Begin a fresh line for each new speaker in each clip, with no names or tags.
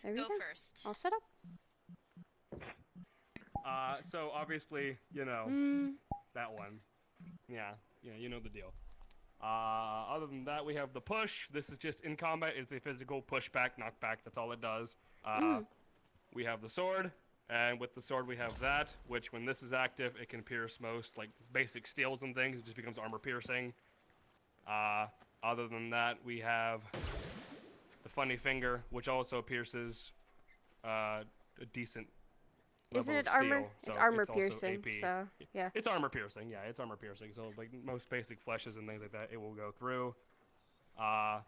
Everything?
Go first.
All set up?
So obviously, you know, that one. Yeah, you know the deal. Other than that, we have the push. This is just in combat. It's a physical pushback, knockback. That's all it does. We have the sword, and with the sword we have that, which when this is active, it can pierce most, like, basic steels and things. It just becomes armor piercing. Other than that, we have the funny finger, which also pierces a decent
Isn't it
level of
armor?
steel,
It's
so
armor
it's also
piercing,
AP.
so yeah.
It's armor piercing, yeah, it's armor piercing. So like most basic fleshes and things like that, it will go through. I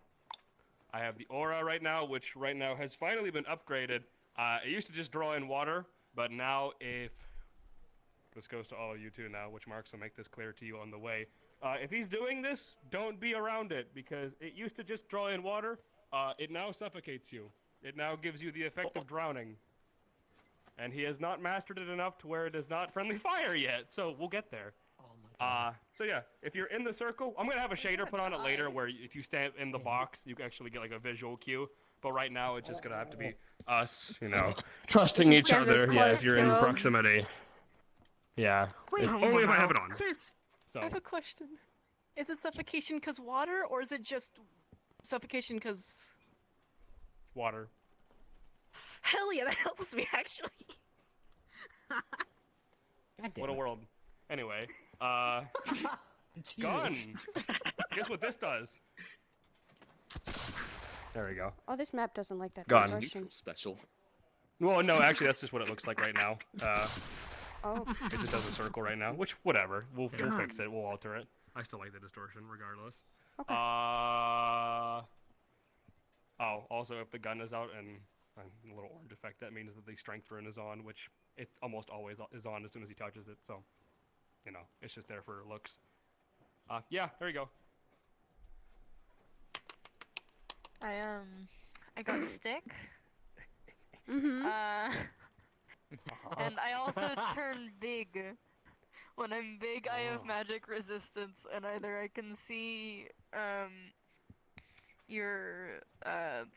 have the aura right now, which right now has finally been upgraded. It used to just draw in water, but now if this goes to all of you too now, which Marks will make this clear to you on the way. If he's doing this, don't be around it, because it used to just draw in water. It now suffocates you. It now gives you the effect of drowning. And he has not mastered it enough to where it is not friendly fire yet, so we'll get there.
Oh my god.
So yeah, if you're in the circle, I'm gonna have a shader put on it later where if you stand in the box, you can actually get like a visual cue. But right now, it's just gonna have to be us, you know, trusting each
stand this
other. Yeah, if
close
you're
to
in
him.
proximity. Yeah.
Wait,
Only if I have it on.
Chris,
So
I have a question. Is it suffocation because water, or is it just suffocation because...
water.
Hell yeah, that helps me, actually.
What a world. Anyway, gun. Guess what this does? There we go.
Oh, this map doesn't like that
Gone.
distortion.
Special.
Well, no, actually, that's just what it looks like right now.
Oh.
It just does a circle right now, which, whatever. We'll fix it. We'll alter it. I still like the distortion, regardless.
Okay.
Oh, also, if the gun is out and a little orange effect, that means that the strength rune is on, which it almost always is on as soon as he touches it, so, you know, it's just there for looks. Yeah, there you go.
I got a stick.
Mm-hmm.
And I also turn big. When I'm big, I have magic resistance, and either I can see, your,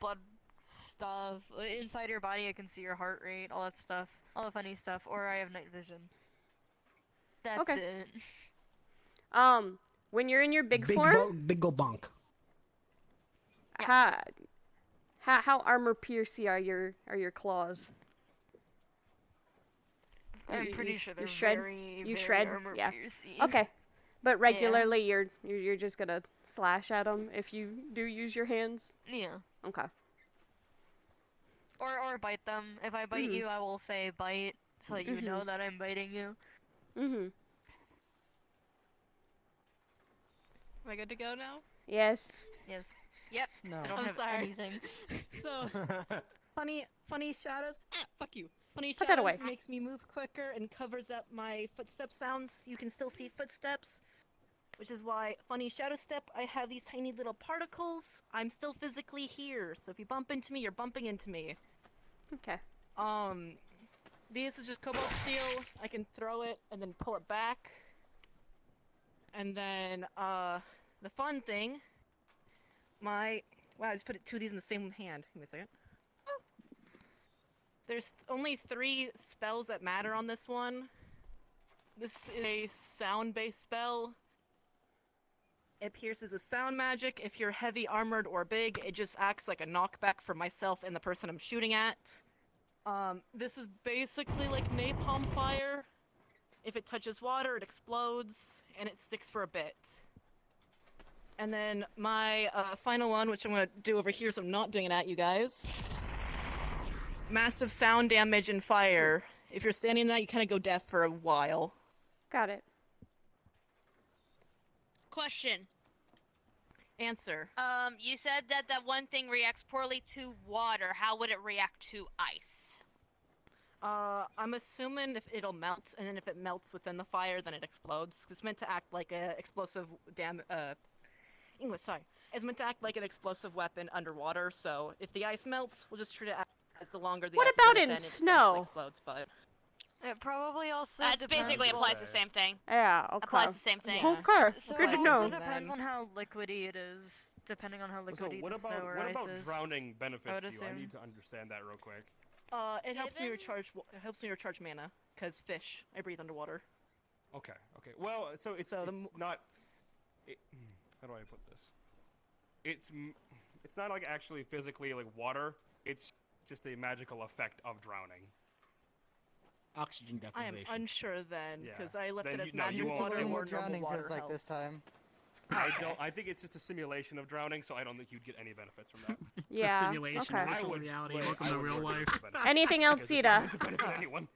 blood stuff. Inside your body, I can see your heart rate, all that stuff. All the funny stuff, or I have night vision. That's
Okay.
it.
When you're in your big form,
Big go bonk.
how armor piercing are your claws?
I'm
You-
pretty sure they're
shred-
very,
you
very
shred?
armor
Yeah.
piercing.
Okay, but regularly you're just gonna slash at them if you do use your hands.
Yeah.
Okay.
Or bite them. If I bite you, I will say bite, so that you know that I'm biting you.
Mm-hmm.
Am I good to go now?
Yes.
Yes.
Yep.
No.
I don't
I'm
have
sorry.
anything.
So, funny shadows. Fuck you. Funny
Put that
shadows
away.
makes me move quicker and covers up my footstep sounds. You can still see footsteps, which is why funny shadow step. I have these tiny little particles. I'm still physically here, so if you bump into me, you're bumping into me.
Okay.
This is just cobalt steel. I can throw it and then pull it back. And then, the fun thing, wow, I just put two of these in the same hand. Give me a second. Oh. There's only 3 spells that matter on this one. This is a sound-based spell. It pierces with sound magic. If you're heavy armored or big, it just acts like a knockback for myself and the person I'm shooting at. This is basically like napalm fire. If it touches water, it explodes, and it sticks for a bit. And then my final one, which I'm going to do over here so I'm not doing it at you guys. Massive sound damage and fire. If you're standing in that, you kind of go deaf for a while.
Got it.
Question.
Answer.
You said that that one thing reacts poorly to water. How would it react to ice?
I'm assuming if it'll melt, and then if it melts within the fire, then it explodes. It's meant to act like a explosive English, sorry. It's meant to act like an explosive weapon underwater, so if the ice melts, we'll just treat it as the longer the
What
ice
about
is,
in
then it
snow?
explodes, but...
It probably also
That
depends
basically
on-
applies the same thing.
Yeah. Okay.
Applies the same thing.
Okay.
So
Good
it
to
also
know.
depends on how liquidy it is. depending on how
So
liquidy
what
the snow
about
or
what
ice
about
is.
drowning benefits you? I
assume.
need to understand that real quick.
It helps me
Given-
recharge. It helps me recharge mana, cause fish. I breathe underwater.
Okay. Well, so it's
So the
it's not. How do I put this? It's not like actually physically like water. It's just a magical effect of drowning.
Oxygen
I am
deprivation.
unsure then,
Yeah.
because I left
Then
it as
you- no, you
magic
won't-
water
you
where
won't.
normal
drowning
water
feels like this
helps.
time.
I think it's just a simulation of drowning, so I don't think you'd get any benefits from that.
It's
Yeah,
a simulation,
okay.
virtual
would-
reality.
wait,
Welcome
I
to
would
real
work
life.
for the benefits,
Anything else,
because it doesn't
Ida?
benefit anyone.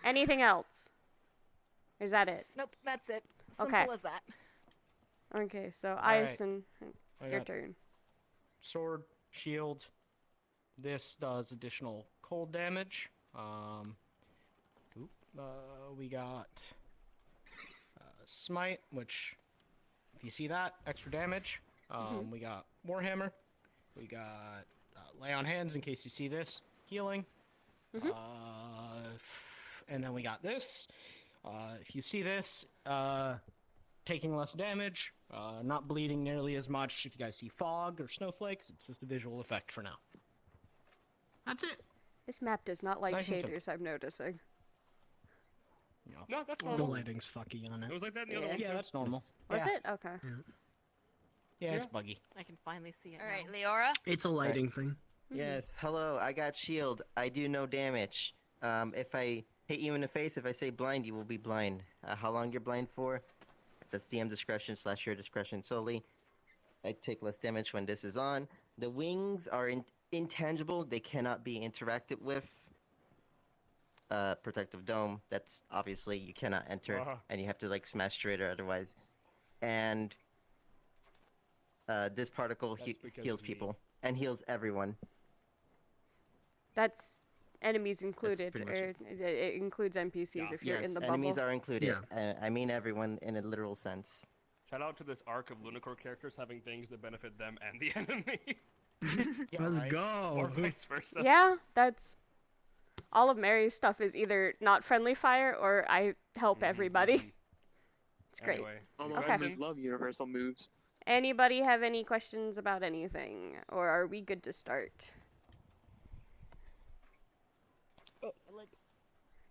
Anything else? Is that it?
Nope, that's it. Simple
Okay.
as that.
Okay, so
Alright.
ice and
I
your
got
turn.
sword, shield. This does additional cold damage. We got smite, which, if you see that, extra damage. We got warhammer. We got lay on hands in case you see this, healing. And then we got this. If you see this, taking less damage, not bleeding nearly as much. If you guys see fog or snowflakes, it's just a visual effect for now. That's it.
This map does not like
Nice and simple.
shaders, I'm noticing.
You know.
No, that's
The
normal.
lighting's fucky on
It
it.
was like that in the
Yeah.
other one
Yeah,
too.
that's normal.
Was
yeah.
it? Okay.
Yeah, it's
Yeah.
buggy.
I can finally see it
All right,
now.
Leora.
It's a lighting thing.
Yes, hello, I got shield. I do no damage. If I hit you in the face, if I say blind, you will be blind. How long you're blind for? That's DM discretion / your discretion solely. I take less damage when this is on. The wings are intangible. They cannot be interacted with. Protective dome. That's obviously you cannot enter, and you have to like smash through it or otherwise. And this particle
That's because
heals
of the-
people and heals everyone.
That's enemies included,
pretty much
or it includes NPCs
Yeah.
if you're
Yes,
in the bubble.
enemies are included.
Yeah.
I mean everyone in a literal sense.
Shout out to this arc of Lunacore characters having things that benefit them and the enemy,
Yeah,
Let's
right?
or
go.
vice versa.
Yeah, that's all of Mary's stuff is either not friendly fire or I help everybody. It's great.
Anyway,
All
any
my
Okay.
members
questions?
love universal moves.
Anybody have any questions about anything, or are we good to start?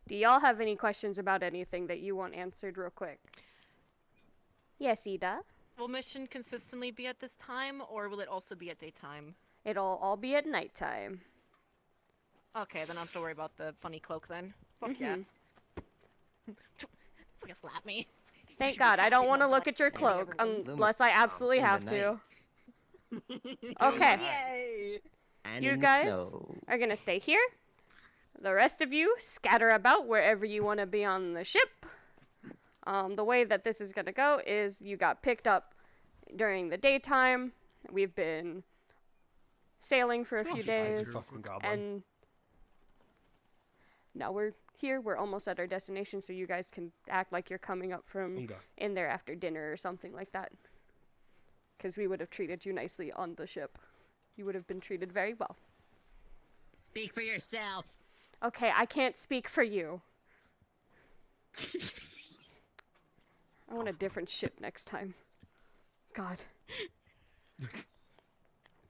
Do y'all have any questions about anything that you want answered real quick? Yes, Ida.
Will mission consistently be at this time, or will it also be at daytime?
It'll all be at nighttime.
Okay, then I don't have to worry about the funny cloak then. Fuck yeah. Fucking slap me.
Thank God, I don't want to look at your cloak unless I absolutely
In the
have to.
night.
Okay,
Yay!
And
You
in
guys
the snow.
are gonna stay here. The rest of you scatter about wherever you want to be on the ship. The way that this is gonna go is you got picked up during the daytime. We've been sailing for a few days,
Fucking goblin.
and now we're here. We're almost at our destination, so you guys can act like you're coming up from
Okay.
in there after dinner or something like that. Because we would have treated you nicely on the ship. You would have been treated very well.
Speak for yourself.
Okay, I can't speak for you. I want a different ship next time. God.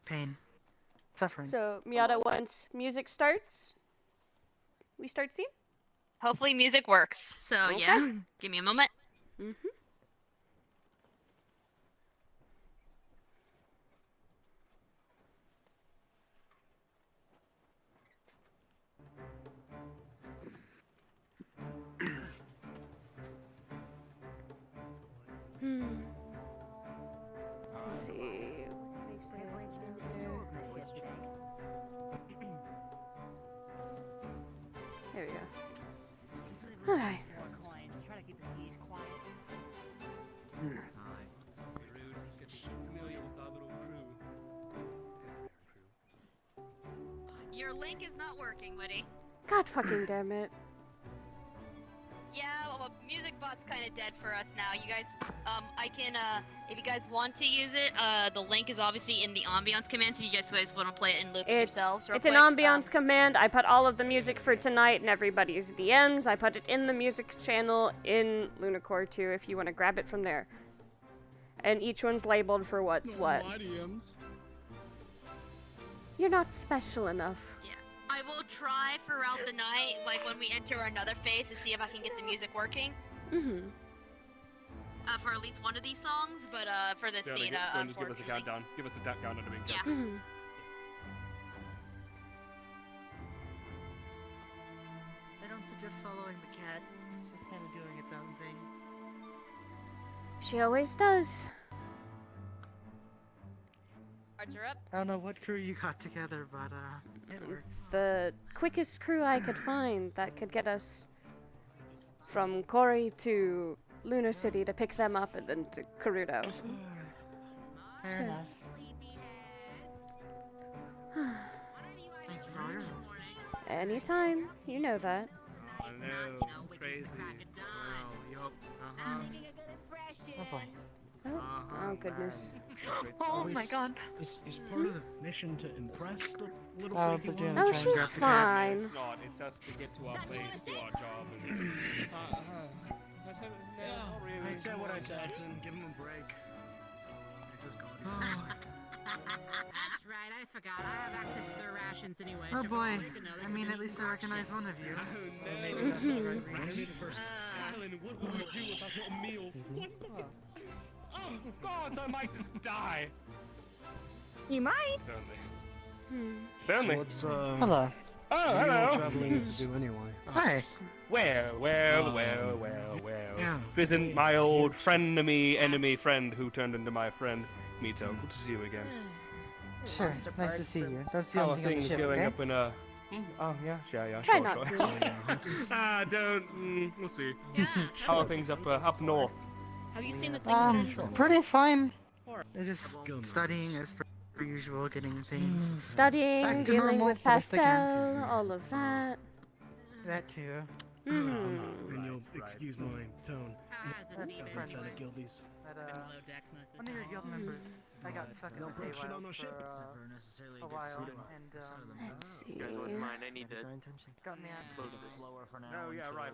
Pain. Suffering.
So, Miata, once music starts, we start scene?
Hopefully music works. So
Okay.
yeah, give me a moment.
Mm-hmm. Let's see. There we go. Alright.
Your link is not working, Woody.
God fucking damn it.
Yeah, well, music bot's kind of dead for us now. You guys, I can, if you guys want to use it, the link is obviously in the ambiance command, so if you guys want to play it and loop it yourselves real
It's an
quick,
ambiance command. I put all of the music for tonight in everybody's DMs. I put it in the music channel in Lunacore too if you want to grab it from there. and each one's labeled for what's what. You're not special enough.
Yeah. I will try throughout the night, like when we enter another phase, to see if I can get the music working.
Mm-hmm.
For at least one of these songs, but for this scene,
Just give us a
unfortunately.
countdown. Give us a countdown to being
Yeah.
Mm-hmm.
I don't suggest following the cat. It's just kind of doing its own thing.
She always does.
Cards are up.
I don't know what crew you got together, but it works.
The quickest crew I could find that could get us from Kori to Lunar City to pick them up and then to Korudo.
Fair enough. Thank you for all your help.
Anytime, you know that.
Hello, crazy. Wow, yup,
Oh boy.
Oh goodness.
Oh my god.
Is part of the mission to impress the little
Oh,
freaky
they're doing
one?
Oh,
trying to
she's
grab the cat.
fine.
It's not. It's us to get to our place, do our job. And... I said, no, not really.
I said what I said.
Give him a break. I just got
That's right, I forgot. I have access to their rations anyway.
Oh
so
boy.
if you know, they
I
can
mean,
do
at least I
more
recognize
shit.
one of you.
Oh,
Maybe that's the right reason.
Alan, what would we do without a meal? Oh, God, I might just die.
You might.
Burnley.
So
Burnley.
what's
Hello.
Oh,
what are you all
hello.
traveling to do anyway?
Hi.
Well.
Yeah.
Visit my old enemy friend who turned into my friend, Mito. Good to see you again.
Sure. Nice to see you. Don't see
How are
anything on the
things
ship,
going
okay?
up in a... Oh, yeah, yeah.
Try
sure,
not
sure.
to.
Don't... we'll see. How are things up north?
Have you seen the things that are in
Pretty fine. They're
Go,
just
man.
studying as per usual, getting things.
Studying,
Back to
dealing
normal
with
for best I can.
pastel, all of that.
That too.
And you'll excuse my tone.
How has this evening been?
Pathetic guildies.
But,
Been below decks most of
one
the
of your
time.
guild members, I got stuck in the
Don't break shit on
Feywild
our
for
ship.
a while, and
Let's see.
I need to
got me out.
load this slower for now.
Oh, yeah, right.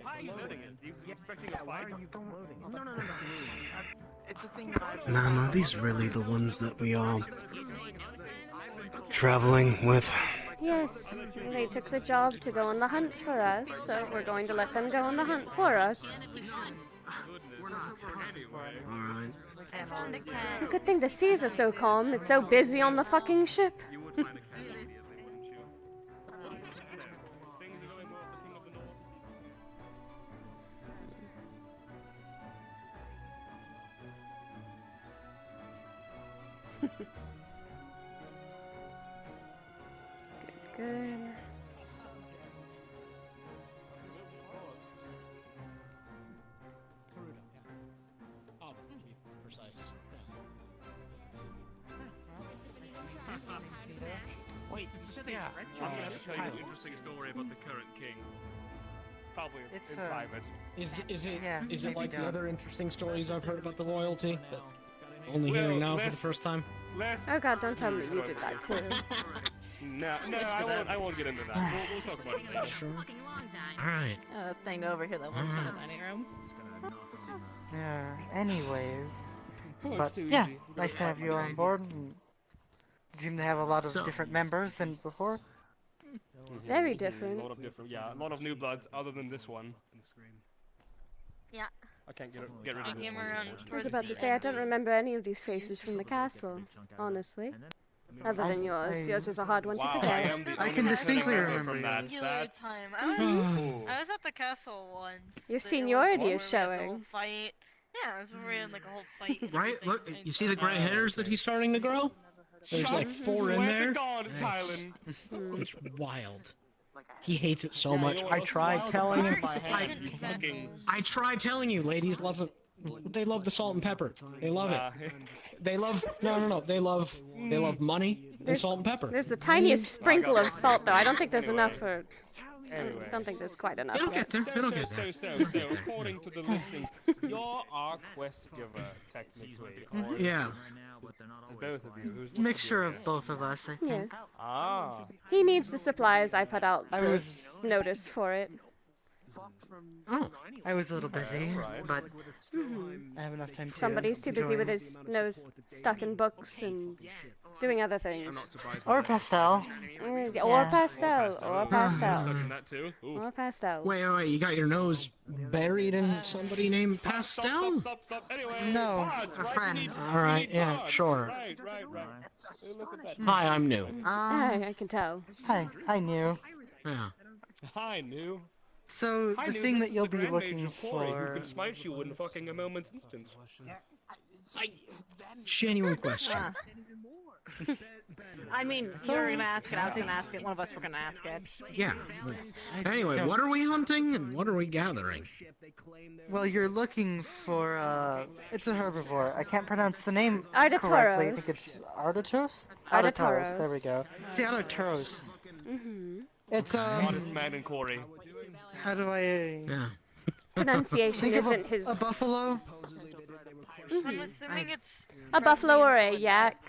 Why are you loading it? You expecting a fight?
No. It's a thing that I've...
Man, are these really the ones that we are traveling with?
Yes, they took the job to go on the hunt for us, so we're going to let them go on the hunt for us.
Alright.
It's a good thing the seas are so calm. It's so busy on the fucking ship.
You would find a cat immediately, wouldn't you? Things are going well at the King of the North.
Good.
Korudo, yeah. Oh, to be precise.
Wait, you said they
I'm going to tell you an interesting story about the current king. Probably
It's,
in private.
Is it
Yeah, maybe
like the
don't.
other interesting stories I've heard about the royalty that only hearing now for the first time?
Oh god, don't tell me you did that too.
No, I won't get into that. We'll talk about it later.
Sure.
Fucking long time.
Alright.
that thing over here that one's in the dining room.
Yeah, anyways.
Oh, it's
But
too
yeah,
easy.
nice to have you on board. And seem to have a lot of different members than before.
Very different.
A lot of new bloods other than this one.
Yeah.
I can't get rid
I
of this
came
one.
around
I was
towards
about
the
to say, I
end.
don't remember any of these faces from the castle, honestly. Other than yours. Yours is a hard one to
Wow, I
forget.
am the
I
only
can
person
distinctly
remember
remember
from
you.
that.
Killer
That's
time.
Ooh.
I was at the castle once.
Your
The-
seniority
where
is
we had the whole
showing.
Fight. Yeah, it was where we had like a whole fight. And
Right?
everything.
Look,
It's
you see the gray hairs that he's starting to grow? There's like 4 in
Swear
there.
to God,
It's-
Kylan.
It's wild. He hates it so
Yeah,
much.
you know
I
what's
tried
wild
telling him.
Marks
I,
isn't
fucking-
vandals.
I tried telling you, ladies love it. They love the salt and pepper. They love it. They love no. They love money and
There's-
salt and pepper.
There's the tiniest sprinkle of salt, though. I don't think there's
Anyway.
enough for. I
Anyway.
don't think there's quite enough.
It'll
yet.
get there. It'll get there.
So, according to the listings, you're our quest giver, technically. Or
Yeah.
is both of you. Who's
Mixture of both of us, I
Yeah.
think.
Ah.
He needs the supplies. I put out
I
the
was
notice for it.
Oh,
I was a little busy,
Right.
but
Mhm.
I have enough time to.
Somebody's too busy with
join.
his nose stuck in books and doing other things.
Or pastel.
Or
Yeah.
pastel. Or pastel.
Stuck in that too. Ooh.
Or pastel.
wait, you got your nose buried in somebody named Pastel?
Stop. Anyway,
No,
pods,
a
right?
friend.
We need
Alright, yeah,
pods.
sure.
Right. Hey, look at that.
Hi, I'm new.
I can tell.
Hi, I knew.
Yeah.
Hi, new.
So
Hi,
the
new.
thing
This
that
is
you'll
the
be
Grand
looking
Mage of Kori, who
for.
can smite you in fucking a moment's instance.
Genuine question.
I mean, you were gonna ask it, I was gonna ask it, one of us were gonna ask it.
Yeah. Anyway, what are we hunting and what are we gathering?
Well, you're looking for. It's a herbivore. I can't pronounce the name
Artotoros.
correctly. I think it's Artotos.
Artotoros.
There we go. See, Artotoros.
Mm-hmm.
It's
Honest man in Kori.
How do I?
Yeah.
Pronunciation
Think of
isn't his.
a buffalo.
I'm assuming it's
A buffalo or a yak.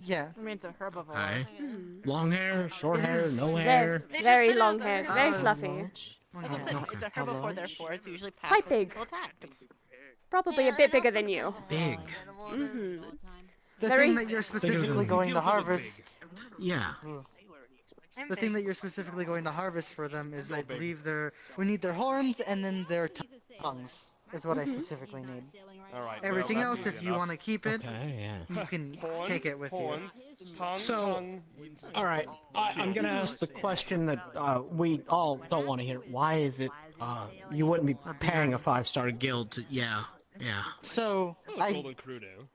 Yeah.
I mean, it's a herbivore.
Hi.
Mm-hmm.
Long hair, short
It
hair,
is
no
Very,
hair.
They just
very
said it
long
was a
hair,
herbivore.
very
Uh,
fluffy.
As I said,
Okay.
it's a herbivore, therefore it's usually passive
Quite big.
physical attack. It's
Probably
Yeah,
a bit
and
bigger
also
than you.
depends on what
Big.
animal it is.
Mm-hmm.
The
Very-
thing that you're specifically going to harvest.
Yeah.
I'm
The thing
big.
that you're specifically going to harvest for them is, I believe, we need their horns and then their tongues. Is what I specifically need.
All right.
Everything
well,
else,
that's
if
easy
you
enough.
want to keep it,
Okay, yeah.
you can
Horns,
take it with you.
horns, tongue,
So-
tongue.
All right, I'm gonna ask the question that we all don't want to hear. Why is it you wouldn't be paying a 5-star guild to? Yeah.
So
That's a
I
golden Korudo.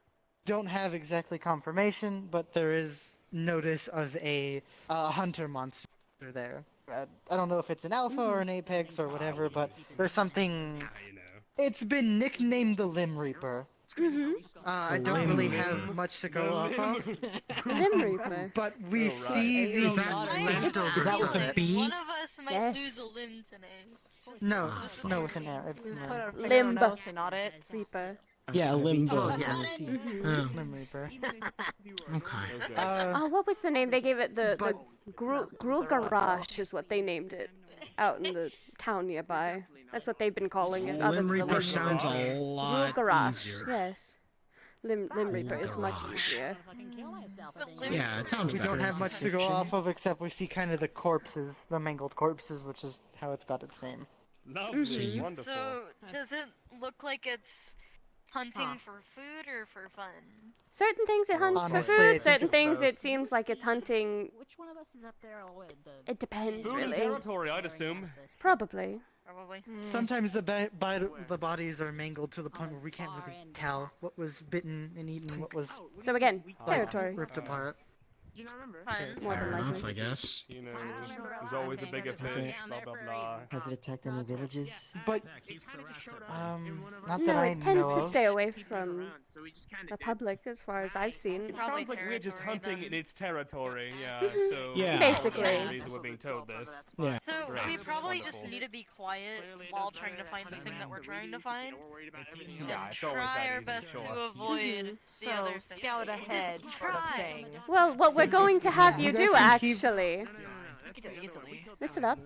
don't have exactly confirmation, but there is notice of a hunter monster there. I don't know if it's an alpha or an apex or whatever, but there's something.
Yeah, you know.
It's been nicknamed the Limb Reaper.
Mm-hmm.
I don't
Limb
really
Reaper.
have much to go off of,
Limb Reaper.
but we
Oh, right.
see
Is
these
that-
leftovers
is that with
of
a
it.
B?
One of us might
Yes.
lose a limb today.
No,
Just
no,
like-
with an air. It's
just
no.
put our finger
Limb.
on our nose and not it.
Reaper.
Yeah, limbo.
Oh yeah,
Mm-hmm.
Limb Reaper.
Okay.
That was good.
Oh, what was the name they gave it? The
But-
Grugarash is what they named it out in the town nearby. That's what they've been calling it. Other
Limb
than the
Reaper
Limb
sounds a lot
Grugarash,
easier.
yes. Limb Reaper is much
Grugarash.
easier.
Yeah, it sounds
We
better.
don't have much to go off of except we see kind of the corpses, the mangled corpses, which is how it's got its name.
Lovely,
Mhm.
wonderful.
So, does it look like it's hunting for food or for fun?
Certain things it hunts
Honestly,
for
I
food,
think
certain
it's
things
both.
it seems like it's hunting.
Which one of us is up there?
It depends,
Food and
really.
territory, I'd assume.
Probably.
Probably.
Sometimes the bodies are mangled to the point where we can't really tell what was bitten and eaten, what was
So again,
like,
territory.
ripped apart.
Fun.
More than
Fair enough,
likely.
I guess.
You know, there's always a bigger fish, blah blah blah.
Has it attacked any villages?
But not that
No,
I
it tends
know
to
of.
stay away from the public, as far as I've seen.
It
Probably
sounds like we're just
territory,
hunting
then.
in its territory, yeah.
Mhm.
So
Yeah.
Basically.
that's the reason we're being told this.
Yeah.
So,
Great.
we probably just
Wonderful.
need to be quiet while trying to find the thing that we're trying to find.
Yeah,
And
it's always
try
that
our
easy,
best
sure.
to avoid the
So,
other thing.
scout ahead
Just
sort of
try.
thing.
Well, what we're going to have you
You guys
do,
can keep-
actually,
You can do it easily.
listen up.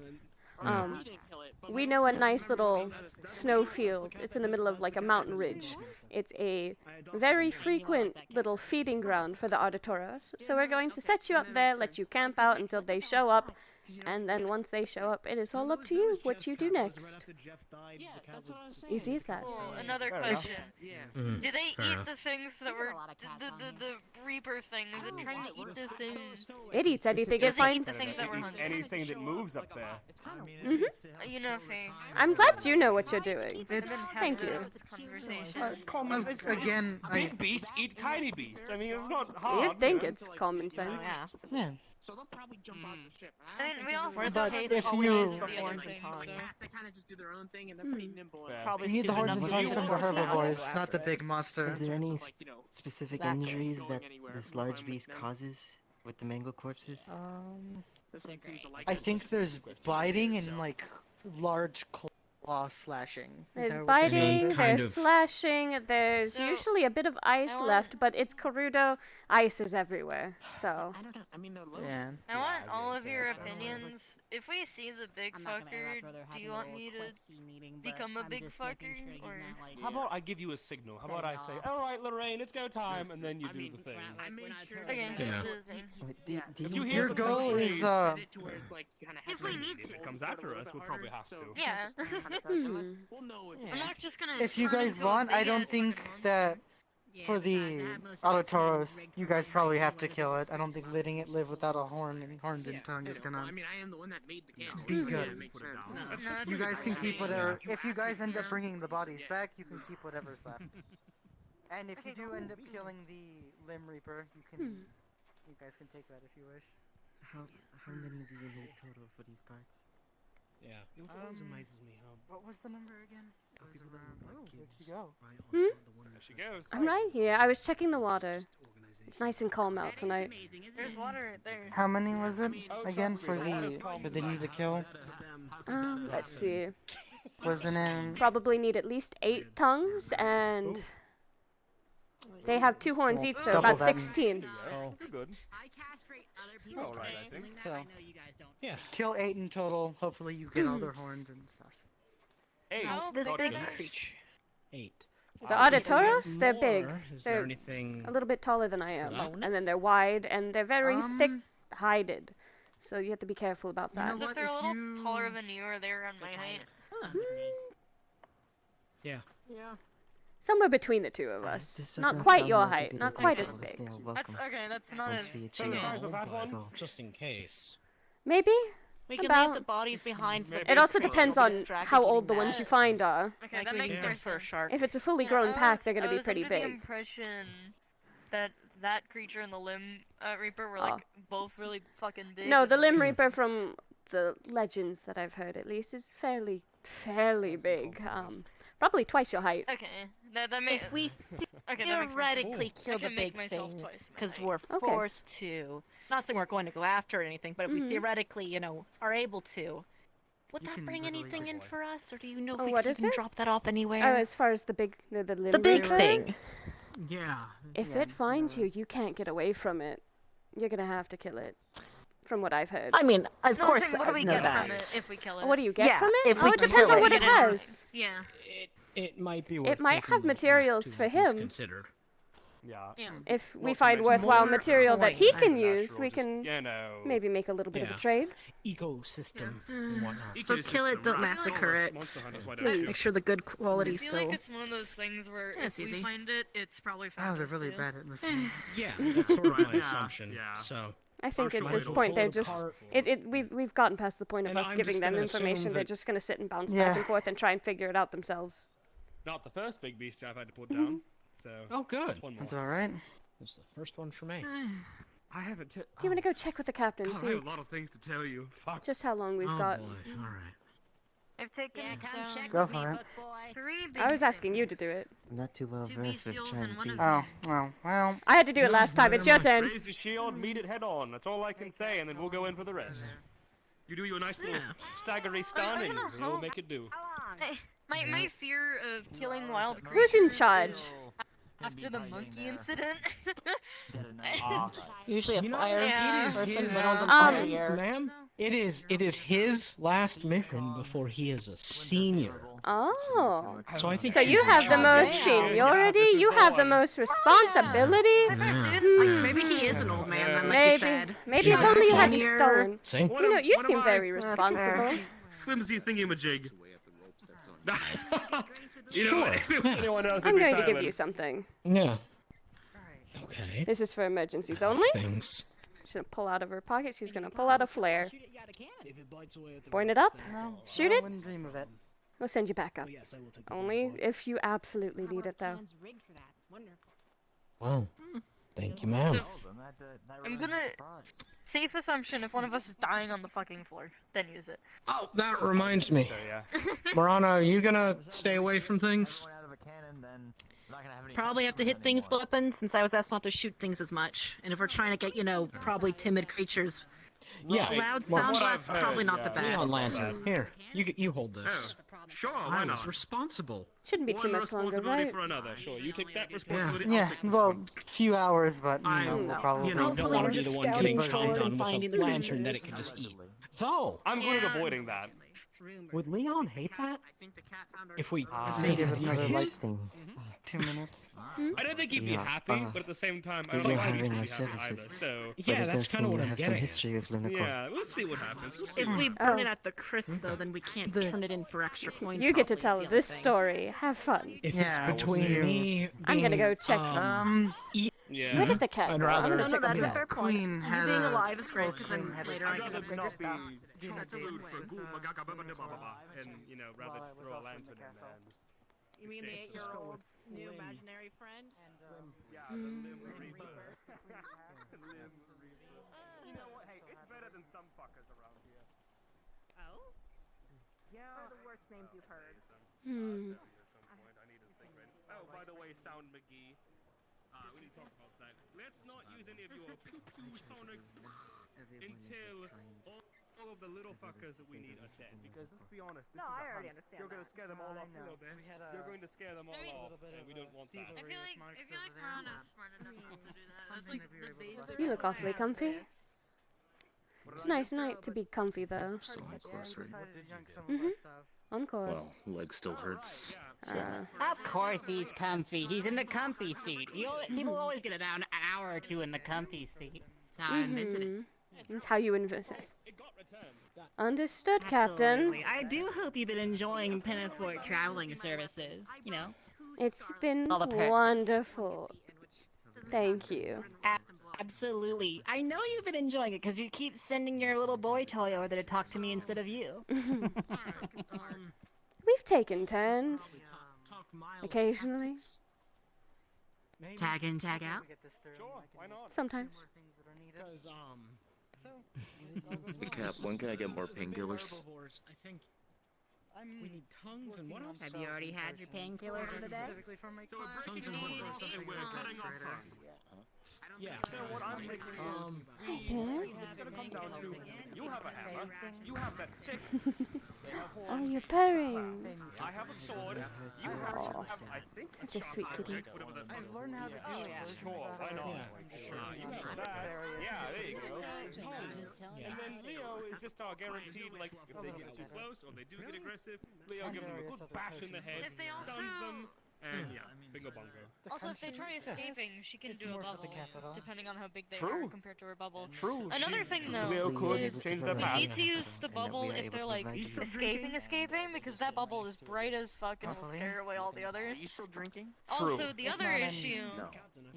We know a nice little snow field. It's in the middle of like a mountain ridge. It's a very frequent little feeding ground for the Auditoros. So we're going to set you up there, let you camp out until they show up, and then once they show up, it is all up to you what you do next. Easy as that.
Cool. Another
Fair enough.
question.
Mhm.
Do they
Fair
eat
enough.
the things that were the Reaper thing? Is it trying to eat the things?
It eats anything it
Does it eat
finds.
the things that were
It eats
hunted?
anything that moves up there.
You know, Faye.
I'm glad you know what you're doing.
It's
Thank you.
Conversation.
again,
Big beast eat tiny beast. I mean, it's not hard.
You'd think
you know?
it's common sense.
Yeah.
yeah.
So they'll probably jump off the ship.
I mean, we also
Whereas
don't
the
have
case
to
always
use
needs
the
the
other
horns and
things,
tongues.
so-
Cats, they kind of just do their own thing and they're pretty nimble.
Yeah.
Probably
We need the
stupid
horns and
enough
tongues
to
from
do
the
it themselves.
herbivores, not the big monster.
Is there any
Like, you know,
specific
Exactly.
injuries that
Going anywhere,
this
no
large
time
beast
with them.
causes with the mangled corpses?
this one seems to like
I
it.
think there's biting and like large claw slashing. Is
There's
that what they
biting,
said?
Kind
there's
of.
slashing, there's
So,
usually a bit of ice
want-
left, but it's Korudo, ice is everywhere, so.
I don't know. I mean, they're low.
Yeah.
I want all
game,
of
so
your
that's-
opinions. If we see the big
I'm not gonna
fucker,
interrupt where they're
do
having
you
a
want
little
me to
questy meeting, but
become a
I'm
big
just making
fucker,
sure he's
or-
not, like,
How about I give you a signal? How about I say,
setting
all right, Lorraine, it's go time, and then you
I
do
mean,
the thing.
I
We're
made
not
sure.
turning
Okay.
it
Yeah.
do the thing.
Yeah.
If you hear
Your
the
goal
phrase,
is
Set it to where it's like you kind of have
If
to
we
make
need
it
to.
If it comes
a
after
little
us,
bit
we'll probably
harder,
have
so
to.
Yeah.
just kinda touch unless we'll know if
I'm not just gonna.
If you
turn
guys
into a
want, I
big
don't
ass
think
fucking
that
monster.
Yeah,
for
besides, I
the
have most of these
Autotoros,
cannons rigged
you
for
guys
my
probably
height
have to
anyways,
kill
I'm
it. I don't think
straight
letting it
up
live
most
without a
of
horn and horns
Yeah,
and tongue is
well,
gonna
I mean, I am the one that made the cannon.
be
so
good.
It makes sense.
No,
You guys can keep whatever. If you guys end up
Yeah.
bringing the bodies
Yeah.
back, you can keep whatever's left. And if you
Okay,
do
cool.
end up killing the Limb Reaper, you can. You guys can take that if you wish.
How many do you need total for these parts?
Yeah. You know what always
Um,
amazes me how
What was the number again? It was
People that
around.
look like
Oh, where'd she
kids
go?
buy all-
Hmm?
all the ones
There she
that-
goes.
I'm right here. I was checking the water.
organization.
It's nice and calm out
That is
tonight.
amazing, isn't
There's
it?
water right there.
How many was it
Oh,
again
trust
for
me, the water's
the
calm
that they need to kill?
Let's see.
Wasn't it?
Probably need at least 8 tongues, and they have 2 horns each, so
Double
about
that.
16.
Oh.
You're good.
I castrate other people
all right,
for
I think.
doing that.
So-
I know you guys don't.
Yeah.
Kill 8 in total. Hopefully you get all their horns and stuff.
Hey,
How
This
got
big
you.
creature.
8.
The Autotoros, they're big.
Is there
They're
anything?
a little bit taller than I am,
Bonus?
and then they're wide, and they're very thick
Um,
hided. So you have to be careful about
You know
that.
As if
what,
they're a
if
little
you-
taller than you, or they're around my height.
Yeah.
Yeah.
Somewhere between the two of
This
us.
doesn't
Not quite
sound
your
like
height,
it
not
is
quite
on
as
the
big.
scale of
That's
welcome.
okay. That's not
Once
as.
we
So the
achieve
size of
all,
that one?
go.
Just in case.
Maybe?
We can
About-
leave the bodies behind. For the
Maybe.
It
big
also
creature.
depends
They'll be
on
distracted
how
getting
old the ones
mad.
you find are.
Okay,
Like
that
we
makes
need
more
them for a
sense.
shark.
If it's a fully
You know,
grown pack, they're
I
gonna be
was
pretty
under the
big.
impression that that creature and the Limb Reaper were like both really fucking big.
No,
and
the
like-
Limb Reaper from the legends that I've heard at least is fairly big. Probably twice your height.
Okay, that makes.
If we
Okay, that makes more
theoretically
sense.
kill
I
the
can make
big
myself
thing,
twice my
because
height.
we're
Okay.
forced to. Not saying we're going to go after it or anything, but if we
Mhm.
theoretically, are able to, would
You
that
can
bring
literally
anything in
just-
for us, or do you know if
Oh,
we
what
can
is
even
it?
drop that off anywhere?
Oh, as far as the Limb
the big
Reaper,
thing.
Yeah.
if
Yeah,
it finds you, you can't get away from it. You're gonna have to kill it. From what I've heard.
I mean, of
No, I'm
course,
saying, what do
I
we
know
get
that.
from it if we kill it?
What do you get
Yeah,
from it?
if
Oh,
we
it
can
depends
kill
on
it.
what it
Get it.
has.
Yeah.
It might be worth
might
taking
have
these back
materials
to
for
all things
him.
Considered.
Yeah.
Yeah.
If we
Not to
find
mention
worthwhile
more
material that he
coins
can
and
use,
natural,
we
just,
can
you know,
maybe make a little bit of
Yeah.
a trade.
Ecosystem and whatnot.
So kill it, don't
Ecosystem, right.
massacre
Almost
it.
Monster Hunters, why don't
Please.
you?
Make sure the good
I
quality
feel
still.
like it's one of those things where
Yeah,
if
it's
we
easy.
find it, it's probably
Oh,
found
they're
us
really
too.
bad at listening.
Yeah, that's sort of my
Yeah,
assumption.
yeah.
So
I think at
Partially
this
it'll
point
pull
they're
it
just
apart.
we've gotten past the point of
And
us
I'm
giving
just
them
gonna assume
information. They're
that-
just gonna sit and bounce
Yeah.
back and forth and try and figure it out themselves.
Not the first big beast I've had to put down. So
Oh, good.
that's one more.
That's all right.
That's the first one for me.
I haven't.
Do you want to go check with the captain,
God, I
see
have a lot of things to tell you. Fuck.
just how long we've
Oh
got?
boy. All right.
I've taken
Yeah, come
down
check
Go
with me,
for it.
book boy.
3 big
I was asking you
things.
to do it.
I'm not too well
2
versed with
bestials
trying
and one
beasts.
of
Oh, well.
I had to do it last time. It's your turn.
Raise the shield, meet it head on. That's all I can say, and then we'll go in for the rest. You do your nice little staggery stun, and
gonna
we'll
hope-
make it do.
My fear of killing wild
Who's
creatures
in charge?
after the monkey incident.
Usually a
You know,
fire
Yeah.
it is
person,
his,
but no one's on fire
Um,
here.
ma'am. It is his last mission before he is a senior.
Oh.
So I think
So
he's
you
in
have the
charge.
most
Yeah,
seniority.
this is
You
the
have the
one.
most responsibility.
Yeah.
Maybe he is an old man then, like you
Maybe,
said.
maybe if
He's
only you
a
hadn't
senior.
stolen.
See?
You know, you
What am
seem
I?
very
That's
responsible.
fair.
Flimsy thingy-majig. You know
Sure.
what? If anyone else,
I'm
it'd be
going to give
Thailand.
you something.
Yeah. Okay.
This is for emergencies only.
Things.
She's gonna pull out of her pocket. She's gonna pull out a flare.
Shoot it, you got a cannon.
Point it up.
No,
Shoot
I
it.
wouldn't dream of it.
We'll send you back up. Only if you absolutely need it, though.
Cannon's rigged for that. It's wonderful.
Wow. Thank you, ma'am.
I'm gonna safe assumption if one of us is dying on the fucking floor, then use it.
Oh, that reminds me.
So yeah.
Marana, are you gonna stay away from things?
Probably have to hit things with weapons, since I was asked not to shoot things as much. And if we're trying to get, probably timid creatures,
Yeah.
loud
Well,
sound
what
blasts,
I've heard,
probably not the
yeah.
best.
Neon lantern. Here, you hold this.
Oh. Sure,
I
why
was
not?
responsible.
Shouldn't be too
One
much longer,
responsibility
right?
for another. Sure, you take that responsibility. I'll
Yeah,
take this
well,
one.
few hours, but you
I,
know, we'll
No.
probably.
you know, don't
Hopefully
want
we're
to be
just
the one
scouting
getting
for
chomped
it
on
and
with
finding
a
the
lantern that it
rumors.
can just eat. Though,
I'm good at
Yeah.
avoiding that.
would Leon hate that?
I think the cat found our
If we
Say
did
give it
it
another
again?
like
Interesting.
2 minutes.
I don't think he'd be
Yeah,
happy, but at the same time, I don't
you're
know how he'd
having
be
my
happy either.
services.
So,
But
Yeah,
it
that's
does
kind of
seem
what
you
I'm
have some
getting at.
history with Lunacore.
yeah, we'll see what happens. We'll see
If
what
we
happens.
burn it at the crisp, though, then we can't turn it in for extra coin.
You get to
probably, is
tell
the other
this
thing.
story. Have fun.
If
Yeah,
it's between
we'll see.
me,
I'm gonna go
being,
check.
Yeah.
Where did the cat
I'd
go? I'm
rather-
gonna
No,
check
that's
the
a
Yeah,
fair point.
Queen
You
had
being
a-
alive is great, because
Queen
then
had a
later I
I'd
can
rather
upgrade your
not
stuff.
be
That's
food
a
for
win.
goo, and rather just throw a lantern in there. And just,
You mean the
Just go
8-year-old's
with
new
Lim.
imaginary friend?
yeah, the Lim Reaper. Lim Reaper. You know what? Hey, it's better than some fuckers around here.
Oh? Yeah. What are the worst names you've heard?
Hmm.
Oh, by the way, Sound McGee. We need to talk about that. Let's not use any of your pew sonic until all of the little fuckers that we need are dead. Because let's be honest, this
No,
is
I
a
already
hunt.
understand
You're going to
that.
scare them all off a
know.
little bit.
We had
You're going to scare them all
I mean-
off,
little bit
and
of
we don't want that.
I feel like Piranha's smart enough not to do that. That's
Something
like
that we were
the
able to
basic.
You look awfully comfy. It's a nice night to be comfy, though.
Still
on course, right?
On course.
Well, leg still hurts. So.
Of course he's comfy. He's in the comfy seat. People always get around an hour or two in the comfy seat. That's how I invented it.
That's how you invent it.
It got returned.
Understood, Captain.
Absolutely. I do hope you've been enjoying Pinafort traveling services. You know,
It's been
All the perks.
wonderful. Thank you.
absolutely. I know you've been enjoying it because you keep sending your little boy toy over there to talk to me instead of you.
We've taken turns. Occasionally.
Tag in, tag out.
Sure, why not?
Sometimes.
Because,
Cap, when can I get more painkillers?
I think we need tongues and what else?
Have you already had your painkillers for the day?
So we're
Tongues
breaking
and
it
what else?
and we're cutting off tongues.
Yeah.
So what I'm thinking is,
There?
it's gonna come down to, you have a hammer, you have that stick, they have
Oh,
horns,
you're purring.
I have a sword, you
Aw.
have, I think,
That's a sweet kitty.
whatever that
I've learned how to do it.
Sure, why not?
Yeah.
You have that, yeah, there you go. And then Leo is just our guaranteed, like, if they get too close or they do get aggressive, Leo gives them a good bash in the head,
If they also-
stuns them, and yeah, bingo bongo.
Also, if they try escaping, she can do a
more for the
bubble,
capital.
depending on how big they
True.
are compared to her bubble.
True.
Another thing, though,
Leo could
is
change their
you
path.
need to use the
And that we
bubble
are
if
able
they're
to
like
prevent it.
escaping, because that bubble is bright as fuck and will
Hopefully.
scare away all the
Are
others.
you still drinking?
Also, the
If
other
not, I'm-
issue,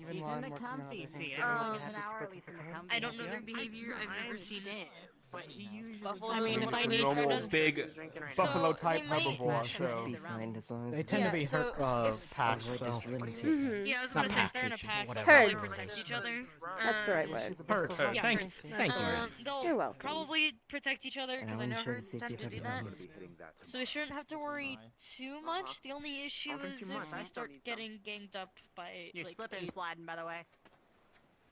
Even
He's
while
in
I'm
the
working on
comfy
other things,
seat.
I'm
Um,
really
It's an
happy to
hour at
put
least
this
in the
in.
comfy
I don't know
seat.
their behavior. I've never seen it.
But he usually
Buffalo
I mean,
what
it's
I
a
need
normal
for
big
drinking right
So,
buffalo type
they might-
herbivore,
Should
so.
be fine as long as
They
we
tend
Yeah,
to be
so if-
packs,
avoid
so.
this limited.
Mhm.
Yeah, I was
Not
gonna say if they're in a
package,
pack, they'll
whatever.
probably
Herds.
protect each other.
That's the right word.
Herd.
Yeah,
Thank
herds.
you. Thank you.
They'll
You're welcome.
probably protect each other
And
because
I
I
wanna
know
show the
herds
safety
tend
of
to do that.
everyone.
So we shouldn't have to worry too much. The only issue
Don't drink
is
too much,
if
huh?
we start getting ganged up by
You're
like
slipping and sliding, by the way.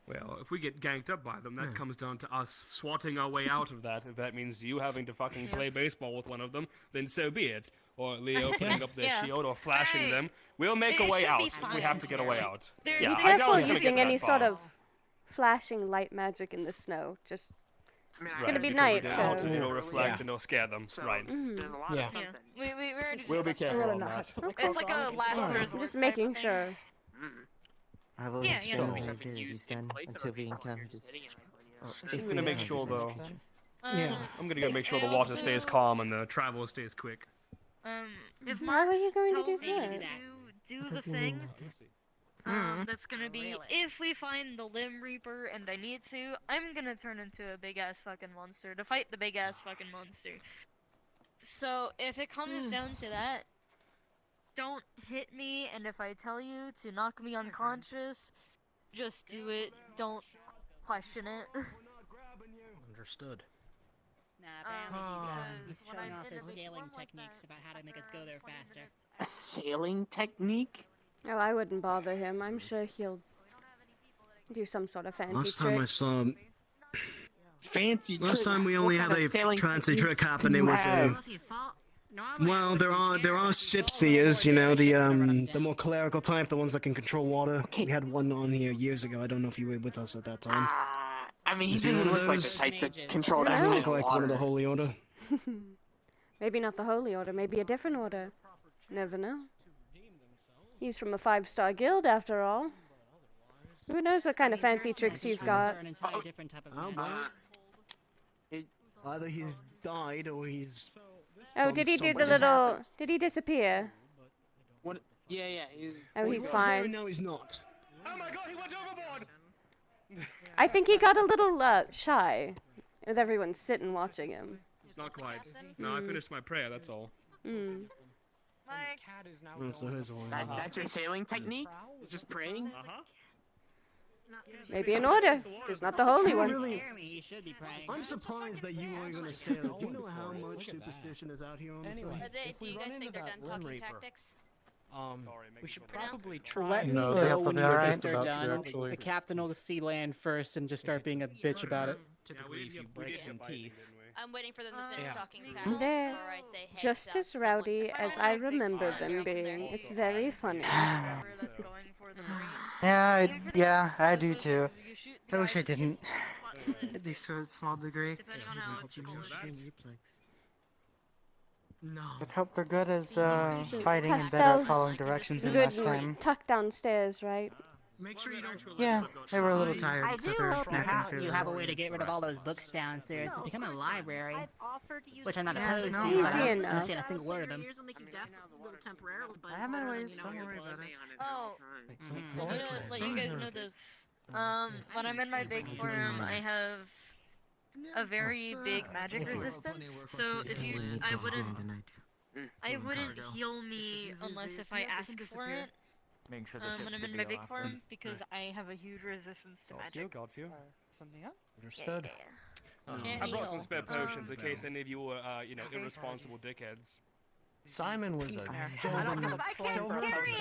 Well, if we get ganked up by them, that comes down to us swatting our way out of that. If that means you having to fucking play baseball with one of them, then so be it. Or Leo putting up their
Yeah.
shield or flashing
Hey,
them. We'll make
it
a way
should
out
be
if we
fine.
have to get a way out.
They're-
Yeah,
Be
I doubt
careful
it's gonna
using
get
any
that
sort
far.
of flashing light magic in the snow. Just
I mean,
It's
I
gonna be
because
night,
we don't
so-
want to, reflect
Yeah.
and it'll scare them.
So,
Right.
There's a lot
Yeah.
of
yeah.
something.
We already
We'll be
discussed that.
careful on
not
that.
have to put
It's like a
coke on.
last
Alright.
resort.
just
type
making
thing.
sure.
I've always
Yeah, yeah.
shown
We
my
have to use
abilities
in
then
place of
until
our
we
people
encounter
you're
this.
sitting in, when you're-
If
I'm
we
gonna make
encounter
sure,
this
though.
next time.
Yeah.
I'm gonna go make sure
I
the water stays
also-
calm and the travel stays quick.
If
How
Mark
are you going to
tells
do
me
that?
to do the
Does he mean
thing,
that?
that's gonna be
Really?
if we find the Limb Reaper and I need to, I'm gonna turn into a big ass fucking monster to fight the big ass fucking monster. So if it comes down to that, don't hit me, and if I tell you to knock me unconscious, just do it. Don't question it.
Understood.
Nah, apparently
because
he's
when
showing
I'm
off
in a
his
big
sailing
storm like
techniques
that,
about how to make us
after
go there
20
faster.
minutes,
A sailing technique?
Oh, I wouldn't bother him. I'm sure he'll do some sort of fancy
Last time I
trick.
saw him,
Fancy
last
trick.
time we
What
only
kind
had
of
a
sailing
fancy
technique
trick happen.
do
It
you
was
have?
Well, if you fall,
Well, there are ship seers, you know, the more clerical type, the ones that can control water. We had one on here years ago. I don't know if you were with us at that time.
I mean, he
Is he
doesn't
one of
look like the
those?
type to control that
Doesn't
kind
look
of
like one of the
water.
Holy Order.
Maybe not the Holy Order, maybe a different order. Never know. He's from a 5-star guild, after all. Who knows what kind of fancy tricks he's got?
Oh, well. Either he's died or he's...
Oh, did he do the little... Did he disappear?
What? Yeah.
Oh, he's
there,
fine.
no, he's not.
Oh my god, he went overboard!
I think he got a little shy with everyone sitting watching him.
Not quite. No, I finished my prayer, that's all.
Oh, so here's one.
That's your sailing technique? It's just praying?
Maybe an order, just not the holy one.
I'm surprised that you weren't going to say that. Do you know how much superstition is out here on this one?
Do you guys think they're done talking tactics?
We should probably try.
Let me
No, they
know
have to
when
be
you
alright
think they're
about
done.
you, actually.
The captain will see land first and just start being a bitch about it.
Typically, if you break some teeth.
I'm waiting for them to finish talking
And
tactics
they're
before I say, hey,
just as rowdy as I remember them being. It's very funny.
Yeah, I do too. I wish I didn't. At least to a small degree.
depending on how it's going.
No.
Let's hope they're good as fighting and better
Pastels,
at following directions than
good
last time.
tucked downstairs, right?
Make sure you don't.
Yeah, they were a little tired,
I
so
do
they're
hope
napping through
you
the
have a way to get rid of all those books downstairs. It's become a library, which I'm not
Yeah,
opposed
no,
to,
Easy
but I don't
enough.
understand a single word of them.
I have my ways, don't worry about it.
Oh, well, to let you guys know this. When I'm in my big form, I have a very big magic resistance. So if you, I wouldn't heal me unless if I ask for it. When I'm in my big form, because I have a huge resistance to magic.
God few.
Something else?
Understood.
I brought some spare potions in case any of you were, irresponsible dickheads.
Simon was a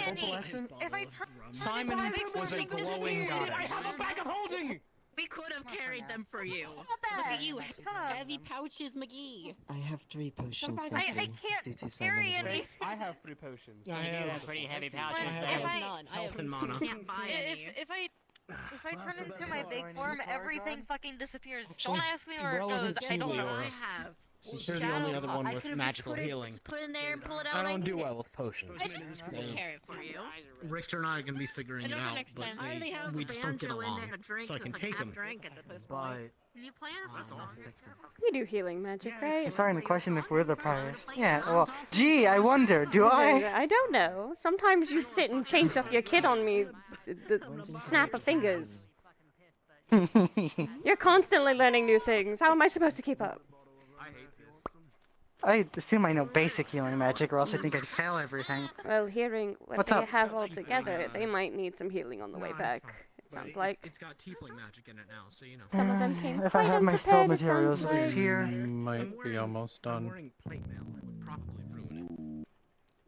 opalescent.
If I turn
Simon was a glowing goddess.
I have a bag of holding!
We could have carried them for you. Look at you, heavy pouches, McGee.
I have 3 potions.
I can't carry any.
I have 3 potions.
I have
pretty heavy pouches
If
there.
I-
None. I
health
have
and mana.
can't buy any.
If I turn into my big form, everything fucking disappears.
Actually,
don't ask me where it
irrelevant
goes.
to
I don't
you,
know.
Laura.
have.
Since you're the only other one with magical healing.
Put in there and pull it out.
I
when
don't do
need
well
it.
with potions.
I can carry it for you.
Richter and I are going to be figuring
I
it
know for
out,
next
but
time.
I already have
we
a
just don't get
banjo in
along.
there to drink
So I can
'cause
take
half
them.
drink at this
But
point.
Can you play us a song?
You do healing magic, right?
I'm starting to question if we're the priors. Yeah, well, gee, I wonder, do I?
I don't know. Sometimes you'd sit and change up your kid on me, the snap of fingers. You're constantly learning new things. How am I supposed to keep up?
I assume I know basic healing magic, or else I think I'd fail everything.
Well, hearing what
What's
they
up?
have all together, they might need some healing on the way back. It sounds like.
it's got tiefling magic in it now, so you know.
Some of them came
If I
quite
have my spell
unprepared, it
materials
sounds
just
like.
here.
Might be almost
I'm
done.
wearing plate mail. That would probably ruin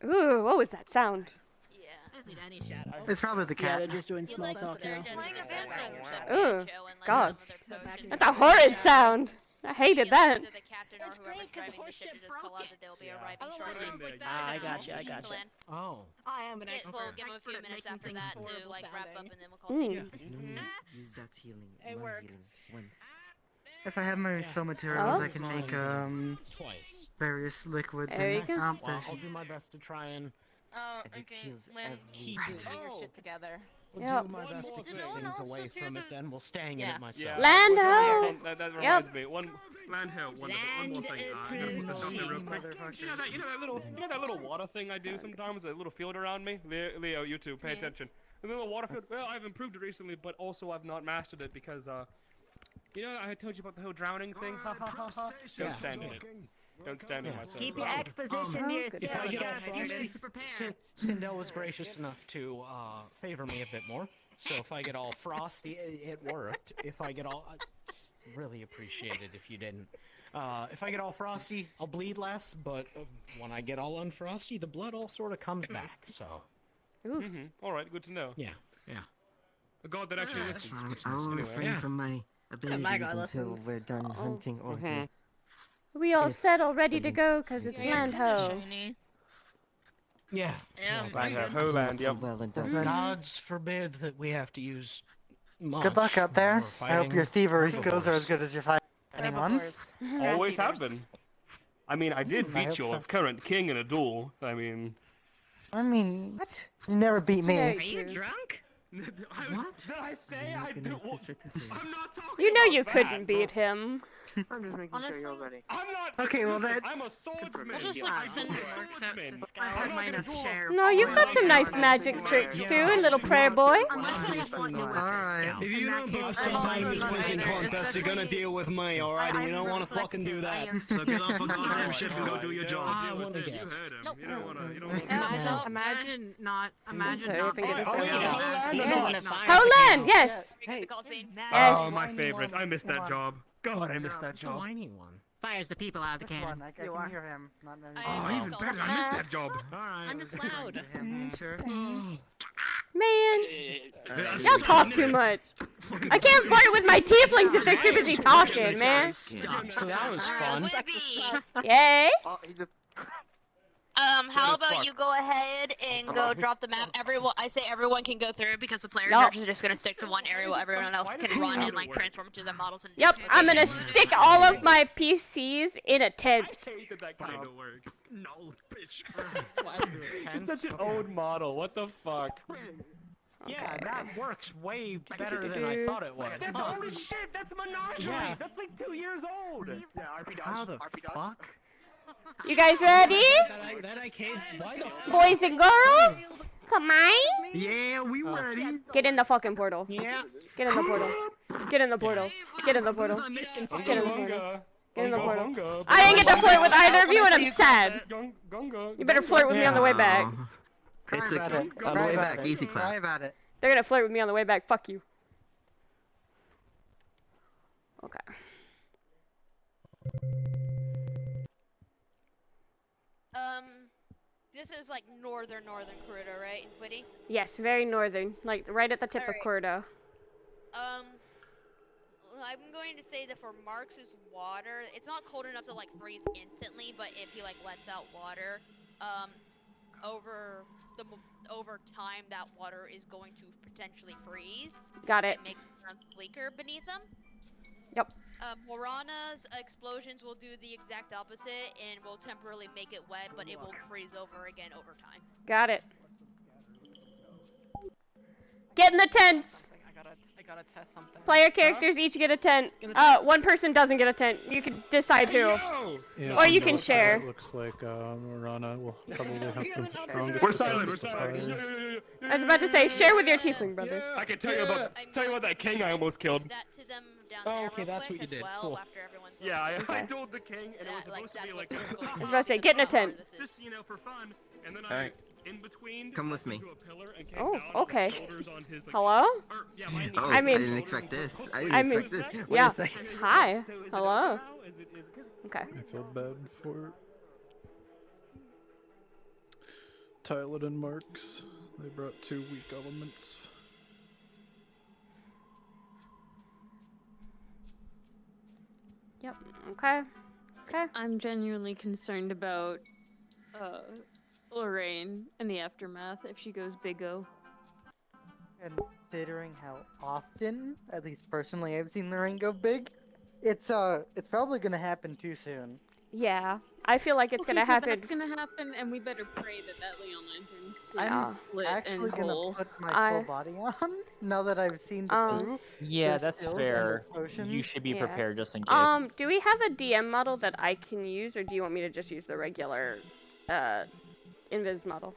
it.
Ooh, what was that sound?
I just need any shadow.
It's probably the
Yeah,
cat.
they're just doing small talk now.
Ooh, God. That's a horrid sound. I hated that.
It's great because the horse shit broke it.
I got you.
Oh.
I am an
We'll give them a few
expert at
minutes
making
after
things
that to
horrible
wrap up,
sounding.
and then we'll call it.
Use that healing.
It
one
works.
healing once.
If I have my spell materials,
Oh.
I can make
Twice.
various liquids
There you
and
go.
Well, I'll do my best to try and
Oh,
And it
okay.
heals
When
every
keep
time.
it.
Your shit together.
Yep.
do my best to keep
Did no one
things
else
away
just hear
from it
the-
then while staying in
Yeah.
it myself.
Lando!
That reminds
Yep.
me. Landhill, one more thing. I have to put this out there real quick. You know that little water thing I do sometimes, a little field around me? Leo, you too, pay attention. The little water field, well, I've improved it recently, but also I've not mastered it because, you know, I told you about the whole drowning thing? Ha ha ha ha. Don't stand in it. Don't stand in myself.
Keep your exposition to yourself.
If I
You
get
gotta
all
figure
frosty,
this to prepare.
Sindel was gracious enough to favor me a bit more. So if I get all frosty, it worked. If I get all... I'd really appreciate it if you didn't. If I get all frosty, I'll bleed less, but when I get all unfrosty, the blood all sort of comes back, so...
Alright, good to know.
Yeah.
A god that actually
That's
listens.
fine. I will refrain from my abilities
Michael, I
until
listens.
we're done hunting or
We all
It's
set all ready to
been
go because it's
Yeah,
land
it's
ho.
shiny.
Yeah.
Yeah,
like
Land
I
ho,
said,
land, yep.
Well and
the
done.
gods forbid that we have to use much.
Good luck out there.
when we're
I hope your
fighting
thievery skills are as
herbivores.
good as your fighting ones.
Always have been. I mean, I did
I
beat
hope
your
so.
current king in a duel. I mean,
I mean, what? You never beat me.
Very
Are you
cute.
drunk?
What? Did I say I do? I'm not talking
You know
about
you
that.
couldn't beat him.
I'm just making
Honestly,
sure you're ready.
I'm not.
Okay, well,
listen,
that-
I'm a swordsman.
We'll just like send Marks out to scout.
I'm not gonna duel a
No, you've got some nice
Yeah.
magic tricks too,
Yeah.
little prayer boy.
Unless they want you
Alright.
If you don't bust
I'm
some
also
famous
not
quizzing
either.
contest, you're gonna deal with me, alright? And you don't want to fucking do that. So get off a goddamn ship and go do your job.
I wouldn't have
You
guessed.
heard him.
Nope.
You don't wanna. You don't
Imagine,
wanna.
imagine not, imagine
sorry,
not
I've been
being
getting
able
so
to
loud.
imagine
Yeah.
When the fire
Howland,
came out.
yes.
Pick the call scene.
Yes.
Oh, my favorite. I missed that job. God, I missed that
It's a
job.
whiny one.
Fires the people out of the
This
cannon.
one, I
You
can
are.
hear him. Not many.
Oh, even better. I missed that job.
Alright.
I'm just loud.
Sure.
Man, y'all talk too much. I can't flirt with my tieflings if they're too busy talking, man.
Stop. So that was fun.
Whippy.
Yes.
He just
How
as
about
fuck.
you go ahead and go drop the map? I say everyone can go through because the player
Yup.
characters are just gonna stick to one area while everyone else can run and like transform into their models and.
Yep, I'm gonna stick all of my PCs in a tent.
I hate that that kind of works.
No, bitch.
It's such an old model. What the fuck?
Yeah, that works way better than I thought it would.
That's old as shit. That's menagerie.
Yeah.
That's like 2 years old.
yeah, RP does.
How the
RP does.
fuck?
You guys ready?
That I can't. Why the
Boys and girls? Come on.
Yeah, we ready.
Get in the fucking portal.
Yeah.
Get in the portal. Get in the portal. Get in the portal. Get in the portal. Get in the portal. I didn't get to flirt with either of you and I'm sad. You better flirt with me on the way back.
It's
Cry about
a,
it.
on the
Cry
way
about
back,
it.
easy
Cry
clap.
about it.
They're gonna flirt with me on the way back. Fuck you. Okay.
This is like northern Korudo, right, Witty?
Yes, very northern. Like right at the tip of
Alright.
Korudo.
I'm going to say that for Marx's water, it's not cold enough to like freeze instantly, but if he like lets out water, over time that water is going to potentially freeze.
Got it.
And make the ground flicker beneath them.
Yep.
Morana's explosions will do the exact opposite and will temporarily make it wet, but it will freeze over again over time.
Got it. Get in the tents.
I gotta test something.
Player characters each get a tent. One person doesn't get a tent. You can decide who. Or you can share.
It looks like Marana will probably have the strongest.
We're silent. We're silent.
I was about to say, share with your tiefling brother.
I can tell you about that king I almost killed.
That to them down
Oh,
there
okay,
real
that's
quick
what you
as
did.
well,
Cool.
after everyone's
Yeah, I
Okay.
told the king, and it was supposed to be like
I was about to say, get in a tent.
just for fun, and then
Alright.
in between.
Come with me.
To a pillar and came
Oh,
down on
okay.
his shoulders on his, like,
Hello?
or, yeah, my knee.
Oh,
I mean-
didn't expect this. I didn't
I mean-
expect this. Wait
Yeah.
a second.
Hi.
So is it
Hello.
over now? Is it good?
Okay.
I feel bad for Tyler and Marks. They brought 2 weak elements.
Yep. Okay. Okay.
I'm genuinely concerned about Lorraine and the aftermath if she goes big-o.
Considering how often, at least personally, I've seen Lorraine go big, it's probably gonna happen too soon.
Yeah. I feel like it's
Okay,
gonna
so
happen.
That's gonna happen, and we better pray that that Leon Lantern stays
I'm
lit
actually
and
gonna
whole.
put my full body on now that I've seen the crew.
Yeah,
their
that's
skills and
fair.
their
You
potions.
should be
Yeah.
prepared just in case.
Do we have a DM model that I can use, or do you want me to just use the regular, invis model?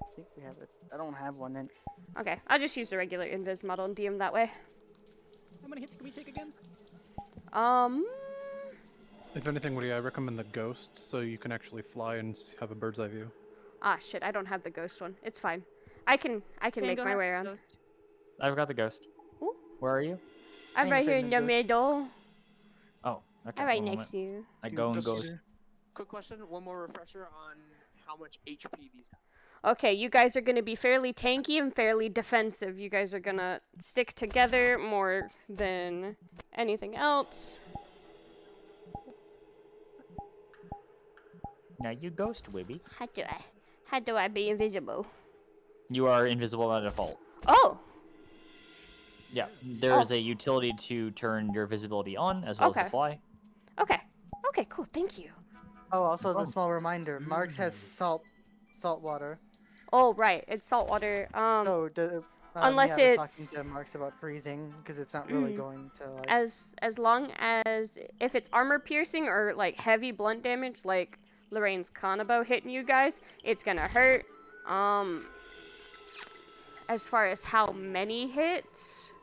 I think we have it. I don't have one in.
Okay, I'll just use the regular invis model and DM that way.
How many hits can we take again?
If anything, Woody, I recommend the ghost so you can actually fly and have a bird's eye view.
Ah, shit, I don't have the ghost one. It's fine. I can make my way around.
I've got the ghost.
Ooh.
Where are you?
I'm right here in the middle.
Oh, okay.
I'm right
one
next
moment.
to you.
I go and
Just
go.
Quick question, one more refresher on how much HP these have.
Okay, you guys are gonna be fairly tanky and fairly defensive. You guys are gonna stick together more than anything else.
Now you ghost, Wibby.
How do I be invisible?
You are invisible by default.
Oh.
Yeah, there is a utility to turn your visibility on as well as to fly.
Okay. Okay, cool. Thank you.
Oh, also as a small reminder, Marks has salt water.
Oh, right. It's salt water.
So
unless
yeah, I
it's
was talking to Marks about freezing because it's not really going to like.
As long as if it's armor piercing or like heavy blunt damage, like Lorraine's Kanabo hitting you guys, it's gonna hurt. As far as how many hits,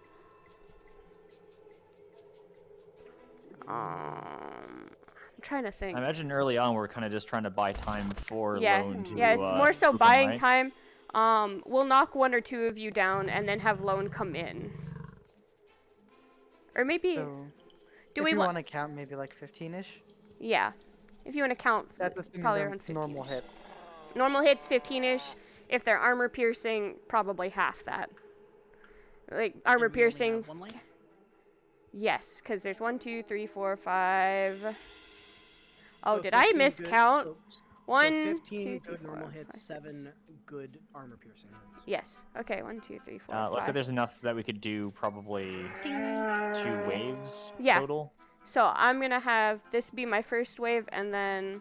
I'm trying to think.
I imagine early on we're kind of just trying to buy time for Lone to
it's more so
swoop in,
buying
right?
time. We'll knock one or two of you down and then have Lone come in. Or maybe
So,
do
if
we
you
want
to count maybe like 15-ish?
Yeah. If you want to count,
That's assuming
probably
they're
around 15.
normal hits.
Normal hits 15-ish. If they're armor piercing, probably half that. Like armor piercing.
One life?
Yes, because there's 1, 2, 3, 4, 5. Oh,
So
did I
15
miscount?
Good, so
1,
15
2, 3,
good normal
4,
hits,
5, 6.
7 good armor piercing hits.
Yes. Okay, 1, 2, 3, 4,
Looks
5.
like there's enough that we could do probably 2 waves total.
So I'm gonna have this be my first wave, and then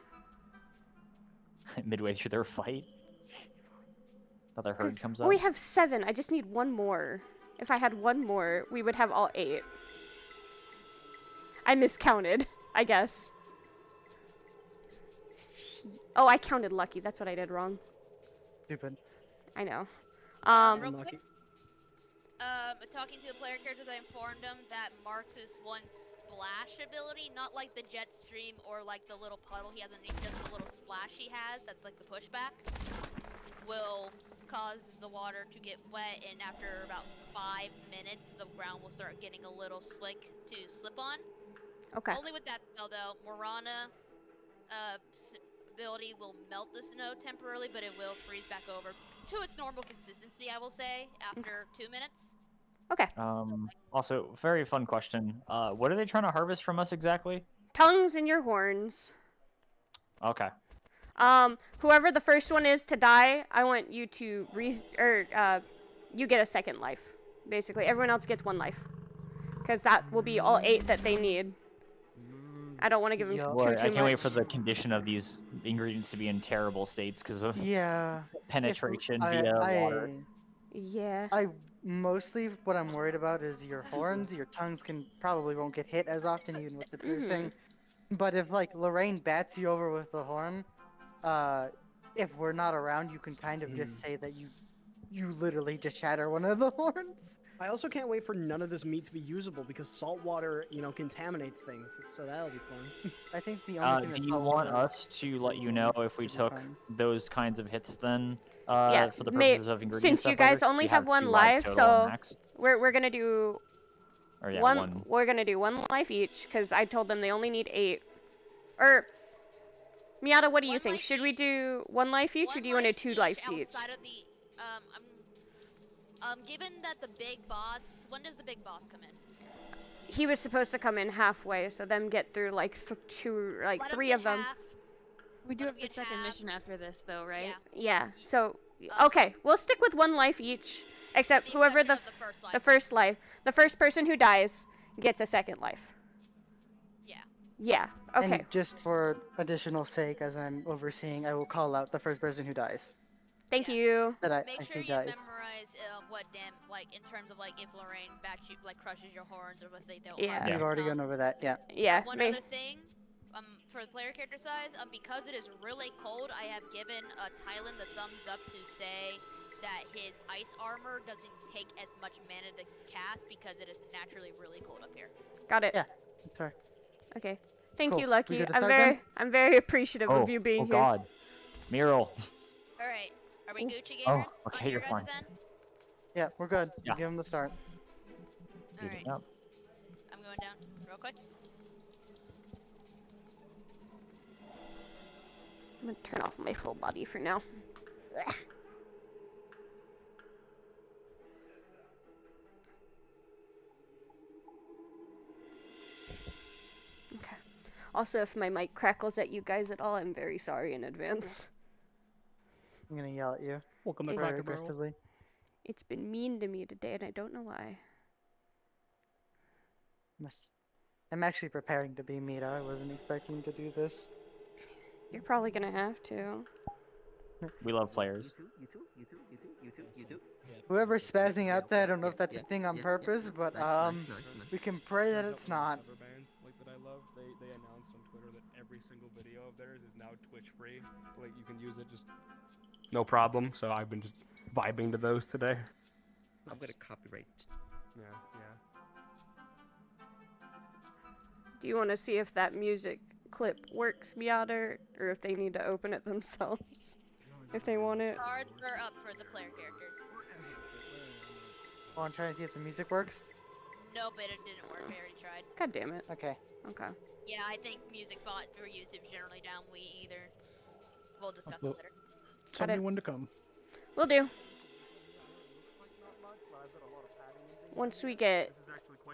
Midway through their fight, another herd comes
oh,
up.
we have 7. I just need one more. If I had one more, we would have all 8. I miscounted, I guess. Oh, I counted lucky. That's what I did wrong.
Stupid.
I know.
Real quick, talking to the player characters, I informed them that Marx's one splash ability, not like the jet stream or like the little puddle he has underneath, just the little splash he has, that's like the pushback, will cause the water to get wet, and after about 5 minutes, the ground will start getting a little slick to slip on.
Okay.
Only with that spell, though, Morana ability will melt the snow temporarily, but it will freeze back over to its normal consistency, I will say, after 2 minutes.
Okay.
Also, very fun question. What are they trying to harvest from us exactly?
Tongues in your horns.
Okay.
Whoever the first one is to die, I want you to you get a second life. Basically, everyone else gets 1 life, because that will be all 8 that they need. I don't want to give them too
I
much.
can't wait for the condition of these ingredients to be in terrible states because of penetration via water.
Yeah.
Mostly what I'm worried about is your horns. Your tongues probably won't get hit as often, even with the piercing. But if like Lorraine bats you over with the horn, if we're not around, you can kind of just say that you literally just shatter one of the horns.
I also can't wait for none of this meat to be usable because salt water, contaminates things. So that'll be fun.
I think the only thing
do you want us to let you know if we took those kinds of hits then? For the purposes of ingredients.
Since you guys only have 1 life, so we're gonna do one. We're gonna do 1 life each because I told them they only need 8. Or Miata, what do you think? Should we do 1 life each, or do you want to do 2 lives each?
Outside of the, given that the big boss, when does the big boss come in?
He was supposed to come in halfway, so them get through like 3 of them.
We do have the second mission after this, though, right?
Yeah. So okay, we'll stick with 1 life each, except whoever the first person who dies gets a second life. Yeah. Okay.
And just for additional sake, as I'm overseeing, I will call out the first person who dies.
Thank you.
That I
Make sure
see
you
dies.
memorize in terms of if Lorraine crushes your horns or if they don't.
Yeah.
We've already gone over that. Yeah.
Yeah.
One other thing, for the player character size, because it is really cold, I have given Tylen the thumbs up to say that his ice armor doesn't take as much mana to cast because it is naturally really cold up here.
Got it.
Yeah. Sorry.
Okay. Thank
Cool.
you,
We
Lucky.
good to start then?
I'm very appreciative of you being here.
Oh God, Mural.
All right, are we Gucci
Oh,
gamers
okay,
on
you're
your
fine.
guys' end?
Yeah, we're good.
Yeah.
Give him the start.
All right. I'm going down real quick.
I'm gonna turn off my full body for now. Ugh. Okay. Also, if my mic crackles at you guys at all, I'm very sorry in advance.
I'm gonna yell at you.
Welcome to
very
Cracker Barrel.
aggressively.
It's been mean to me today, and I don't know why.
I'm actually preparing to be Mita. I wasn't expecting to do this.
You're probably gonna have to.
We love players.
Whoever's spazzing out there, I don't know if that's a thing on purpose, but we can pray that it's not.
Cover bands, like that I love. They announced on Twitter that every single video of theirs is now Twitch free. Like you can use it just no problem. So I've been just vibing to those today.
I'm gonna copyright.
Yeah.
Do you want to see if that music clip works, Miata, or if they need to open it themselves? If they want it.
Cards are up for the player characters.
Oh, I'm trying to see if the music works.
Nope, it didn't work. I already tried.
God damn it.
Okay.
Okay.
Yeah, I think music bot for YouTube's generally down. We either. We'll discuss it
Well,
later.
Tell me when to come.
Will do. Once we get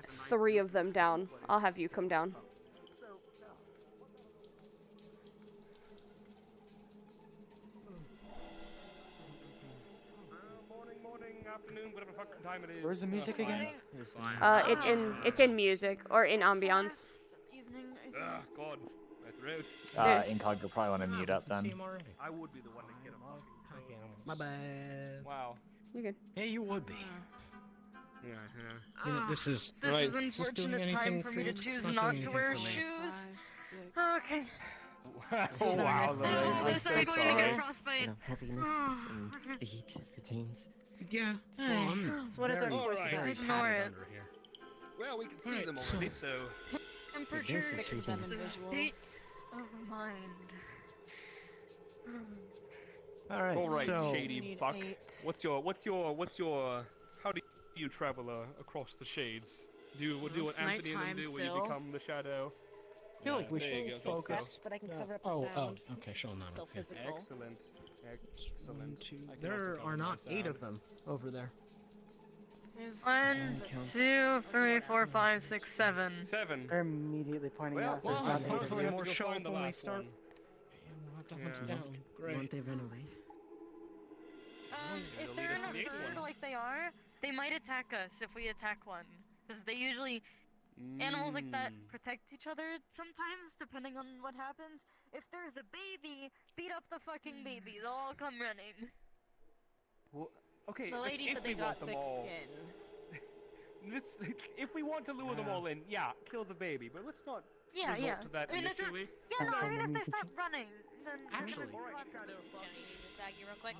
3 of them down, I'll have you come down.
Morning, afternoon, whatever fuck time it is.
Where's the music again?
It's in music or in ambiance.
Ugh, God, my throat.
Incog, probably want to mute up then.
I would be the one to get him.
My bad.
Wow.
You good?
Yeah, you would be.
Yeah.
You know, this is
unfortunate time for me to choose not to wear shoes. Okay.
Oh, wow.
This I'm going to get frostbite.
Heaviness and the heat retains.
Yeah.
So what is our course of Ignore it.
Well, we can see them already, so.
Temperature, state of mind.
All right. So
shady fuck. What's your? How do you travel across the shades? Do what Anthony and them do, where you become the shadow?
I feel like we
there
should focus.
But I can cover up the
Oh,
sound.
okay, show them that.
Still
Okay.
physical.
Excellent.
There are not 8 of them over there.
1, 2, 3, 4, 5, 6, 7.
7.
They're immediately pointing out
well,
there's not 8 of
hopefully
you.
more show up
the
when we
last
start.
one.
We'll have to hunt you down. Great.
Won't they run away?
If they're in a herd like they are, they might attack us if we attack one. Because they usually, animals like that protect each other sometimes, depending on what happens. If there's a baby, beat up the fucking baby. They'll all come running.
Well, okay,
The lady
if
said
we
they got
want them
thick
all,
skin.
if we want to lure them all in, yeah, kill the baby, but let's not
Yeah,
resort
yeah.
to that
I mean, that's
initially.
yeah, no, I mean, if they stop running, then
Actually, tag you real quick.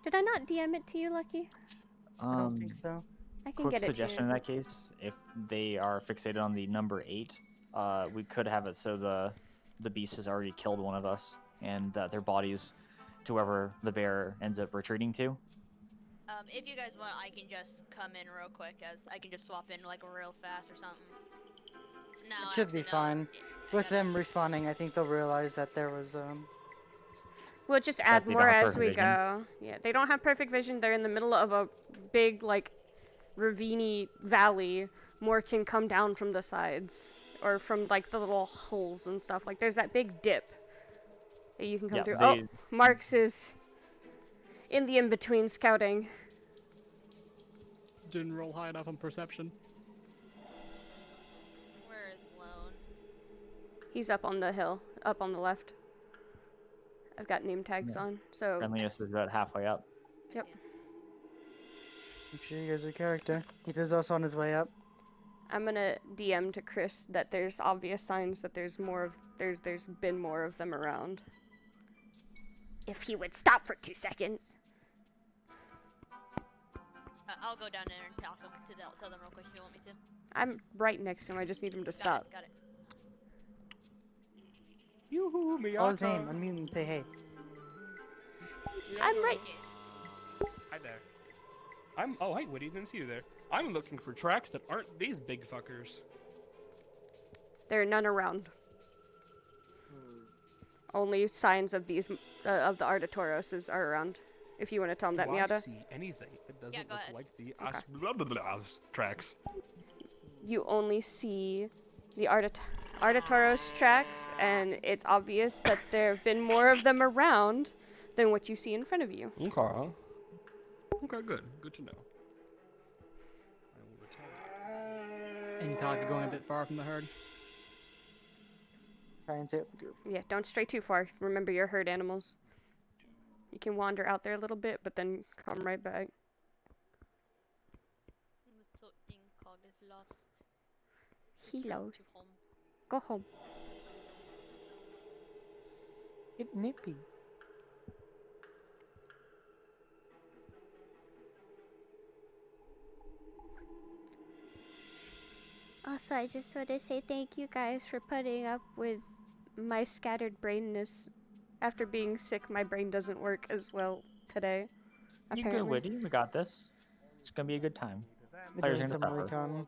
Did I not DM it to you, Lucky?
I don't think so.
I can
Quick
get it
suggestion
to
in
you.
that case: if they are fixated on the number 8, we could have it so the beast has already killed one of us, and that their bodies to whoever the bear ends up retreating to.
If you guys want, I can just come in real quick, as I can just swap in like real fast or something. No,
It should be fine. With them respawning, I think they'll realize that there was
We'll just add
they
more
don't have
as we
perfect vision.
go. Yeah, they don't have perfect vision. They're in the middle of a big, like, ravine valley. More can come down from the sides. Or from, like, the little holes and stuff. Like, there's that big dip that you can come
Yeah,
through.
they-
Oh, Marks is in the in-between scouting.
Didn't roll high enough on perception.
Where is Lone?
He's up on the hill, up on the left. I've got name tags on, so...
Friendliness is about halfway up.
Yep.
Make sure you guys are character. He is also on his way up.
I'm gonna DM to Chris that there's obvious signs that there's more of there's been more of them around. If he would stop for 2 seconds.
I'll go down there and tell them real quick if you want me to.
I'm right next to him. I just need him to stop.
Got it.
Yoo-hoo, Miyata.
Call his name. Unmute and say hey.
I'm right.
Hi there. Oh, hey, Woody, didn't see you there. I'm looking for tracks that aren't these big fuckers.
There are none around. Only signs of these of the Artitoroses are around. If you want to tell him that,
Do I
Miata.
see anything that doesn't
go
look
ahead.
like the
Okay.
blah, blah, blah, tracks?
You only see the Artatoros tracks, and it's obvious that there have been more of them around than what you see in front of you.
Okay. Okay, good. Good to know.
Incog going a bit far from the herd.
Try and stay with the group.
Yeah, don't stray too far. Remember, you're herd animals. You can wander out there a little bit, but then come right back.
Little Incog is lost.
Hello.
To home.
Go home.
Get nippy.
Also, I just want to say thank you guys for putting up with my scattered brainness. After being sick, my brain doesn't work as well today.
You good, Witty? We got this. It's gonna be a good time.
We're
Players
doing
gonna
some
suffer.
recon.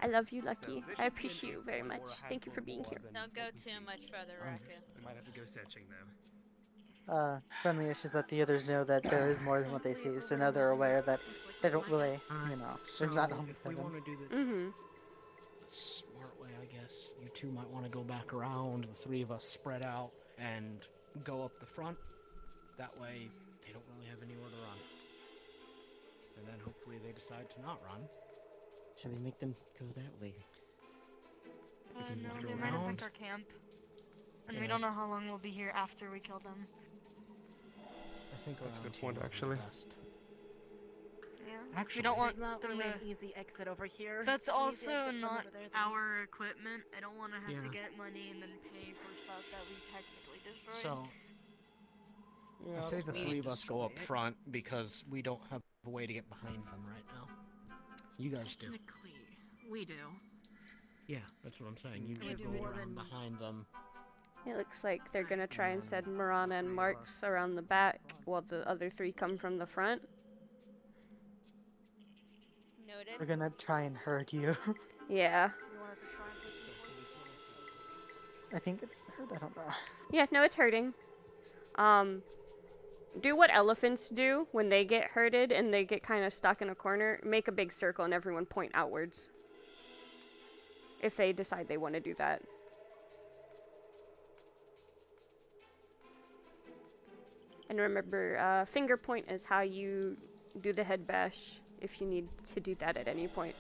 I love you, Lucky. I appreciate you very much. Thank you for being here.
Don't go too much further, Raccoon.
I might have to go searching now.
Friendly issues let the others know that there is more than what they see, so now they're aware that they don't really, you know, they're not home
if we want to do this
Mm-hmm.
the smart way, I guess, you two might want to go back around, the three of us spread out, and go up the front. That way, they don't really have anywhere to run. And then hopefully they decide to not run.
Should we make them go that way?
No,
walk
they might have
around.
picked our camp. And we
Yeah.
don't know how long we'll be here after we kill them.
I think
That's a
around
good point,
here would be
actually.
best.
Yeah.
Actually,
we don't want
There's not
them
really
to...
an easy exit over here.
That's
An easy
also
exit from
not
over there, though.
our equipment. I don't want to have to
Yeah.
get money and then pay for stuff that we technically destroyed.
So,
Yeah,
I say the
we
three of us go up
destroy it.
front because we don't have a way to get behind them right now. You guys do.
Technically, we do.
Yeah, that's what I'm saying. You
We
two
do
go
more
around
than-
behind them.
It looks like they're gonna try and send Marana and Marks around the back while the other three come from the front.
Noted.
We're gonna try and herd you.
Yeah.
You wanted to try and take people?
I think it's herd, I don't know.
Yeah, no, it's hurting. Do what elephants do when they get herded and they get kind of stuck in a corner. Make a big circle and everyone point outwards. If they decide they want to do that. And remember, finger point is how you do the head bash if you need to do that at any point.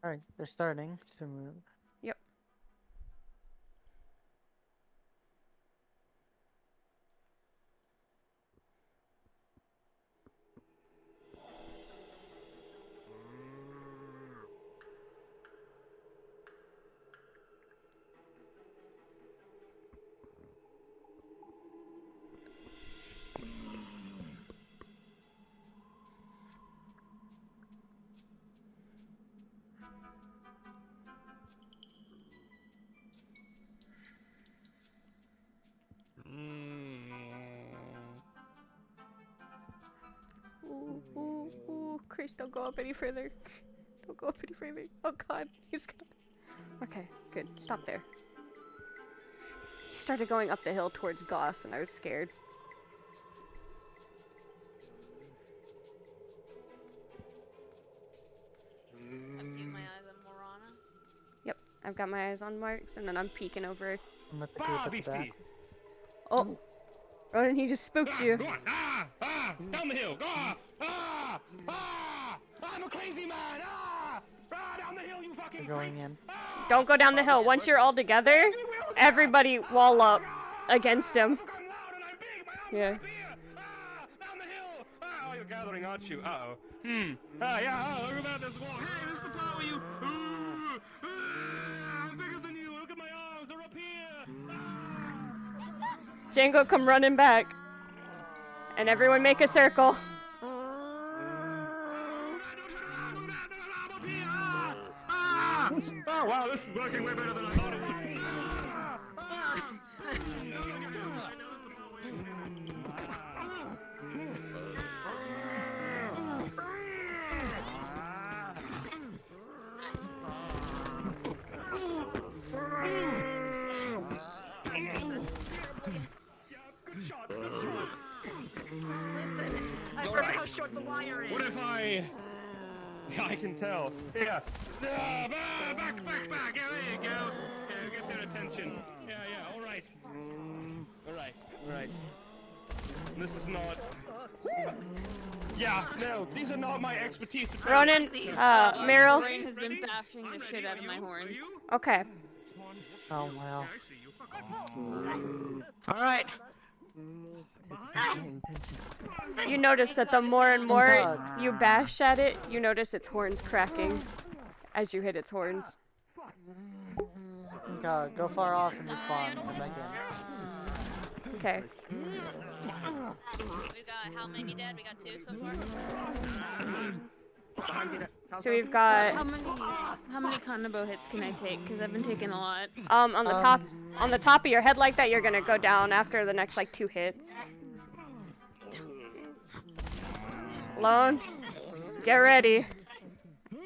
Alright, they're starting to move.
Yep. Ooh, ooh, ooh. Chris, don't go up any further. Don't go up any further. Oh god, he's gonna... Okay, good. Stop there. He started going up the hill towards Goss, and I was scared.
I'm keeping my eyes on Morana.
Yep, I've got my eyes on Marks, and then I'm peeking over.
I'm with the group at the back.
Oh! Ronan, he just spooked you.
Go on! Down the hill! Go on! I'm a crazy man! Down the hill, you fucking
They're going in.
Don't go down the hill. Once you're all together, everybody wall up against him. Yeah.
Oh, you're gathering, aren't you? Uh-oh. Yeah, look about this wall. Hey, this is the part where you... I'm bigger than you. Look at my arms. They're up here.
Django, come running back. And everyone make a circle.
Oh, wow, this is working way better than I thought it would.
fire is.
What if I... Yeah, I can tell. Yeah. Back. Yeah, there you go. Yeah, get their attention. Yeah, all right. All right. This is not... Yeah, no, these are not my expertise.
Ronan, Meryl.
Rain has been bashing the shit out of my horns.
Okay.
Oh wow.
All right.
You notice that the more and more you bash at it, you notice its horns cracking as you hit its horns.
God, go far off and respawn. Come back in.
Okay.
We got how many dead? We got 2 so far.
So we've got
How many Korudo hits can I take? Because I've been taking a lot.
on the top of your head like that, you're gonna go down after the next like 2 hits. Lone, get ready.
Who's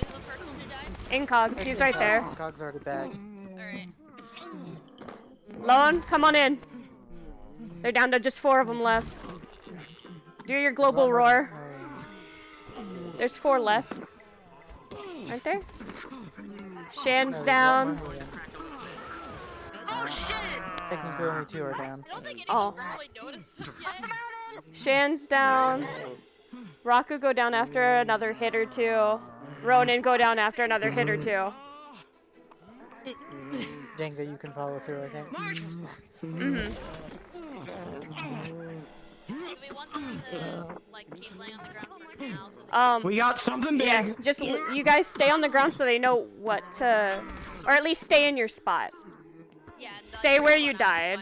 the first one who died?
Incog, he's right there.
Incog's already back.
Alright.
Lone, come on in. They're down to just 4 of them left. Do your global roar. There's 4 left. Aren't there? Shan's down.
Oh shit!
Technically only 2 are down.
I don't think
Oh.
anyone's really noticed them yet.
Shan's down. Raku go down after another hit or 2. Ronan go down after another hit or 2.
Jenga, you can follow through, I think.
Mm-hmm.
Do we want them to like keep laying on the ground for now? So
We got something big.
Yeah, just you guys stay on the ground so they know what to, or at least stay in your spot.
yeah,
Stay where you died.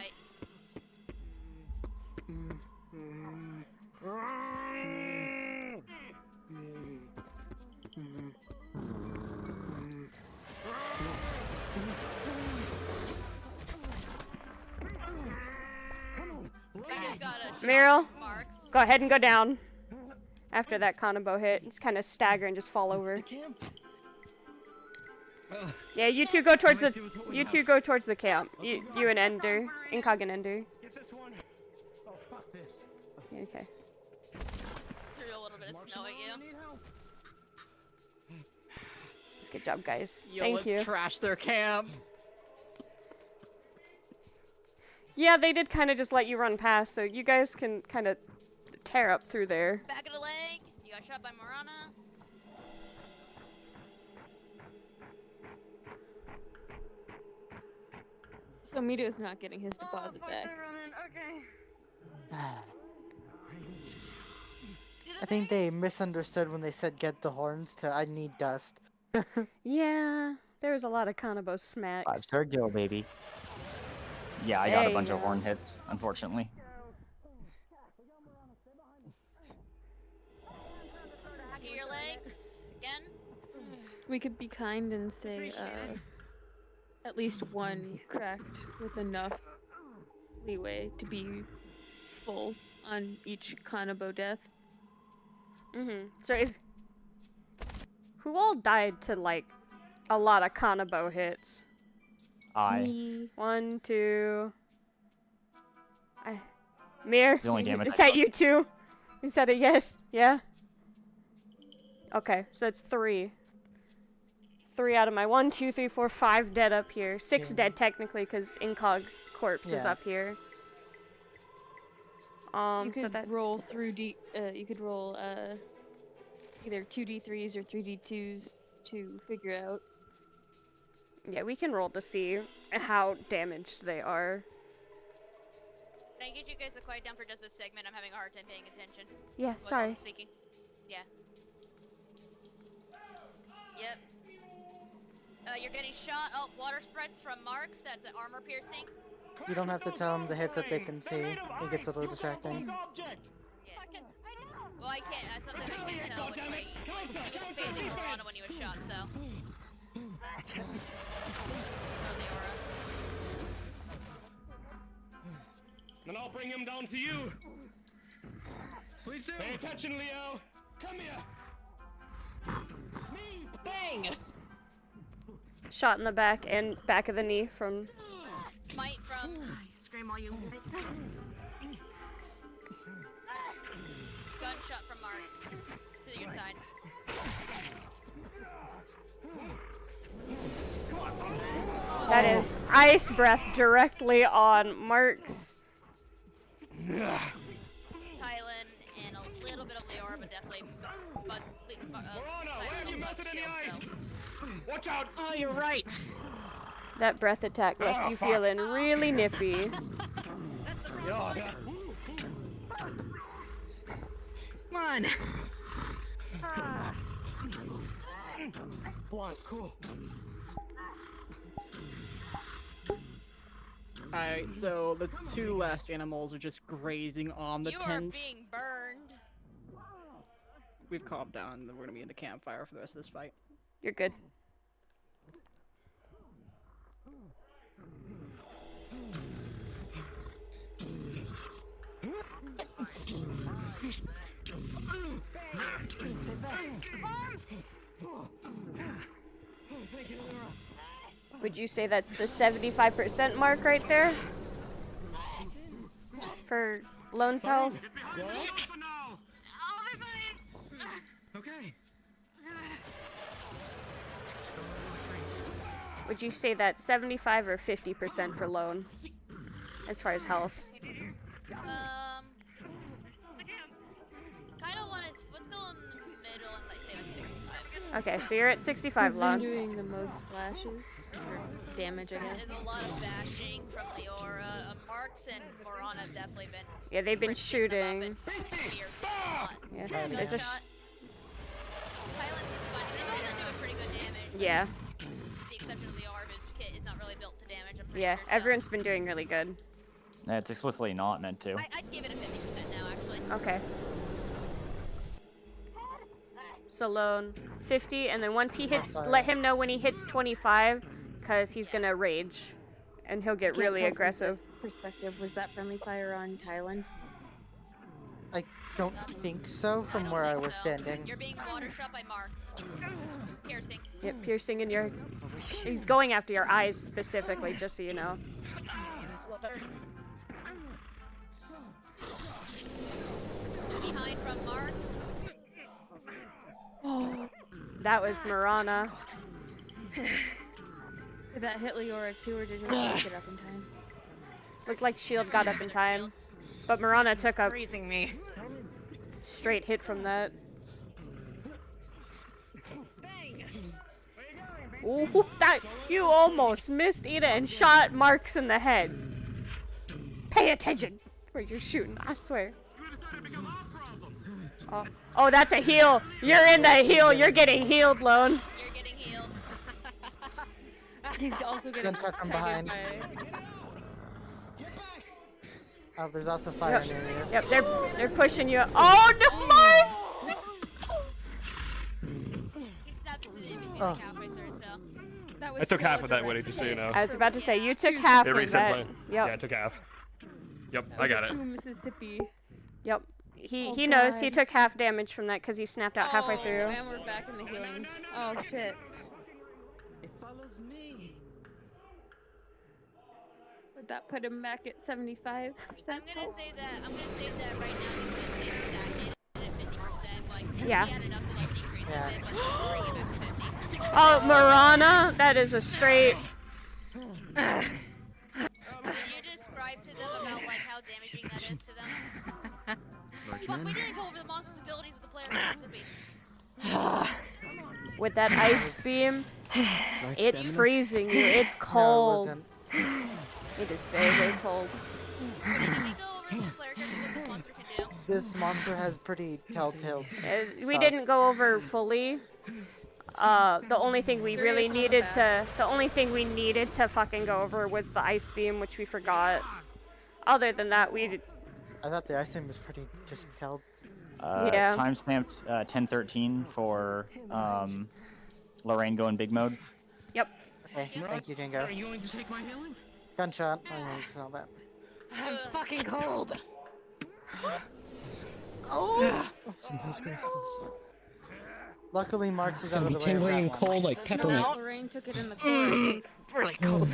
Meryl, go ahead and go down. After that Korudo hit, just kind of stagger and just fall over. Yeah, you two go towards the camp. You and Ender, Incog and Ender. Okay.
threw a little bit of snow at you.
Good job, guys.
Yo,
Thank
let's
you.
trash their camp.
Yeah, they did kind of just let you run past, so you guys can kind of tear up through there.
Back of the leg. You got shot by Marana.
So Mito's not getting his deposit back.
Okay.
I think they misunderstood when they said get the horns to I need dust.
Yeah, there was a lot of Korudo smacks.
5-star kill, baby. Yeah, I got
There
a
you
bunch of
go.
horn hits, unfortunately.
Back of your legs. Again.
We could be kind and say at least one cracked with enough leeway to be full on each Korudo death.
So if who all died to like a lot of Korudo hits?
Me.
1, 2. Mir,
It's the only damage
is
I
that you two? Is that a yes? Yeah. Okay, so that's 3. 3 out of my 1, 2, 3, 4, 5 dead up here. 6 dead technically because Incog's corpse is
Yeah.
up here.
You
So
could
that's
roll through you could roll either 2d3s or 3d2s to figure out.
Yeah, we can roll to see how damaged they are.
Can I get you guys to quiet down for just a segment? I'm having a hard time paying attention.
Yeah,
with all
sorry.
the speaking. Yeah. Yep. You're getting shot. Oh, water spreads from marks. That's an armor piercing.
You don't have to tell them the hits that they can see. It gets a little distracting.
Yeah. Well, I can't. Sometimes I can't tell which way he was facing Marana when he was shot. So. Oh, the aura.
Then I'll bring him down to you. Please do. Pay attention, Leo. Come here. Me.
Bang!
Shot in the back and back of the knee from.
Smite from.
Scream all you.
gunshot from Marks to your side.
That is ice breath directly on Marks.
Tylen and a little bit of Leora, but definitely.
Watch out!
Oh, you're right.
That breath attack left you feeling really nippy.
Come on.
Blunt, cool.
Alright, so the two last animals are just grazing on the
You
tents.
are being burned.
We've calmed down and we're gonna be in the campfire for the rest of this fight.
You're good. Would you say that's the 75% mark right there? For Lone's health?
Okay.
Would you say that's 75 or 50% for Lone? As far as health?
Kinda wanna, let's go in the middle and like say like 65.
Okay, so you're at 65,
Who's been
Lone.
doing the most slashes? Or damage, I guess.
There's a lot of bashing from Leora. Marks and Moran have definitely been.
Yeah, they've been shooting.
Yeah,
Yeah, there's a
Tylen's funny. They've all been doing pretty good damage.
yeah,
With the exception of Leora, whose kit is not really built to damage. I'm pretty
yeah,
sure, so.
everyone's been doing really good.
Yeah, it's explicitly not meant to.
I'd give it a 50% now, actually.
Okay. So Lone, 50, and then once he hits, let him know when he hits 25, because he's gonna rage, and he'll get
Can't
really
tell from
aggressive.
this perspective, was that friendly fire on Tylen?
I don't think so from where I was standing.
You're being water shot by Marks. Piercing.
Yep, piercing in your... He's going after your eyes specifically, just so you know.
Behind from Marks.
Oh.
That was Marana.
Did that hit Leora too, or did he get up in time?
Looked like Shield got up in time, but Marana took a
Freezing me.
straight hit from that. Ooh, that you almost missed Ida and shot Marks in the head. Pay attention where you're shooting, I swear. Oh, oh, that's a heal. You're in the heal. You're getting healed, Lone.
You're getting healed.
He's also getting
Gunshot from behind.
by-
Oh, there's also fire
Yep.
near you.
Yep, they're pushing you. Oh no, Mark!
He stabbed through the between
Oh.
like halfway through, so.
That
I
was
took half
so
of that, Woody,
direct.
just so you know.
I was about to say you took half
They
of
reset
that.
my...
Yep.
Yeah, I took half. Yep,
That
I
was
got
a
it.
true Mississippi.
Yep. He
Oh,
knows he
God.
took half damage from that because he snapped out halfway
Oh,
through.
and we're back in the healing. Oh shit.
It follows me.
Would that put him back at 75%?
I'm gonna say that right now he's gonna stay stagnant at 50%. Like,
Yeah.
he had enough to like decrease a bit, but then bring it back to 50.
Oh, Marana, that is a straight.
Did you describe to them about like how damaging that is to them? Fuck, we didn't go over the monster's abilities with the player Mississippi.
With that ice beam, it's
stamina?
freezing you. It's
No, it
cold.
wasn't.
It is very, very cold.
Did we go over the player characters what this monster can do?
This monster has pretty telltale.
We
stuff.
didn't go over fully. The only thing we really needed to, fucking go over was the ice beam, which we forgot. Other than that,
I thought the ice beam was pretty just tell.
Yeah.
Timestamped 1013 for Lorraine going big mode.
Yep.
Okay, thank you, Jingo.
Are you going to take my healing?
Gunshot. I need to know that.
I'm fucking cold.
Oh!
Someone's gonna
Luckily, Mark's
It's
out
gonna
of
be
the way of
tingling
that
and
one.
cold like peppermint.
Lorraine took it in the core, I think.
Really cold.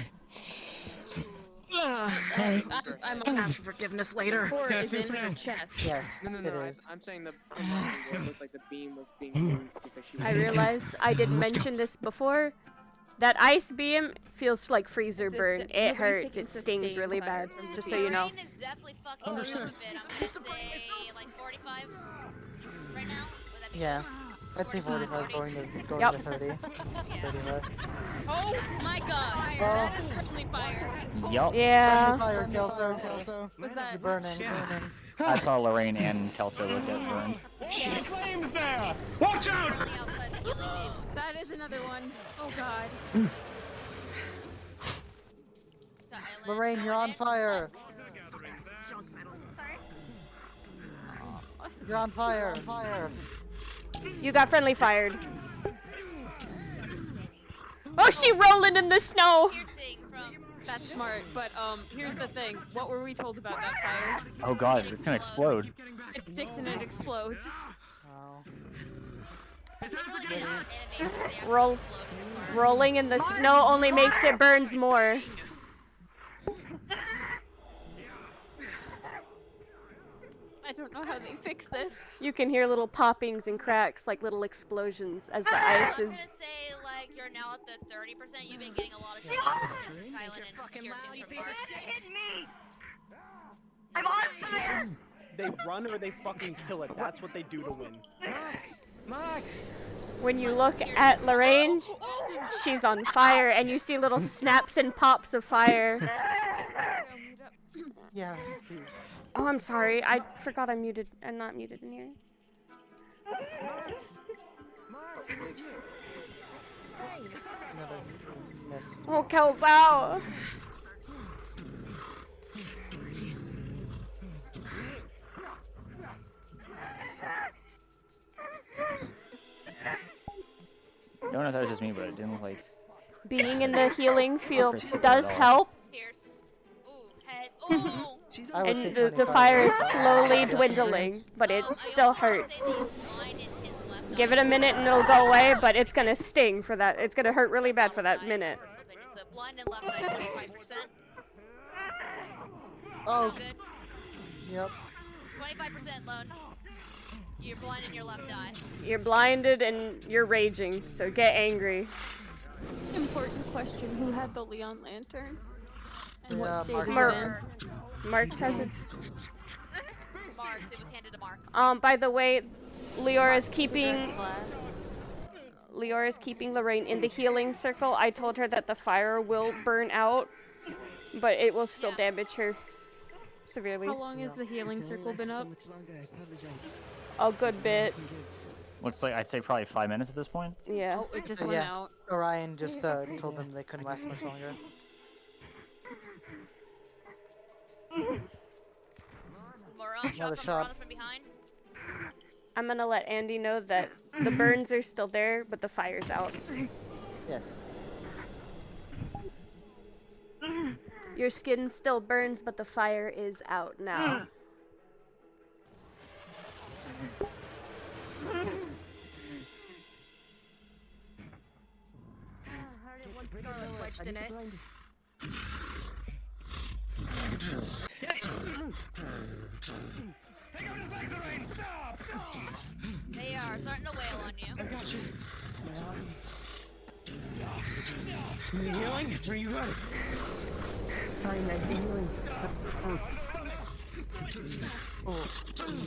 I'm gonna ask for forgiveness later.
Or is in her chest.
Yes,
No,
it
I,
is.
I'm saying that from my angle, it looked like the beam was being moved because she was.
I realize I didn't mention this before. That ice beam feels like freezer burn. It hurts. It stings really bad. Just so you know.
Rain is definitely fucking with us a bit. I'm gonna say like 45 right now. Would that be
Yeah.
good?
I'd say 45 going to
Yep.
30. 35.
Oh my god! That is friendly fire.
Yup.
Yeah.
Fire, Kelso.
Was that?
You're burning, burning.
I saw Lorraine and Kelso get burned.
Shit, flames there! Watch out!
That is another one. Oh god.
Lorraine, you're on fire. You're on fire.
You got friendly fired. Oh, she rolling in the snow.
That's smart, but here's the thing. What were we told about that fire?
Oh god, it's gonna explode.
It sticks and it explodes.
Rolling in the snow only makes it burns more.
I don't know how they fix this.
You can hear little poppings and cracks, like little explosions, as the ice is.
I'm gonna say like you're now at the 30%. You've been getting a lot of shit from Thailand and piercings from Mark.
I'm on fire! They run or they fucking kill it. That's what they do to win.
Max!
When you look at Lorraine, she's on fire, and you see little snaps and pops of fire.
Yeah, please.
Oh, I'm sorry. I forgot I'm muted. I'm not muted in here.
Another missed.
Oh, Kel's out.
I don't know if that was just me, but it didn't look like.
Being in the healing field
Percent
does
at all.
help.
Pierce. Ooh, head. Ooh.
And the fire is slowly dwindling, but it still hurts. Give it a minute and it'll go away, but it's gonna sting for that. It's gonna hurt really bad for that minute.
So blind and left side 25%.
Oh.
Still good.
Yep.
25% lone. You're blind in your left eye.
You're blinded and you're raging, so get angry.
Important question. Who had the Leon lantern? And
Yeah,
what stage
Mark.
is
Mark.
it in?
Mark says it's.
Marks. It was handed to Marks.
By the way, Leora's keeping Lorraine in the healing circle. I told her that the fire will burn out, but it will still damage her severely.
How long has the healing circle been up?
A good bit.
Looks like I'd say probably 5 minutes at this point.
Yeah.
Oh, it just
So,
went
yeah,
out.
Orion just told them they couldn't last much longer.
Morale
Another
shot from
shot.
Morana from behind.
I'm gonna let Andy know that the burns are still there, but the fire's out.
Yes.
Your skin still burns, but the fire is out now.
They are starting to wail on you.
I got you. You healing? Are you ready?
Fine, I've been healing.
Oh.
15%.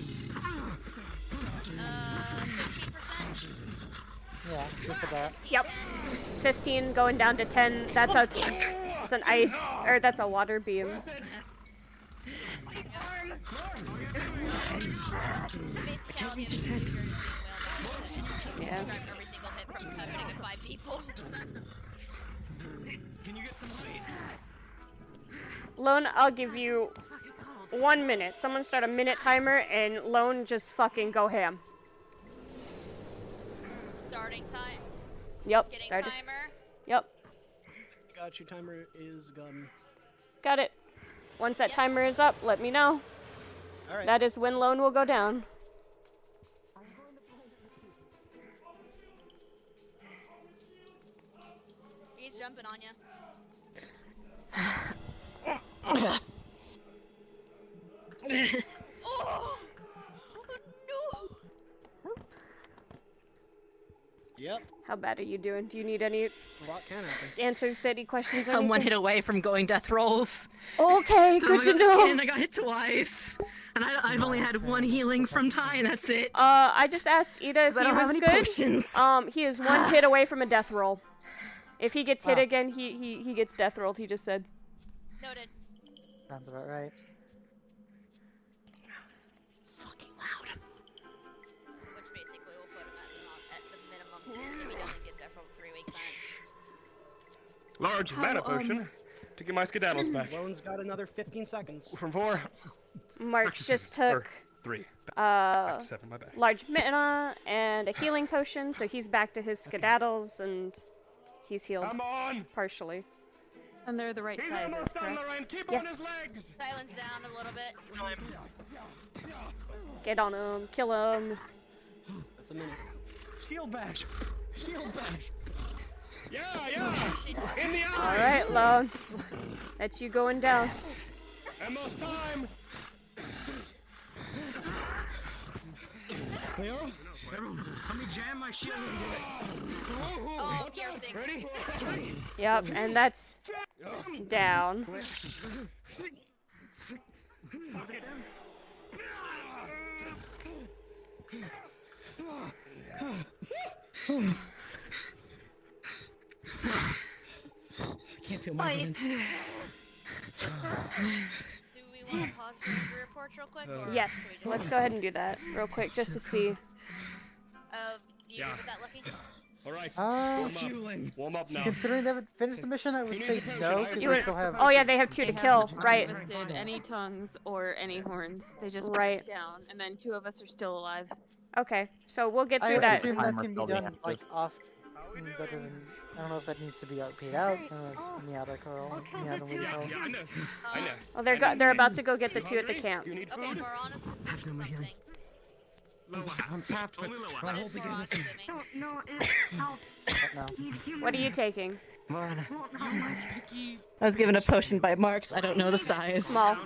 Yeah, just about.
Yep. 15 going down to 10. That's a. That's an ice, or that's a water beam. Yeah.
Every single hit from cutting at 5 people.
Can you get some light?
Lone, I'll give you 1 minute. Someone start a minute timer, and Lone just fucking go ham.
Starting time.
Yep,
Getting
started.
timer.
Yep,
Got you. Timer is gone.
got it. Once that timer is up, let me know.
All right.
That is when Lone will go down.
He's jumping on you. Oh! No!
Yep.
How bad are you doing? Do you need any
A lot can happen.
answers to any questions or
I'm one
anything?
hit away from going death rolls.
Okay,
So
good to
I got
know.
skinned, I got hit twice. And I've only had one healing from Ty, and that's it.
I just asked Ida if
I
he
don't have
was
any
good.
potions.
He is one hit away from a death roll. If he gets hit
Wow.
again, he gets death rolled. He just said.
Noted.
Sounds about right.
Which basically will put him at the minimum if he doesn't get there for 3 weeks.
Large mana potion to get my skedaddles back.
Lone's got another 15 seconds.
From 4.
Mark's just
Or
took
3. Back to 7, my bad.
large mana and a healing potion, so he's back to his skedaddles and he's healed.
Come on!
Partially.
And they're the right
He's
sizes,
almost done,
correct?
Lorraine. Keep
Yes.
on his legs!
Silence down a little bit.
Get on him, kill him.
That's a minute.
Shield bash. Shield bash.
Yeah! In the eyes!
All right, Lone. That's you going down.
Almost time!
Leo, everyone, let me jam my shield into it.
Oh, piercing.
Ready?
Yep, and that's down.
I can't feel my hands.
Do we want to pause for injury reports real quick? Or
Yes,
should we
let's
just-
go ahead and do that real quick just to see.
Do you agree with that, Lucky?
Alright,
Warm
up now.
Considering they haven't finished the mission, I would
needs
say
a potion?
no,
I
because
You
they
would-
still have.
Oh yeah, they have 2 to kill, right?
Harvested any tongues or any horns. They just
Right.
pass down, and then 2 of us are still alive.
Okay, so we'll get
I
through that.
assume that
Timer
can be
till the
done
end.
like off. That doesn't. I don't know if that needs to be RP'd out. I don't know it's Miata Curl. Miata
Yeah,
Curl.
I know. I know.
Well, they're about to go get the 2 at the camp.
You need
Okay,
food?
Moranis can switch to something.
I'm tapped, but
Only lower.
I
What
hold
is
the
Moranis
goodness.
doing?
No,
No.
What are you taking?
I was given a potion by Marks. I don't know the size.
Small.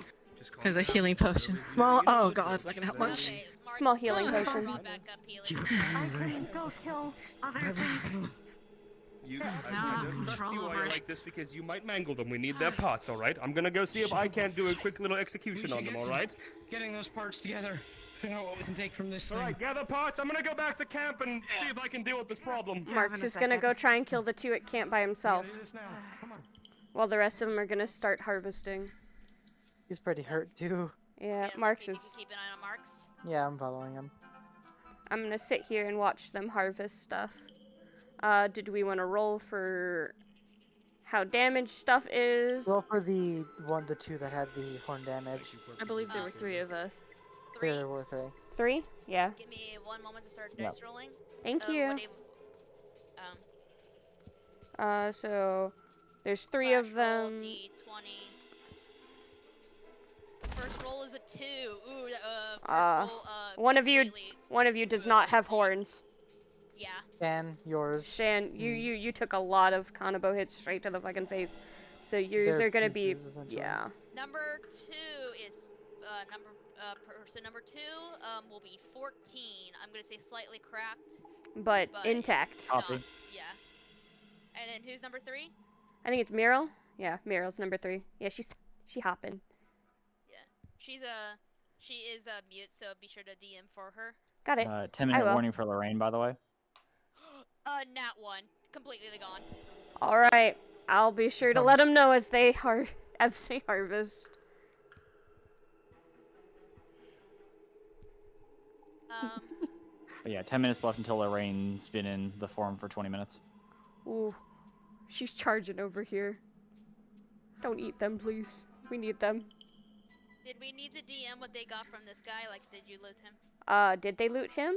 There's a healing potion. Small? Oh god, it's not gonna help much.
Okay, Mark,
Small healing
Mark
potion.
brought back up healing.
Go kill other things.
I don't trust you while you're like this because you might mangle them. We need their parts, alright? I'm gonna go see if I can't do a quick little execution on them, alright?
Getting those parts together. Figure out what we can take from this thing.
Alright, gather parts. I'm gonna go back to camp and see if I can deal with this problem.
Mark's just gonna go try and kill the 2 at camp by himself, while the rest of them are gonna start harvesting.
He's pretty hurt too.
Yeah,
Yeah,
Mark's
you
is.
can keep an eye on Marks.
Yeah, I'm following him.
I'm gonna sit here and watch them harvest stuff. Did we want to roll for how damaged stuff is?
Roll for the 2 that had the horn damage.
I believe there were 3 of us.
3.
There were 3.
3? Yeah.
Give me 1 moment to start
Yep.
dice rolling.
Thank
What
you.
do
So there's 3 of them.
D20. First roll is a 2. Ooh, first roll,
One of you
completely-
does not have horns.
Yeah.
Shan, yours.
Shan, you took a lot of Kanabo hits straight to the fucking face. So yours
They're
are gonna be,
pieces, essentially.
yeah.
Number 2 is person number 2 will be 14. I'm gonna say slightly cracked,
But intact.
not- yeah. And then who's number 3?
I think it's Meryl. Yeah, Meryl's number 3. Yeah, she hopping.
She is mute, so be sure to DM for her.
Got it.
10-minute
will.
warning for Lorraine, by the way.
Nat 1, completely gone.
All right, I'll be sure to let them know as they harvest.
But yeah, 10 minutes left until Lorraine's been in the form for 20 minutes.
Ooh, she's charging over here. Don't eat them, please. We need them.
Did we need to DM what they got from this guy? Like, did you loot him?
Did they loot him?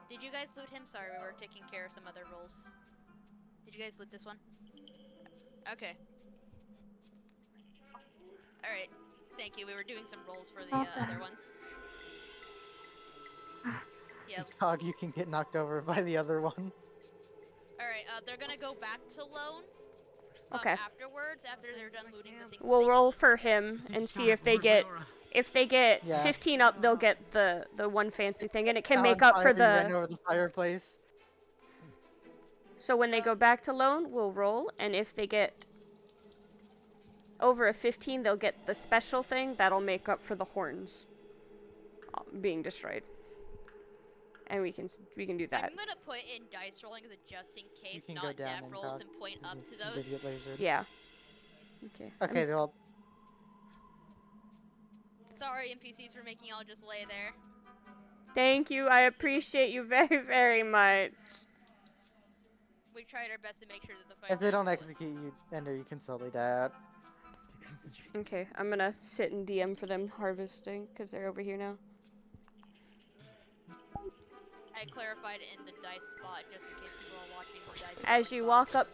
Did you guys loot him? Sorry, we were taking care of some other rolls. Did you guys loot this one? Okay. Alright. Thank you. We were doing some rolls for the other ones. Yep.
Dog, you can get knocked over by the other one.
Alright, they're gonna go back to Lone.
Okay.
Afterwards, after they're done looting the things.
We'll roll for him and see if they get. If they get
Yeah.
15 up, they'll get the one fancy thing, and it can
On
make up for
fire, you ran
the.
over the fireplace.
So when they go back to lone, we'll roll, and if they get over a 15, they'll get the special thing that'll make up for the horns being destroyed. And we can do that.
I'm gonna put in dice rolling just in case,
can go
not
down
death
and
rolls
talk,
and point up to
You
those.
did get lasered.
Yeah. Okay.
Okay, well,
Sorry, NPCs, for making y'all just lay there.
Thank you. I appreciate you very, very much.
We tried our best to make sure that the fight.
if they don't execute you, Ender, you can slowly die out.
Okay, I'm gonna sit and DM for them harvesting because they're over here now.
I clarified it in the dice spot just in case people are watching the dice.
As you walk up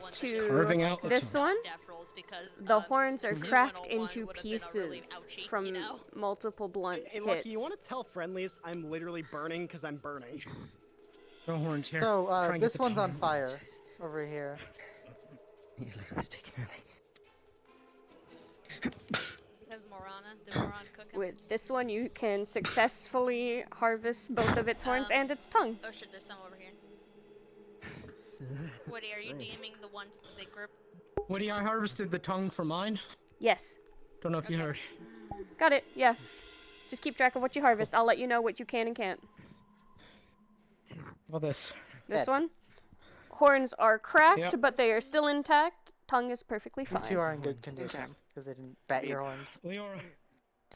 Carving out
to
the
this
tongue.
one,
Death rolls because,
the horns are
2
cracked
101
into
would've been a really
pieces
ouchie,
from
you know?
multiple blunt
Hey,
hits.
Lucky, you want to tell friendliest I'm literally burning because I'm burning.
No horns here.
So,
Try and get
this
the
one's on
tongue.
fire. Over here.
Has Morana, did Morana cook him?
With this one, you can successfully harvest both of its horns and its tongue.
Oh shit, there's some over here. Woody, are you DMing the ones with the big group?
Woody, I harvested the tongue for mine.
Yes.
Don't know if you heard.
Got it. Yeah. Just keep track of what you harvest. I'll let you know what you can and can't.
How about this?
This one? Horns are cracked,
Yep.
but they are still intact. Tongue is perfectly
You
fine.
two are in good condition because they didn't bat your horns.
Leora,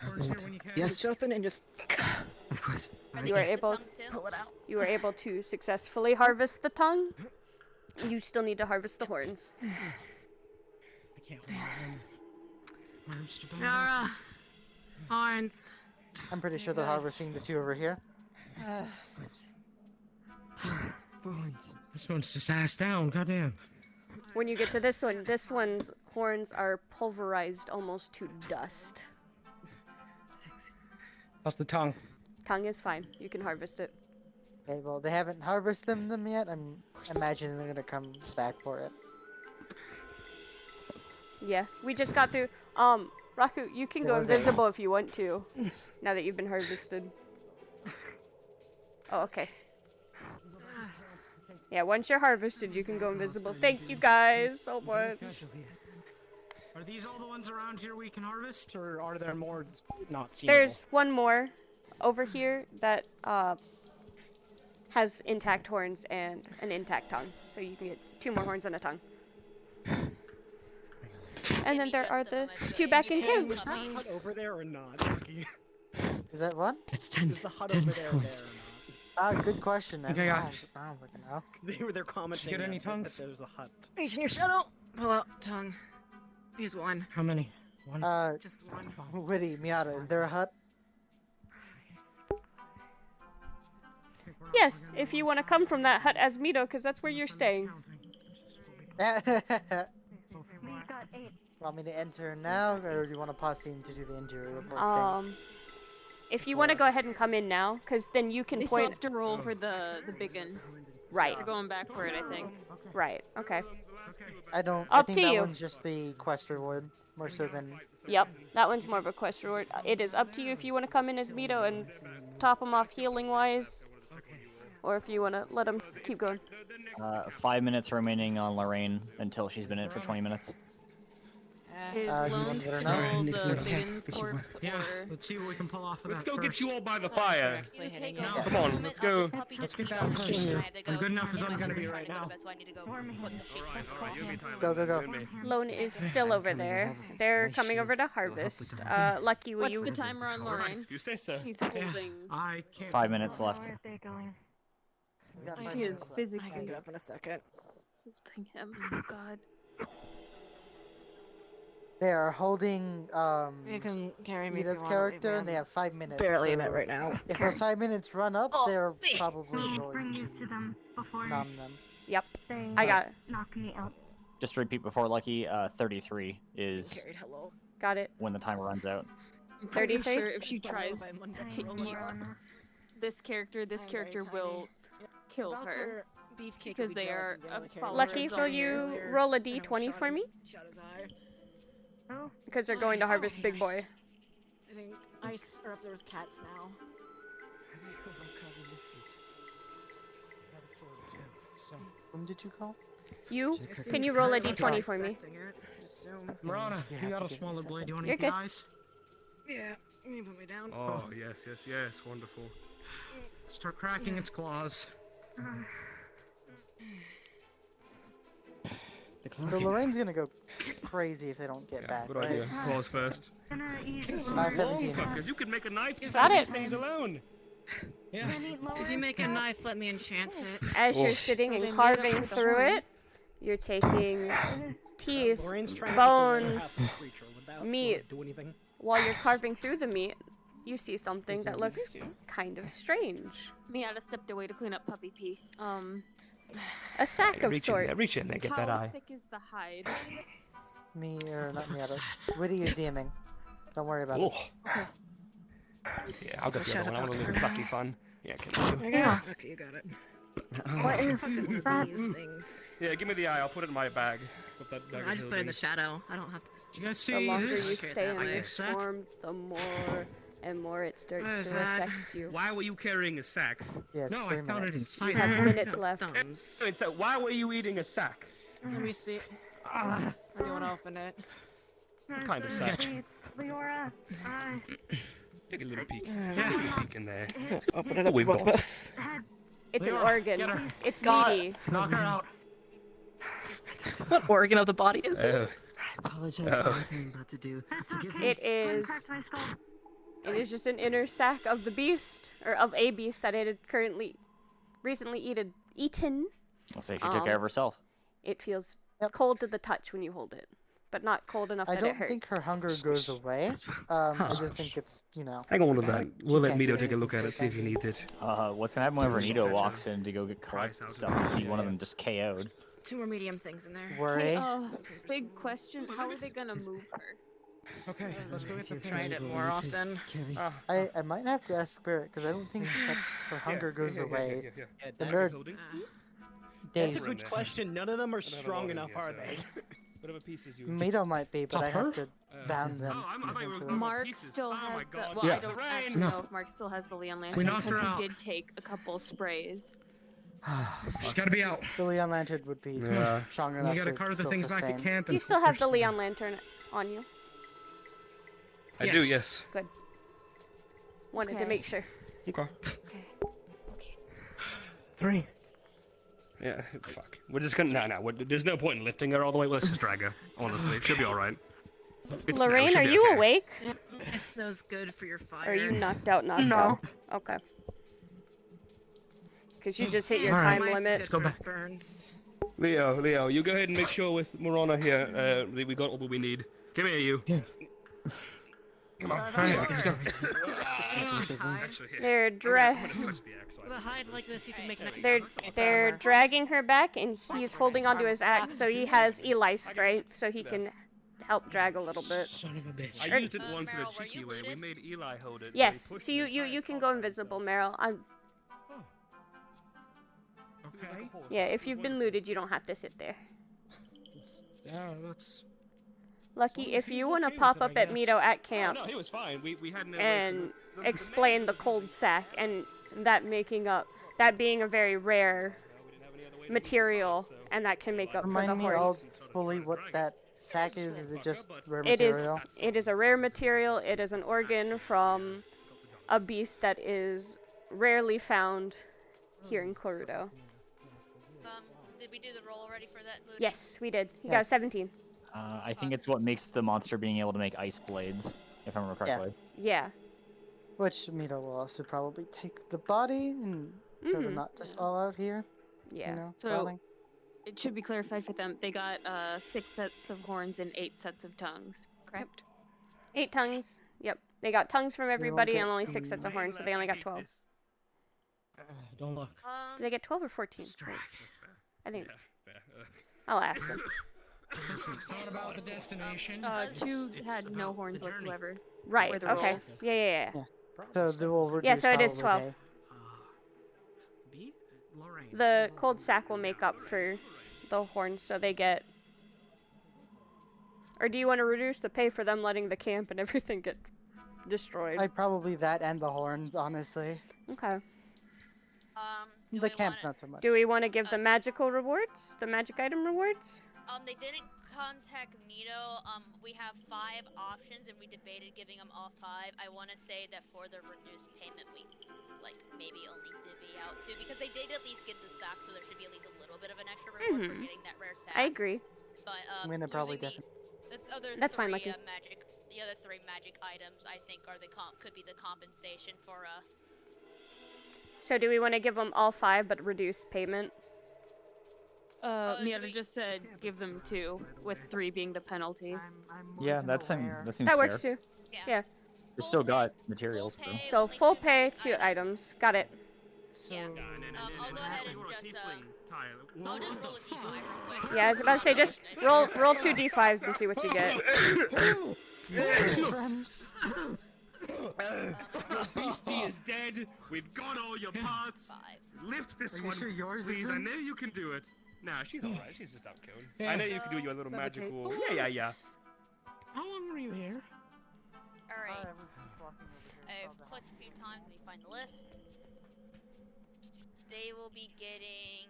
horns here when you can.
Yes. Jump in and just.
Of course.
You are able.
Pull it out.
You were able to successfully harvest the tongue. You still need to harvest the horns.
I can't hold on. Arms to bend up.
Nara. Horns.
I'm pretty sure they're harvesting the two over here.
This one's just ass down, goddamn.
When you get to this one's horns are pulverized almost to dust.
How's the tongue?
Tongue is fine. You can harvest it.
Okay, well, they haven't harvested them yet. I'm imagining they're gonna come back for it.
Yeah, we just got through. Raku, you can
There
go
was a-
invisible if you want to. Now that you've been harvested. Oh, okay. Yeah, once you're harvested, you can go invisible. Thank you guys so much.
Are these all the ones around here we can harvest, or are there more not seeable?
There's one more over here that has intact horns and an intact tongue. So you can get 2 more horns and a tongue. And then there are the 2 back in camp.
Is that hut over there or not, Lucky?
Is that what?
It's 10.
Is the hut over there or not?
Good question. I
Okay,
don't
yeah.
know. I don't fucking know.
They're commenting
get any
that
tongues?
there's a hut.
Reach in your shadow. Pull out tongue. Use one.
How many? One.
Just one.
Witty, Miata, is there a hut?
Yes, if you want to come from that hut as Mito, because that's where you're staying.
Want me to enter now, or do you want to pause scene to do the injury report thing?
If you want to go ahead and come in now, because then you can
They still
point.
have to roll for the big one.
Right.
They're going back for it, I think.
Right. Okay.
I don't.
Up
I think
to
that
you.
one's just the quest reward, more so than.
Yep, that one's more of a quest reward. It is up to you if you want to come in as Mito and top him off healing wise, or if you want to let him keep going.
5 minutes remaining on Lorraine until she's been in it for 20 minutes.
Is
you
Lone
want to let her
still
know?
the Biggins corpse,
Yeah,
or...
let's see what we can pull off of
Let's
that
go
first.
get you all by the fire.
You take
No.
over
Come
the
on,
movement
let's
of
go.
this puppy
Let's
to
get
keep
that
going.
first.
I have to go.
I'm good enough as I'm
My
gonna be
husband's
right
trying to go
now.
to bed, so I need to go put the sheets on.
Alright, you and me, Tyler.
Go, go, go.
You and me.
Lone is still over there. They're coming over to harvest. Lucky, will
What's
you?
the timer on Lorraine?
If you say so.
He's holding...
I can't.
5 minutes left.
We got 5
He is
minutes left.
physically
Get up in a second.
holding him. Oh, God.
They are holding
You can carry me. if
Mita's
you wanna leave
character,
me.
and they have 5 minutes.
barely in
so
it right now.
If those 5 minutes run up,
Oh.
they're probably going
you to them before
numb them.
Yep,
they
I got it.
knock me out.
Just to repeat before Lucky, 33 is
Carried hello.
Got it.
when the timer runs out.
I'm pretty
33?
sure if she tries to eat
Your Honor.
this character will kill her.
beefcake
because they are
Lucky, will you roll a d20 for me?
Shut his eye.
Oh.
Because they're going to harvest Big Boy.
I think ice are up there with cats now.
Whom did you call?
You? Can you roll a d20 for me?
Marana, you got a smaller blade. You want to
You're
eat the
good.
eyes?
Yeah, you put me down.
Oh, yes, yes, yes. Wonderful.
Start cracking its claws.
So Lorraine's gonna go crazy if they don't get back.
Good
right?
idea. Claws first.
17.
Fuckers, you could make a knife just
Got
out of
it.
these things alone.
Yeah.
If you make a knife, let me enchant it.
As you're
Oh.
sitting
So they
and
made up
carving
with the
through
horn.
it, you're taking teeth,
Lorraine's trying to just learn how
bones,
to creature without
meat.
do anything.
While you're carving through the meat, you see something that looks kind of strange.
Miata stepped away to clean up puppy pee.
A sack of
Reach in there,
sorts.
reach in there, get
How
that eye.
thick is the hide?
Me or not me. Witty is DMing. Don't worry about
Oh.
it.
Yeah, I'll get the
Shut
other one. I
up
want to
for
live
now.
Lucky fun. Yeah, can you?
Yeah.
Okay, you got it.
What is that?
These things.
Yeah, give me the eye. I'll put it in my bag. Put that bag
I
of
just put it in the
Hildings.
shadow. I don't have to.
You guys
The
see
longer you
this?
stay in
Like
this
sack?
form, the more and more it
What
starts
is
to
that?
affect you.
Why were you carrying a sack?
Yes,
No, I
3
found it
minutes.
inside.
You have minutes left.
Thumbs.
It's that. Why were you eating a sack?
Let me see. I don't want to open it.
What kind of sack?
Leora,
Take a little peek. Take a little peek in there.
Open it up
We've
for both
got-
of us.
It's an
Leora,
organ.
get her.
It's
God.
meaty.
Knock her out.
what organ of the body is it?
Oh.
I apologize for what I'm about to do. Forgive me.
It is. It is just an inner sac of the beast, or of a beast that it had recently eaten.
I'll say she took care of herself.
It feels
Yep.
cold to the touch when you hold it, but not cold enough
I
that
don't
it hurts.
think her hunger goes away. I just think it's,
Hang on to that. We'll let
can't
Mito
get
take a
it.
look at it, see if he needs it.
What's gonna happen whenever Nito walks in to go get collect
Price out
stuff
of
and
it.
see one of them just KO'd?
2 more medium things in there.
worry.
Hey, big question. How are they gonna move her?
Okay, let's go get the
Tried it more often.
I might have to ask Spirit because I don't think that her hunger goes away.
Yeah.
The
That's
nerd
holding.
days.
That's a good question. None of them are strong
loading,
enough,
yes,
are they?
Whatever pieces you.
Mito might be, but I have to
Uh,
bound them.
I thought you were
eventually.
Mark
pieces.
still
Oh
has
my
the.
God.
Well,
Yeah.
I don't
Rain.
actually
No.
know if Mark still has the Leon
We
Lantern
knocked her
since
out.
he did take a couple sprays.
She's gotta be out.
The Leon Lantern would be
Yeah.
strong
We
enough
gotta
to
carve the
still
things back at
sustain.
camp and
You still have the
push them.
Leon Lantern on you.
I do, yes.
Good. Wanted to
Okay.
make sure.
Okay.
Okay.
3.
Yeah, fuck. We're just gonna. No. There's no point in lifting her all the way. Let's just drag her. Honestly, it should be alright.
Lorraine, are you awake?
It smells good for your fire.
Or are you knocked out?
No.
Okay. Because you just hit your
Alright.
time
Mice
limit.
good
go
for
back.
Burns.
Leo, you go ahead and make sure with Morana here. We got what we need. Come here, you.
Yeah.
Come on.
Alright, let's go.
They're
With a hide like this, you can make
they're dragging her back, and he's holding onto his axe, so he has Eli's strength, so he can help drag a little bit.
Son of a bitch.
I used it once in a
Meryl, were
cheeky
you
way. We
looted?
made Eli hold it.
Yes, so you can go invisible, Meryl.
Okay.
Yeah, if you've been looted, you don't have to sit there.
Yeah, that's.
Lucky, if you want to
okay with
pop
it, I
up at
guess.
Mito at camp
No, he was fine. We had no way
and
to-
explain the cold sack and that being a very rare material, and that can make up for the
Remind me all
horns.
fully what that sack is. Is it just rare
It is.
material?
It is a rare material. It is an organ from a beast that is rarely found here in Korudo.
Did we do the roll already for that? Looting?
Yes, we did. He got a 17.
I think it's what makes the monster being able to make ice blades, if I remember correctly.
Yeah.
Which Mito will also probably take the body and so they're
Mhm.
not just all out here.
Yeah.
You know,
So
rotting.
it should be clarified for them. They got 6 sets of horns and 8 sets of tongues. Correct.
8 tongues. Yep. They got tongues from everybody
get
and only 6 sets of horns, so they only got 12.
Don't look.
Did they get 12 or 14? I think.
Fair.
I'll ask them.
Listen, it's not about the destination.
2 had no horns whatsoever.
Right.
Were the
Okay.
rolls.
Yeah.
So they will reduce
Yeah, so it is
however
12.
they-
B?
the cold sack will make up for the horns, so they get. Or do you want to reduce the pay for them letting the camp and everything get destroyed?
Like probably that and the horns, honestly.
Okay.
The camp not so much.
Do we want to give the magical rewards? The magic item rewards?
They didn't contact Nito. We have 5 options, and we debated giving them all 5. I want to say that for the reduced payment, we, like, maybe only divvy out 2, because they did at least get the sack, so there should be at least a little bit of an extra reward for getting that rare sack.
I agree.
But,
I'm gonna probably
That's fine, Lucky.
The other 3 magic items, I think, are could be the compensation for,
So do we want to give them all 5 but reduce payment?
Miata just said give them 2, with 3 being the penalty.
Yeah, that seems
That works
fair.
too. Yeah.
We still got materials though.
So full pay, 2 items. Got it.
I'll go ahead and just, I'll just roll a d5 real quick.
Yeah, I was about to say just roll 2 d5s and see what you get.
Your beastie is dead. We've got all your parts. Lift this one,
sure yours
please. I
isn't?
know you can do it. Nah, she's alright. She's just out killing.
Yeah.
I know you can do your little magical. Yeah.
How long were you here?
Alright. I've clicked a few times. Let me find the list. They will be getting.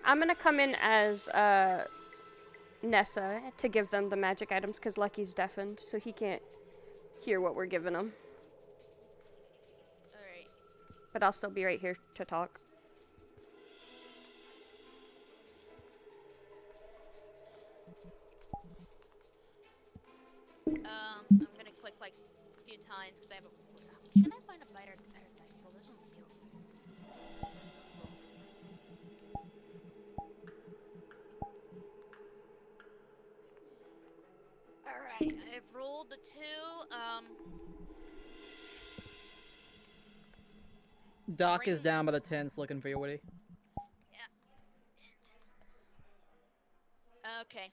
I'm gonna come in as Nessa to give them the magic items because Lucky's deafened, so he can't hear what we're giving him.
Alright.
But I'll still be right here to talk.
I'm gonna click like a few times because I have a. Should I find a better dice roll? This one feels. Alright, I've rolled the 2.
Doc is down by the tents looking for you, Woody.
Okay.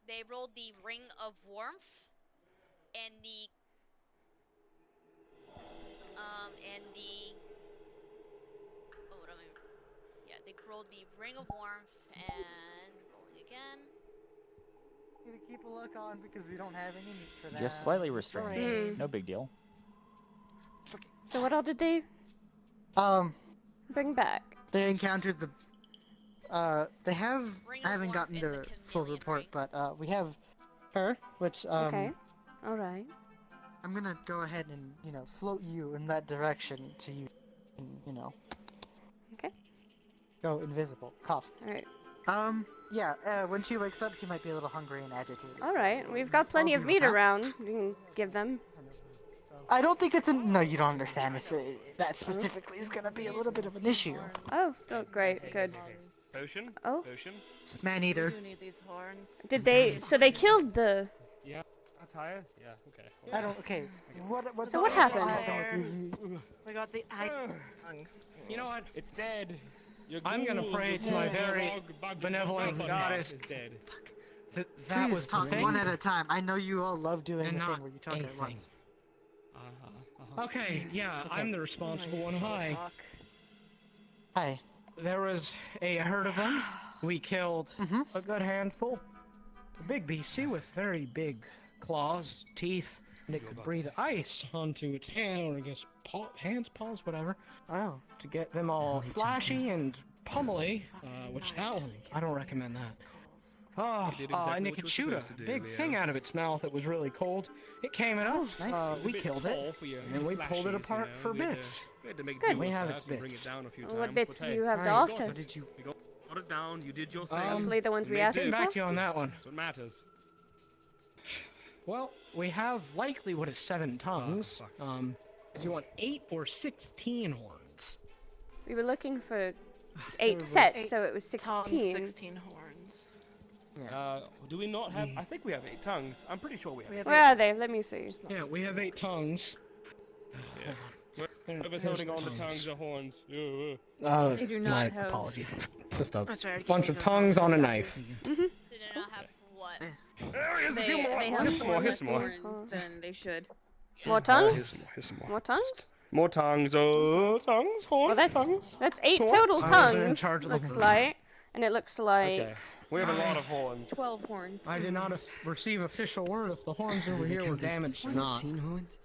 They rolled the Ring of Warmth and the what am I? Yeah, they rolled the Ring of Warmth and rolling again.
Gonna keep a look on because we don't have any meat for that.
Just slightly restrained.
Mm.
No big deal.
So what all did they bring back?
They encountered the. They have. I haven't gotten their full report, but we have her, which
Okay. All right.
I'm gonna go ahead and float you in that direction to
Okay.
go invisible. Cough.
All right.
Yeah. When she wakes up, she might be a little hungry and agitated.
All right. We've got plenty of meat around. You can give them.
I don't think it's no. You don't understand. It's that specifically is gonna be a little bit of an issue.
Oh, great, good.
Potion.
Oh.
Potion.
Man-eater.
You need these horns.
Did they? So they killed the.
Yeah. Attire. Yeah. Okay.
I don't. Okay. What?
So what happened?
We got the eye.
You know what? It's dead. Your
I'm gonna
ghoul,
pray
your
to my
ghoul,
very
bug,
benevolent
bug
goddess.
is dead.
That
Please
was the
talk
thing.
one at a time. I know you all love doing
And
the
not
thing where you talk
a
at once.
Okay, yeah, I'm the responsible one. Hi.
Hi.
There was a herd of them. We killed a good handful. A big beastie with very big claws, teeth, and it could breathe ice onto its hand, or I guess hands, paws, whatever.
Oh.
To get them all slashy and pummely, which that one, I don't recommend that. Oh,
It did exactly
and it
what
could
you
shoot
were
a
supposed to do,
big
Leo.
thing out of its mouth that was really cold. It came at us.
nice.
It's a
We
bit
killed
tall
it,
for your
and we pulled it
flashies,
apart for
We had to-
bits.
We had to make
Good.
do
We
with
have
that
its
and bring
bits.
it down a few
What
times,
bits
but
do
hey,
you have to
Alright,
offer?
so did you?
You got it down. You did your thing.
Hopefully the ones we
Made
asked
do.
you
Getting back
for?
to you on that one.
That's what matters.
Well, we have likely what is 7 tongues.
fuck.
Do you want 8 or 16 horns?
We were looking for 8 sets, so it was 16.
16 horns.
Do we not have? I think we have 8 tongues. I'm pretty sure we have.
Where are they? Let me see.
Yeah, we have 8 tongues.
Whoever's holding on the tongues or horns.
They do not
My
have-
apologies. Just a
That's right, I
bunch
can't
of
do
tongues on a knife.
They do not have what?
Here's a few more.
They have
Here's some more.
more
Here's some more.
horns than they should.
More tongues?
Here's some more.
More tongues?
More tongues. Oh, tongues. Horns,
Well,
tongues.
that's 8
Horns.
total
I was in
tongues.
charge of the
Looks
horns.
like, and it looks like.
Okay. We have a lot of horns.
12 horns.
I did not receive official word if the horns over here were damaged or not.
14 horns?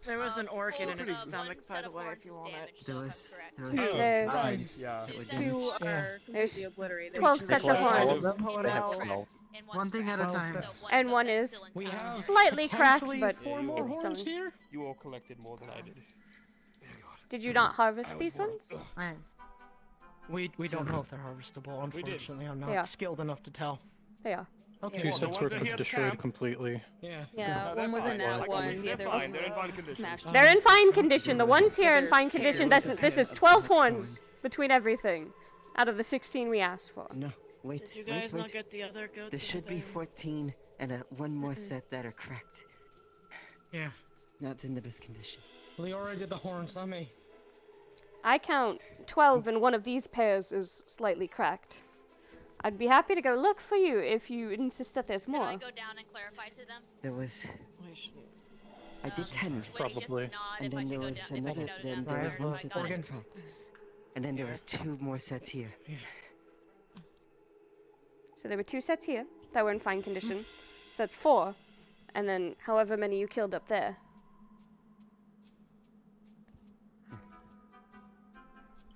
There was an orchid in its
One
stomach, by
set
the
of
way,
horns
if you
is
want
damaged,
it.
so
There
if
was,
I'm
there
correct.
was
There-
Right. Yeah.
Two
Two
sets.
2
Yeah.
are
There's
completely obliterated.
12 sets of horns.
Pull it out.
And one's
One thing at a
cracked,
time.
so
And
of
one
them
is
still
We
intact.
have
Slightly cracked,
potentially
but
4 more
it's
horns
still-
here.
You all collected more than I did.
Did you not harvest these ones?
We don't know if they're harvestable, unfortunately. I'm
Yeah.
not skilled enough to tell.
They are.
Okay.
2
Well, the
sets
ones
were
that he had
destroyed
camped-
completely.
Yeah.
Yeah,
they're
one was
fine.
in that
Like,
one,
they're
the other
fine.
one
They're in fine
was
condition.
smashed.
They're in fine condition. The ones here are in
They're
fine condition. This is 12 horns between everything, out of the 16 we asked for.
No, wait,
Did you
wait,
guys
wait.
not get the other goats?
There
in
should
the
be
thing?
14 and one more set that are cracked.
Yeah.
Not in the best condition.
Leora did the horns, not me.
I count 12, and one of these pairs is slightly cracked. I'd be happy to go look for you if you insist that there's
Can I
more.
go down and clarify to them?
There was. I did
Um,
10.
Wait, just
Probably.
nod
And
if I
then
should
there
go
was
down, if I
another.
should go
Then
down
there
and
was one
clarify.
set
Got
that was
it.
cracked. And then there was 2 more sets here.
So there were 2 sets here that were in fine condition. So that's 4. And then however many you killed up there.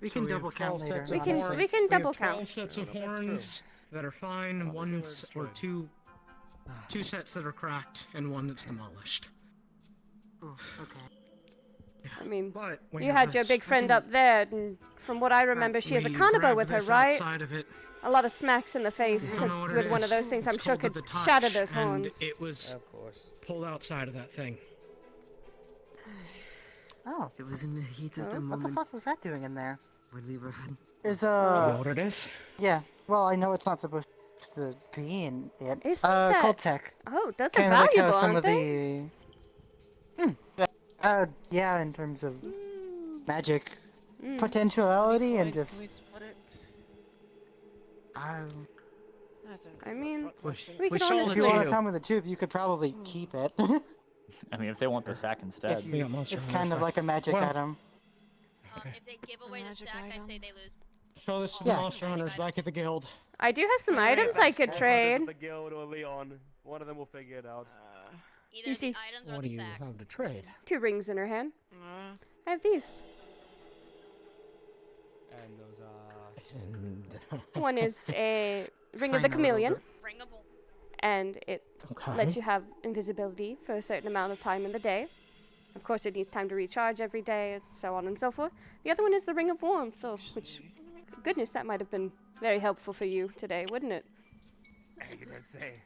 We
So
can
have
double count
12
later.
sets
We
of
can-
horns.
we can
have
double
12
count.
sets of
That's true.
horns that are fine, ones or two sets that are cracked, and one that's demolished.
Oh, okay.
I mean,
But we
you
have
had your
this-
big friend up there, and from what I remember, she has a
we
carnival
grabbed
with her,
this
right?
outside of it.
A lot of smacks in the face
I don't know what
with
it
one of
is.
those things I'm
It's
sure
called
could
the touch,
shatter those
and
horns.
it was
Of course.
pulled outside of that thing.
Oh.
It was in the heat of
What
the
the
moment
fuck was that doing in there?
when we were hunting.
Is
Do you know what it is?
Yeah. Well, I know it's not supposed to be in it.
Isn't that-
Cold tech.
Oh, those are
Kind of like
valuable,
how some
aren't
of
they?
Yeah, in terms of magic
Mm.
potentiality and
Can
just.
we split it? That's a
I mean,
fuck question.
we could
sold
If
honestly.
you
to
want
you.
to tell me the truth, you could probably keep it.
I mean, if they want the sack instead.
If
We
you-
got monster
it's
hunters
kind of
back.
like a magic
Well-
item.
If they give away the
Magic
sack, I
item.
say they lose.
Show this to the
Yeah.
monster hunters back at the guild.
I do have some items I could trade.
The guild or Leon. One of them will figure it out.
Either
You
the
see-
items or
What
the
do you
sack.
have to trade?
2 rings in her hand. I have these.
And those
And
One is a ring
fine,
of the
I'll
chameleon,
Ring of
and it
okay.
lets you have invisibility for a certain amount of time in the day. Of course, it needs time to recharge every day, and so on and so forth. The other one is the ring of warmth, so which, goodness, that might have been very helpful for you today, wouldn't it?
you don't say.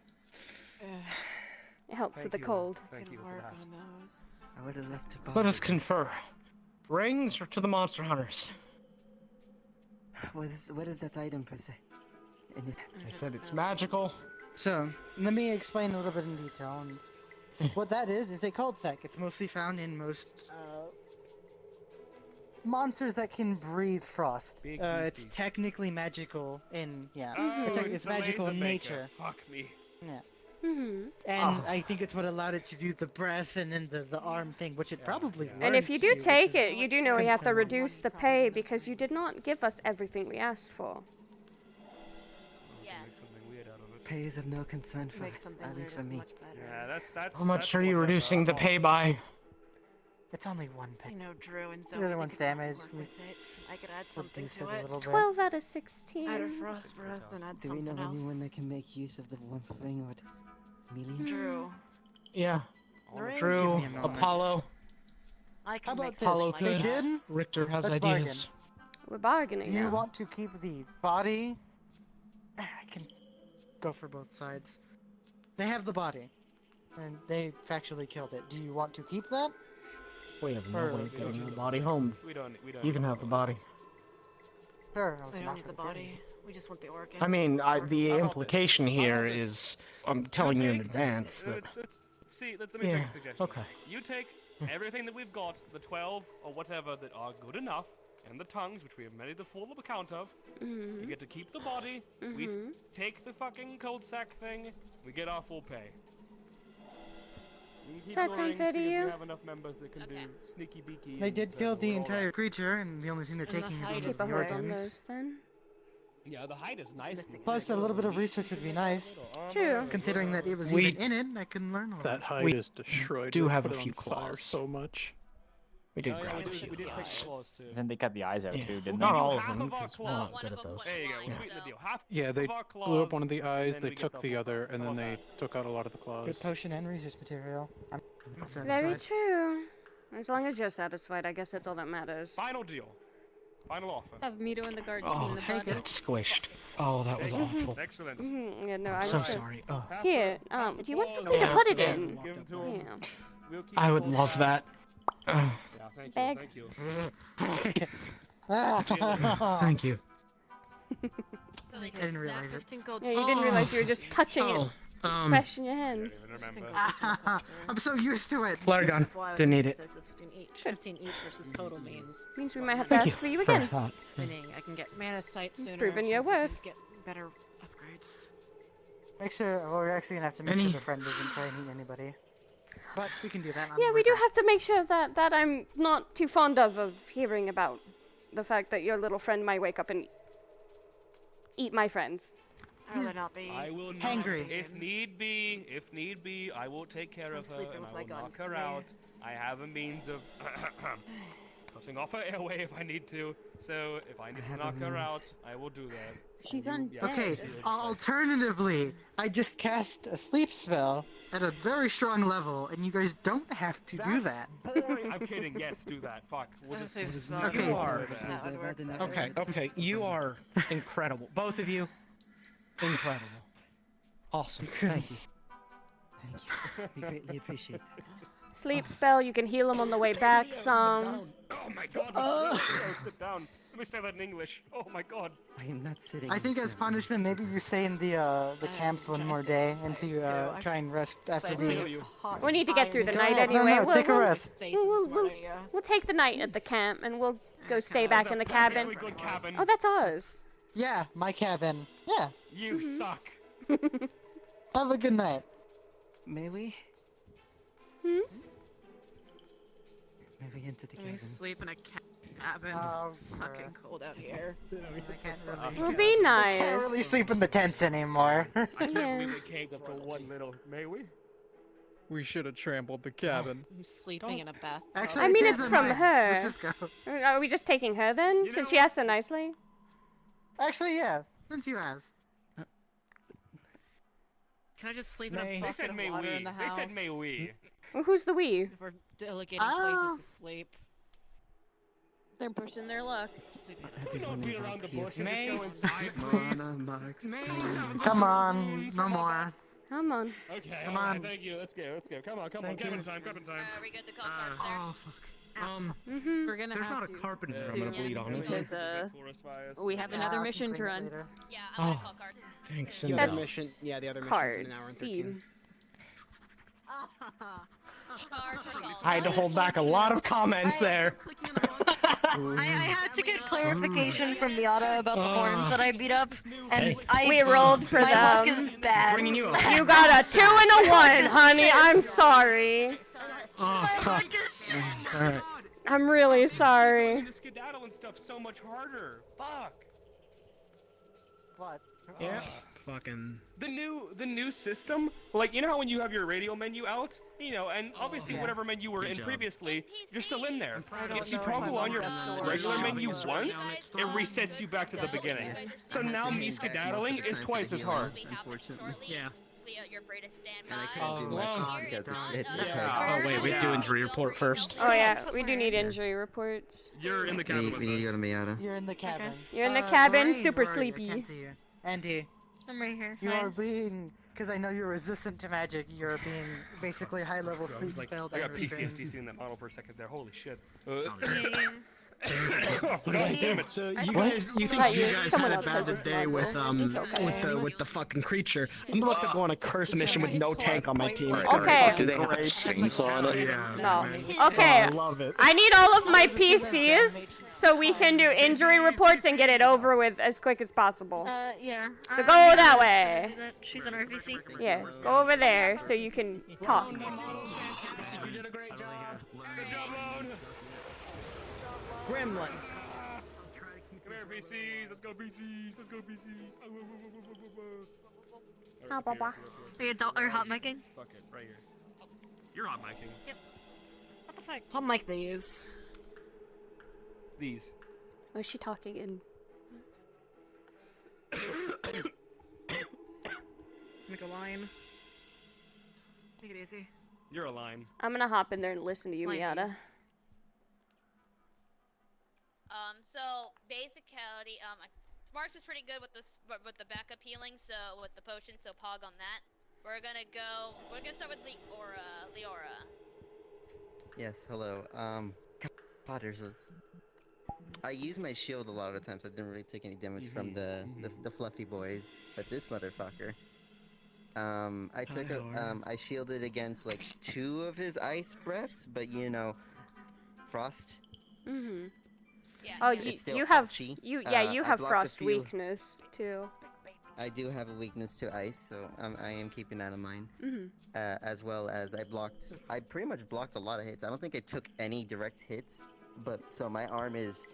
It helps
Thank
with the
you.
cold.
Thank you for
Work
that.
on those.
I would have left to
Let us confer. Rings or to the monster hunters?
What is that item per se? And it,
I said it's magical.
So, let me explain a little bit in detail. And what that is a cold sec. It's mostly found in most monsters that can breathe frost.
Big
It's
beefy.
technically magical in
Oh,
it's
the
magical
laser
in
maker.
nature.
Fuck me.
Yeah.
Mm-hmm.
And I think it's what allowed it to do the breath and then the arm thing, which it probably
yeah.
And
learned
if you
to
do
which
take
is
it, you do know we have to
concerning.
reduce the pay because you did not give us everything we asked for.
Yes.
Something weird out of it.
pay is of no concern for
Make
us,
something
at least for
weird is
me.
much better.
Yeah, that's.
How much
that's
are you
what
reducing the
oh,
pay by?
It's only one
I
pay.
know Drew and
The
Zoe.
other
they
one's
could probably
damaged.
work
We
with it. I could add something
reduce
to
it a
it.
little bit.
12 out of
Add a
16.
frost breath and add
Do we
something
know
else.
anyone that can make use of the one thing or million?
Drew.
Yeah.
Lorraine?
Drew,
Give me a moment.
Apollo,
I
How
can
about
make
this?
Apollo
something like
could.
that.
Begin?
Richter has
Let's
ideas.
We're bargaining
Do you
now.
want to keep the body? I can go for both sides. They have the body, and they factually killed it. Do you want to keep that?
We have no
Or-
way of getting the body home.
We don't.
You can have the body.
Sure. I was
We
an
don't need
offer
the
to
body. We just want the organ.
I mean, the
How about
implication
this? How
here
about this?
is, I'm telling you in
take-
advance that.
See, let me
Yeah,
make a suggestion.
okay.
You take everything that we've got, the 12 or whatever that are good enough, and the tongues, which we have made the full account of. You get to keep the body. We take the fucking cold sack thing. We get our full pay. You can
Does that
keep
sound
touring,
fair to
see if we
you?
have enough members that can do sneaky beaky.
They did
and,
kill the
we're all
entire
right.
creature, and the only thing they're taking is one
Keep
of
a
the
hold on
organs.
those then.
Yeah, the hide is nice. and
Plus,
thick,
a little bit of
meat
research would be
you can make
nice.
little armor
True.
and
Considering that it was
We-
even in it, I can learn a lot.
That hide
We
is destroyed.
do
They
have
put
a
it
few
on fire
claws.
so much.
We did
Oh, yeah,
grab
we
a
did
few
take the
claws.
claws too.
Then they cut the eyes out
Yeah.
too, didn't
Not
they?
all of
Half
them,
of our
because we're not
claws.
good at those.
There you go.
Fine,
We sweeten the
so-
deal. Half
Yeah, they
of our
blew up one of
claws,
the eyes,
and
they
we get
took the
full
other,
claws.
and
How
then
about
they
that?
took out a lot of the claws.
Good potion and research material. I'm
Very
satisfied.
true. As long as you're satisfied, I guess that's all that matters.
Final deal. Final offer.
Have Mito in the garden
Oh,
seen the
take
body?
it.
Squished. Oh, that was awful.
Excellent.
Yeah, no, I'm
So
sure.
sorry. Oh,
Here,
Half the
do you want
claws,
something to
Yeah,
put it
so-
in?
Give 'em to 'em.
Yeah.
We'll keep
I
the
would
claws
love
back.
that.
Yeah, thank you.
Bag.
Thank you.
Thank you.
So they
I didn't
could
realize it.
15 gold.
Yeah, you didn't realize you were just touching it
Oh,
fresh in your
I don't
hands.
even remember.
I'm so used to it.
flare gun.
That's why I was
Didn't need it.
56, 15 each. 15 each versus total means.
Means we might have to
Thank you
ask for you
for
again.
that.
Meaning I can get mana sight sooner.
Proving your
which means I
worth.
can Get better upgrades.
Make sure, well, we're actually gonna have to make
Any-
sure the friend doesn't try and eat anybody. But we can do that.
Yeah, we do have to make sure that I'm not too fond of hearing about the fact that your little friend might wake up and eat my friends.
I'd rather not be.
I will not.
hangry.
If need be, I will take care of her
sleeping
and
with
I
my
will knock
guns
her
today.
out. I have a means of cutting off her airway if I need to. So if I need to knock her out, I will do that.
She's
And you-
undead.
Okay,
shield her.
alternatively, I just cast a sleep spell at a very strong level, and you guys don't have to do that.
Boring. I'm kidding. Yes, do that. Fuck. We'll just.
Okay.
You are.
That would work.
Okay, okay. You are incredible. Both of you, incredible. Awesome. Thank you.
Thank you. We greatly appreciate that.
Sleep spell, you can heal him on the way back some.
Oh my god. Oh, sit down. Let me say that in English. Oh my god.
I am not sitting.
I think as punishment, maybe you stay in the camps one more day until you try and rest after the.
We need to get through the
Go
night
ahead,
anyway.
No, take a rest.
We'll take the night at the camp and we'll go stay back in the cabin.
Good cabin.
Oh, that's ours.
Yeah, my cabin. Yeah.
You suck.
Have a good night.
May we?
Hmm?
May we enter the
We
cabin?
sleep in a cabin.
Oh,
It's fucking cold out here.
I can't really.
Will be nice.
Can't really sleep in the tents anymore.
I can't
Yeah.
believe we caved up to one little. May we?
We should have trampled the cabin.
I'm sleeping in a bath.
Actually,
I mean,
it
it's
is
from
mine.
her.
Let's just go.
Are we just taking her then?
You
Since
know-
she asked so nicely?
Actually, yeah. Since you asked.
Can I just sleep
May-
in a
They
bucket
said
of
may
water
we.
in the
They
house?
said may we.
Well, who's the we?
If we're delegating
Oh.
places to sleep.
They're pushing their luck.
Sleep in a
We don't beat around the bush and
May-
just go inside, please.
Come on, no more.
Come on.
Okay,
Come
alright,
on.
thank you. Let's go. Come on.
Thank
Cabin
you.
time. Cabin time.
we good to call cards there?
Oh fuck.
Mm-hmm.
We're gonna
There's
have
not a
to.
carpet in there. I'm
Yeah.
gonna bleed on, is there?
Because,
Forest fires.
we have
Yeah,
another
I can
mission to
clean it
run.
later.
Yeah, I'm gonna
Oh.
call cards.
Thanks.
The
and,
other
That's
mission, yeah, the other mission's in an hour and
Cards.
13.
Cards are called.
I had to hold back a lot of comments there.
I had to get clarification from Miata about the horns that I beat up, and
Hey.
We rolled for
my luck
them.
is bad.
Bringing you up.
You got a 2 and a 1, honey. I'm sorry.
Oh fuck. All right.
I'm really sorry.
The skedaddle and stuff so much harder. Fuck.
What?
Yeah. Fucking.
The new system, like you know how when you have your radio menu out, you know, and obviously
yeah.
whatever menu you were
Good
in
job.
previously, you're still in there.
don't
If you
know
toggle
if
on
I'm
your
on
the
regular
store.
menu
You
once,
guys,
it resets you back to the beginning. So now me skedaddling is twice as hard.
Unfortunately.
Yeah.
You're free to stand by.
And I couldn't do
Oh,
much
wow.
because it's
Yeah.
Oh wait, we do injury report first.
Oh yeah, we do need injury reports.
You're in the cabin
We
with
need to go
us.
to Miata.
You're in the cabin.
You're in the cabin,
Lorraine,
super
where are you? I
sleepy.
can't see you. Auntie,
I'm right here.
you
Hi.
are being, because I know you're resistant to magic, you're being basically high-level
I
sleep
was like,
spelled
I got
and restrained.
PTSD seeing that model for a second there. Holy shit.
Yeah, yeah.
God damn it.
So
What?
you guys, you think
Right,
you
you-
guys
someone
had a
else has
bad
a
day with
smuggle. He's okay.
with the fucking creature? I'm about to go on a curse mission with no tank on my team. It's
Okay.
gonna be fucking
Do they have a
great.
chainsaw on it?
Yeah.
No.
man.
Okay.
Oh, I love it.
I need all of my PCs so we can do injury reports and get it over with as quick as possible.
Yeah.
So go
yeah,
that
I was
way.
gonna do that. She's an RVC.
Yeah, go over there so you can talk.
You did a great job. Good job, Lone.
Gremlin.
Come here, BCs. Let's go, BCs. Let's go, BCs.
Ah, Baba.
The adult or hot micing?
Fuck it, right here. You're hot micing.
Yep. What the fuck?
Hot mic these.
These.
Oh, is she talking in?
Make a line. Take it easy.
You're a line.
I'm gonna hop in there and listen to you, Miata.
So basicality, Mark's is pretty good with the backup healing, so with the potion, so pog on that. We're gonna start with Leora.
Yes, hello. God, I use my shield a lot of the time, so I didn't really take any damage from the fluffy boys. But this motherfucker, I shielded against like 2 of his ice breaths, but you know, frost.
Mm-hmm.
Yeah.
Oh,
It's still
you have
ouchy.
you
I
have
blocked a
frost
few.
weakness too.
I do have a weakness to ice, so I am keeping that in mind.
Mm-hmm.
As well as I pretty much blocked a lot of hits. I don't think I took any direct hits, but so my arm is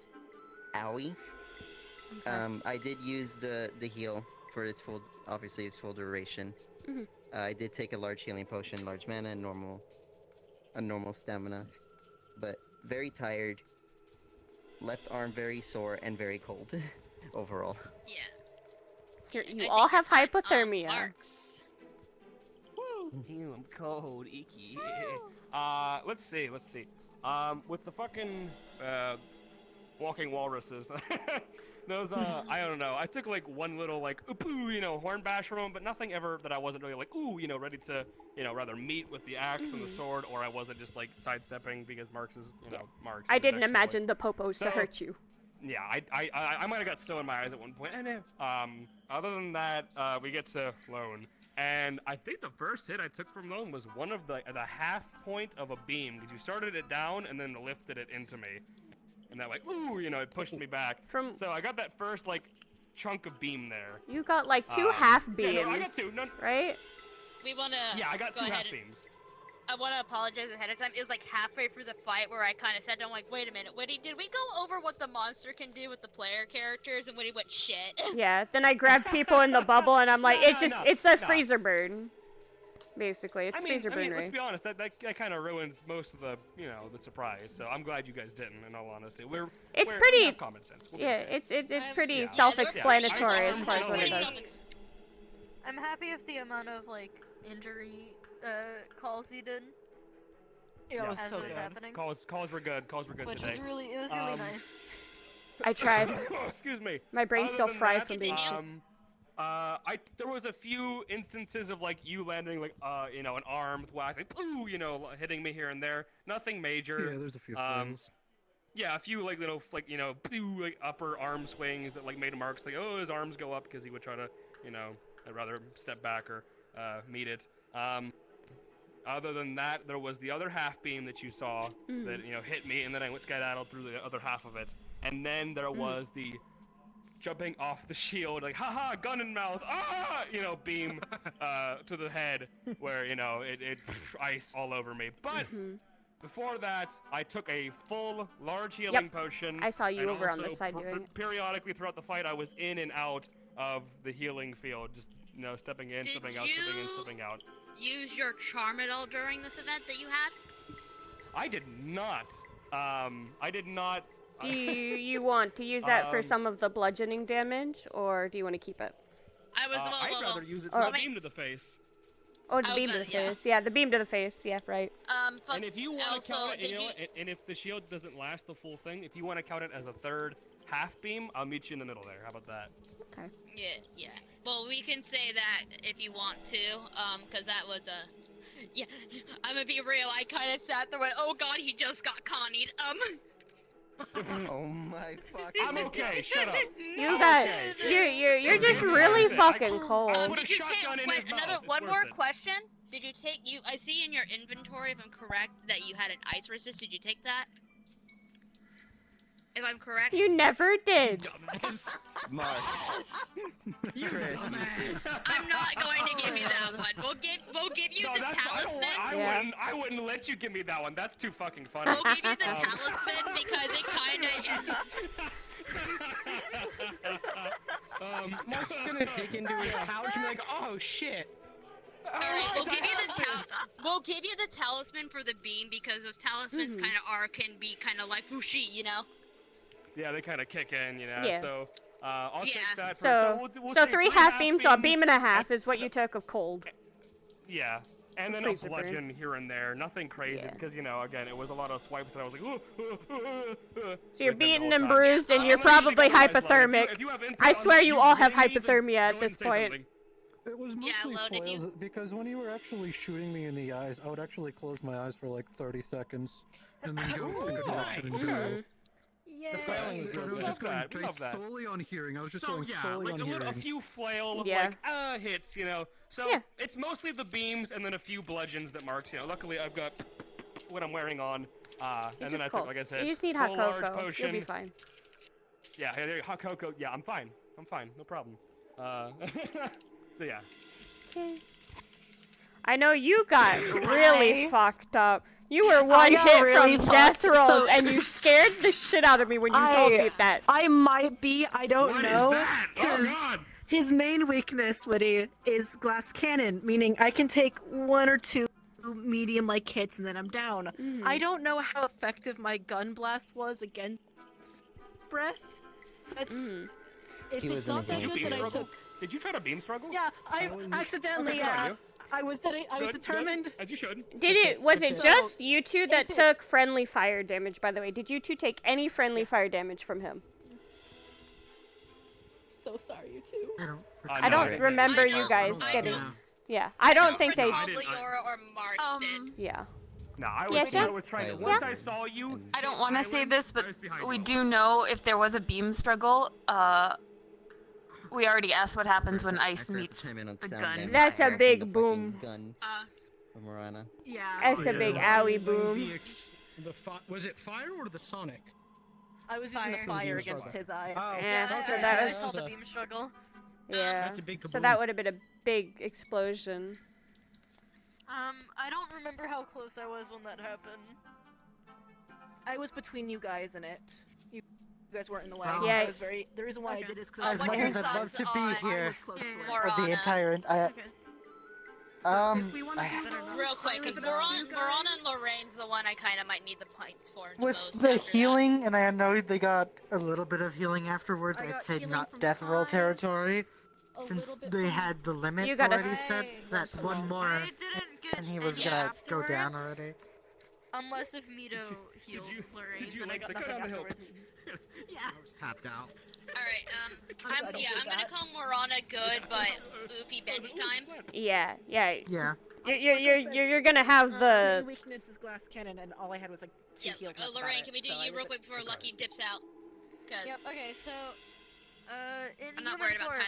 owie.
Okay.
I did use the heal for its full duration.
Mm-hmm.
I did take a large healing potion, large mana, and normal stamina, but very tired. Left arm very sore and very cold overall.
Yeah.
You all have hypothermia.
Marks.
Ew, I'm cold, icky. Let's see. With the fucking walking walruses, those I don't know. I took like one little like ooh, horn bash from them, but nothing ever that I wasn't really like ooh, ready to rather meet with the axe and the sword, or I wasn't just like sidestepping because Marx is Marx.
I
is
didn't
next
imagine the popos to
So-
hurt you.
Yeah, I might have got snow in my eyes at one point. And other than that, we get to Lone, and I think the first hit I took from Lone was one of the half point of a beam, because you started it down and then lifted it into me, and that like ooh, it pushed me back. So I got that first like chunk of beam there.
You got like 2 half beams,
Yeah, no, I got 2. No,
right?
We wanna.
yeah, I got
go
2
ahead
half
and-
beams.
I want to apologize ahead of time. It was like halfway through the fight where I kind of said, I'm like, wait a minute, Woody, did we go over what the monster can do with the player characters? And Woody went, shit.
Yeah. Then I grabbed people in the bubble, and I'm like,
No,
it's
no,
just
no,
it's a
no.
freezer burn. Basically, it's freezer
I mean,
burnery.
let's be honest. That kind of ruins most of the the surprise. So I'm glad you guys didn't. In all honesty,
It's
we
pretty.
have common sense. We'll
Yeah,
get
it's pretty
Yeah.
self-explanatory
Yeah.
as far as what it
Yeah.
does.
I'm happy with the amount of like injury calls you did.
Yeah, it was
as
so
it was
good.
happening.
Calls were good. Calls were good
Which
today.
was really nice.
I tried.
Excuse me.
My brain's
Other
still
than
fried
that,
from being shit.
there was a few instances of like you landing like an arm with whack, like ooh, hitting me here and there. Nothing major.
Yeah, there's a few things.
Yeah, a few like little like pew, like upper arm swings that like made Marks like his arms go up because he would try to I'd rather step back or meet it. Other than that, there was the other half beam that you saw that hit me, and then I went skedaddled through the other half of it. And then there was the jumping off the shield, like haha, gun in mouth, beam to the head, where it ice all over me. But before that, I took a full large healing potion.
I saw you
and
over on
also
the side doing it.
Periodically throughout the fight, I was in and out of the healing field, just stepping in, stepping out, stepping in, stepping out.
Use your charm at all during this event that you had?
I did not. I did not.
Do you want to use that for some of the bludgeoning damage, or do you want to keep it?
I was.
I'd rather use it for
Oh.
a beam to the face.
Oh, the beam to the face. Yeah, the beam to the face. Yeah, right.
And if you want to
also,
count it, and if the shield doesn't last the full thing, if you want to count it as a third half beam, I'll meet you in the middle there. How about that?
Okay.
Yeah. Well, we can say that if you want to, because that was a. Yeah, I'm gonna be real. I kind of sat there and went, "Oh God, he just got connied."
Oh my fuck.
I'm okay. Shut up.
You guys, you're just really fucking cold.
Did you take? Wait, one more question. Did you take? I see in your inventory, if I'm correct, that you had an ice resist. Did you take that? If I'm correct.
You never did.
Mark. Chris.
I'm not going to give you that one. We'll give you the talisman.
I wouldn't let you give me that one. That's too fucking funny.
We'll give you the talisman because it kinda.
Mark's gonna dig into his pouch and be like, oh shit.
Alright, we'll give you the talisman for the beam because those talismans can be kind of like whooshy, you know?
Yeah, they kind of kick in, you know.
Yeah.
So, I'll take that.
So,
we'll
so
take
3 half beams, so a beam and a half is what you took of cold.
Yeah, and then
Freezer
a
burn.
bludgeon here and there. Nothing crazy, because, you know, again, it was a lot of swipes that I was like,
So you're beaten and bruised, and you're probably hypothermic. I swear you all have hypothermia at this point.
It was mostly flails, because when you were actually shooting me in the eyes, I would actually close my eyes for like 30 seconds, and then go take a direction and go.
The flailing was
I was just going based solely on hearing. I was just going solely on hearing.
A few flail hits, you know. So it's mostly the beams and then a few bludgeons that marks. You know, luckily I've got what I'm wearing on. And then I think, like I said,
you just need hot
full large
cocoa.
potion.
You'll be fine.
Yeah, hot cocoa. Yeah, I'm fine. I'm fine. No problem. So yeah.
Okay. I know you got really fucked up. You were one hit
really
from
fucked,
death rolls,
so-
and you scared the shit out of me when you told me that.
I might be, I don't know.
Oh,
'cause his main weakness, Woody, is glass cannon, meaning I can take 1 or 2 medium-like hits and then I'm down. I don't know how effective my gun blast was against breath, so it's... If
He
it's
was in
not
a
that
game.
good that I took...
Did you try to beam struggle?
Yeah, I accidentally, I was determined.
As you should.
Was it just you two that took friendly fire damage, by the way? Did you two take any friendly fire damage from him?
So sorry, you two.
I don't remember you guys getting... Yeah, I don't think they...
Probably Yora or Marks did.
Yeah.
No, I was,
Yeah,
I
Shem?
was trying to... Once I saw you...
I don't want to say this, but we do know if there was a beam struggle, we already asked what happens when ice meets the gun.
That's a big boom.
Gun from Marana.
Yeah.
That's a big owie boom.
Was it fire or the sonic?
I was using the fire against his eyes.
Oh,
Yeah, so that was...
called the beam struggle.
Yeah,
That's a big
so
kaboom.
that would have been a big explosion.
I don't remember how close I was when that happened.
I was between you guys and it. You guys weren't in the way.
Yeah.
I was very. The reason why I did is because
As much as I'd love to be here for the
Morana.
entire,
if we want to do
Real quick, because Morana and Lorraine's the one I kind of might need the points for.
with
most
the
after
healing, and I know they got a little bit of healing afterwards.
I
I'd
got
say
healing
not
from
death roll territory,
a
since
little bit
they
from-
had the limit
You gotta
already set. That's one more,
I didn't get
and he was
any
gonna go down
afterwards.
already.
Unless if Mito healed Lorraine, then I got nothing afterwards.
Yeah.
I was tapped out.
Alright, I'm gonna call Morana good, but Oofy bench time.
Yeah.
Yeah.
You're gonna have
My
the...
weakness is glass cannon, and all I had was like 2
Yeah,
heals. That's about
Lorraine,
it,
can we do
so I
you real
was
quick before Lucky dips out? Cause
Yep, okay, so, in
I'm not
human
worried about
form,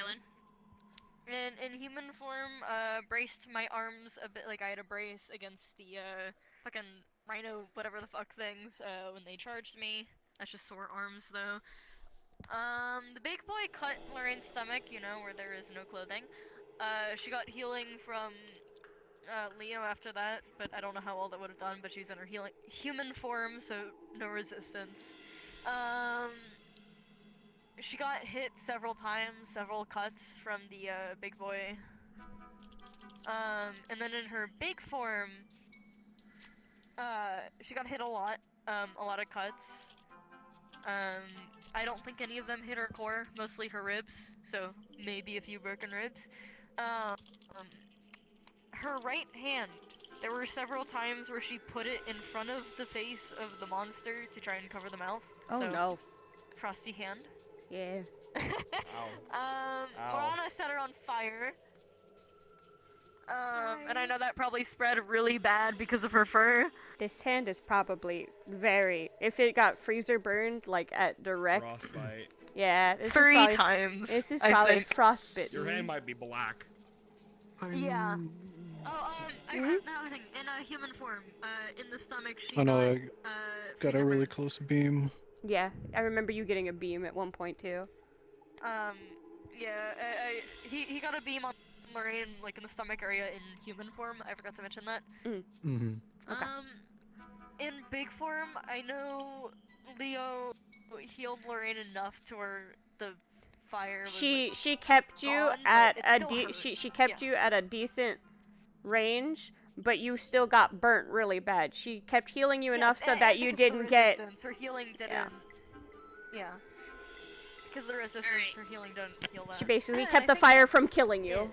Tylen.
In human form, braced my arms a bit, like I had a brace against the, fucking rhino, whatever the fuck things, when they charged me. That's just sore arms, though. The big boy cut Lorraine's stomach, you know, where there is no clothing. She got healing from, Leo after that, but I don't know how well that would have done, but she's in her human form, so no resistance. She got hit several times, several cuts from the, big boy. And then in her big form, she got hit a lot of cuts. I don't think any of them hit her core, mostly her ribs, so maybe a few broken ribs. Her right hand, there were several times where she put it in front of the face of the monster to try and cover the mouth.
Oh
so,
no.
Frosty hand.
Yeah.
Morana set her on fire. And I know that probably spread really bad because of her fur.
This hand is probably very. If it got freezer burned, like at direct.
Frostbite.
Yeah, this
3
is probably,
times.
This is
I
probably
think.
frostbitten.
Your hand might be black.
Yeah. Oh, another thing. In a human form, in the stomach, she
I know I got
freezer
a really
burn.
close beam.
Yeah, I remember you getting a beam at one point too.
Yeah, he got a beam on Lorraine, like in the stomach area in human form. I forgot to mention that.
Mm-hmm.
Okay.
In big form, I know Leo healed Lorraine enough to where the fire was,
She kept you
gone,
at
but
a
it still hurt.
she kept you at a decent range, but you still got burnt really bad. She kept healing you enough so that you didn't get.
Her healing didn't. Yeah. Because the resistance, her healing didn't heal that.
She basically
And
kept
I
the
think
fire
that's
from killing you.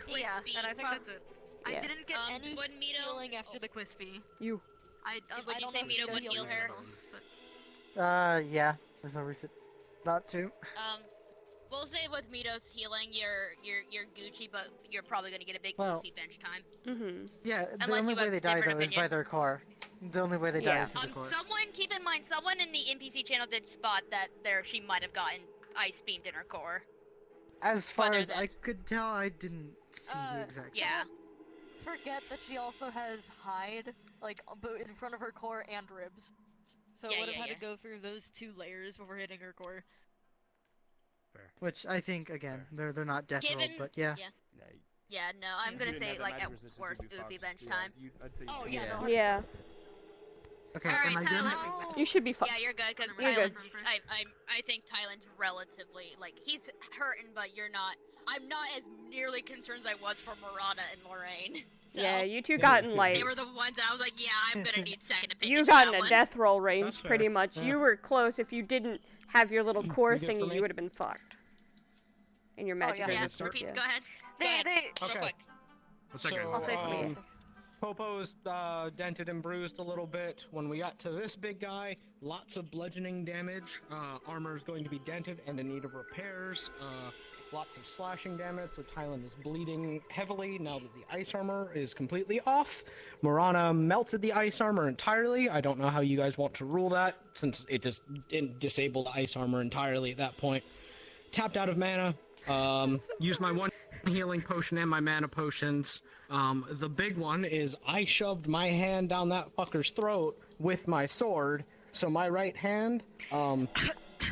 Yeah,
Crispy.
and I think that's it. I
Yeah.
didn't get any
would Mito-
healing after the Quispy.
You.
Would you say Mito would heal her?
Yeah. There's no reason not to.
We'll say with Mito's healing, you're Gucci, but you're probably gonna get a big
Well-
goofy bench time.
Mm-hmm.
Yeah, the
Unless
only
you
way
have
they die
different
though is by
opinion.
their core. The only way they die is through the core.
Someone keep in mind, someone in the NPC channel did spot that she might have gotten ice beamed in her core.
As far
Whether
as
that-
I could tell, I didn't see the exact.
Yeah.
Forget that she also has hide, like in front of her core and ribs. So
Yeah,
would have
yeah,
had
yeah.
to go through those 2 layers before hitting her core.
Which I think again, they're not death rolled,
Given,
but yeah.
Yeah, no, I'm
If
gonna
you didn't
say
have the
like
magic
at
resistance,
worst
you'd be
goofy
fucked.
bench
Yeah,
time.
I'd say
Oh,
you'd
yeah,
be
no,
fucked.
Yeah.
Okay,
All right,
am I
Tyler.
good?
You should be fine.
Yeah, you're good because
You're good.
I think Tylen's relatively like he's hurting, but you're not. I'm not as nearly concerned as I was for Murata and Lorraine. So
Yeah, you two gotten like.
they were the ones that I was like, yeah, I'm gonna need second opinion.
You
for
got in
that
a
one.
death roll range
That's fair.
pretty much.
Yeah.
You were close. If you didn't have your little core
You good for
thingy,
me?
you would have been fucked. And your magic
yeah.
Yeah,
resistance.
repeat.
Yeah.
Go ahead.
They
Okay.
Real quick.
What's that, guys?
I'll say something.
um, Popo's dented and bruised a little bit. When we got to this big guy, lots of bludgeoning damage. Armor is going to be dented and in need of repairs. Lots of slashing damage, so Tylen is bleeding heavily now that the ice armor is completely off. Morana melted the ice armor entirely. I don't know how you guys want to rule that, since it just didn't disable the ice armor entirely at that point. Tapped out of mana. Used my one healing potion and my mana potions. The big one is I shoved my hand down that fucker's throat with my sword. So my right hand,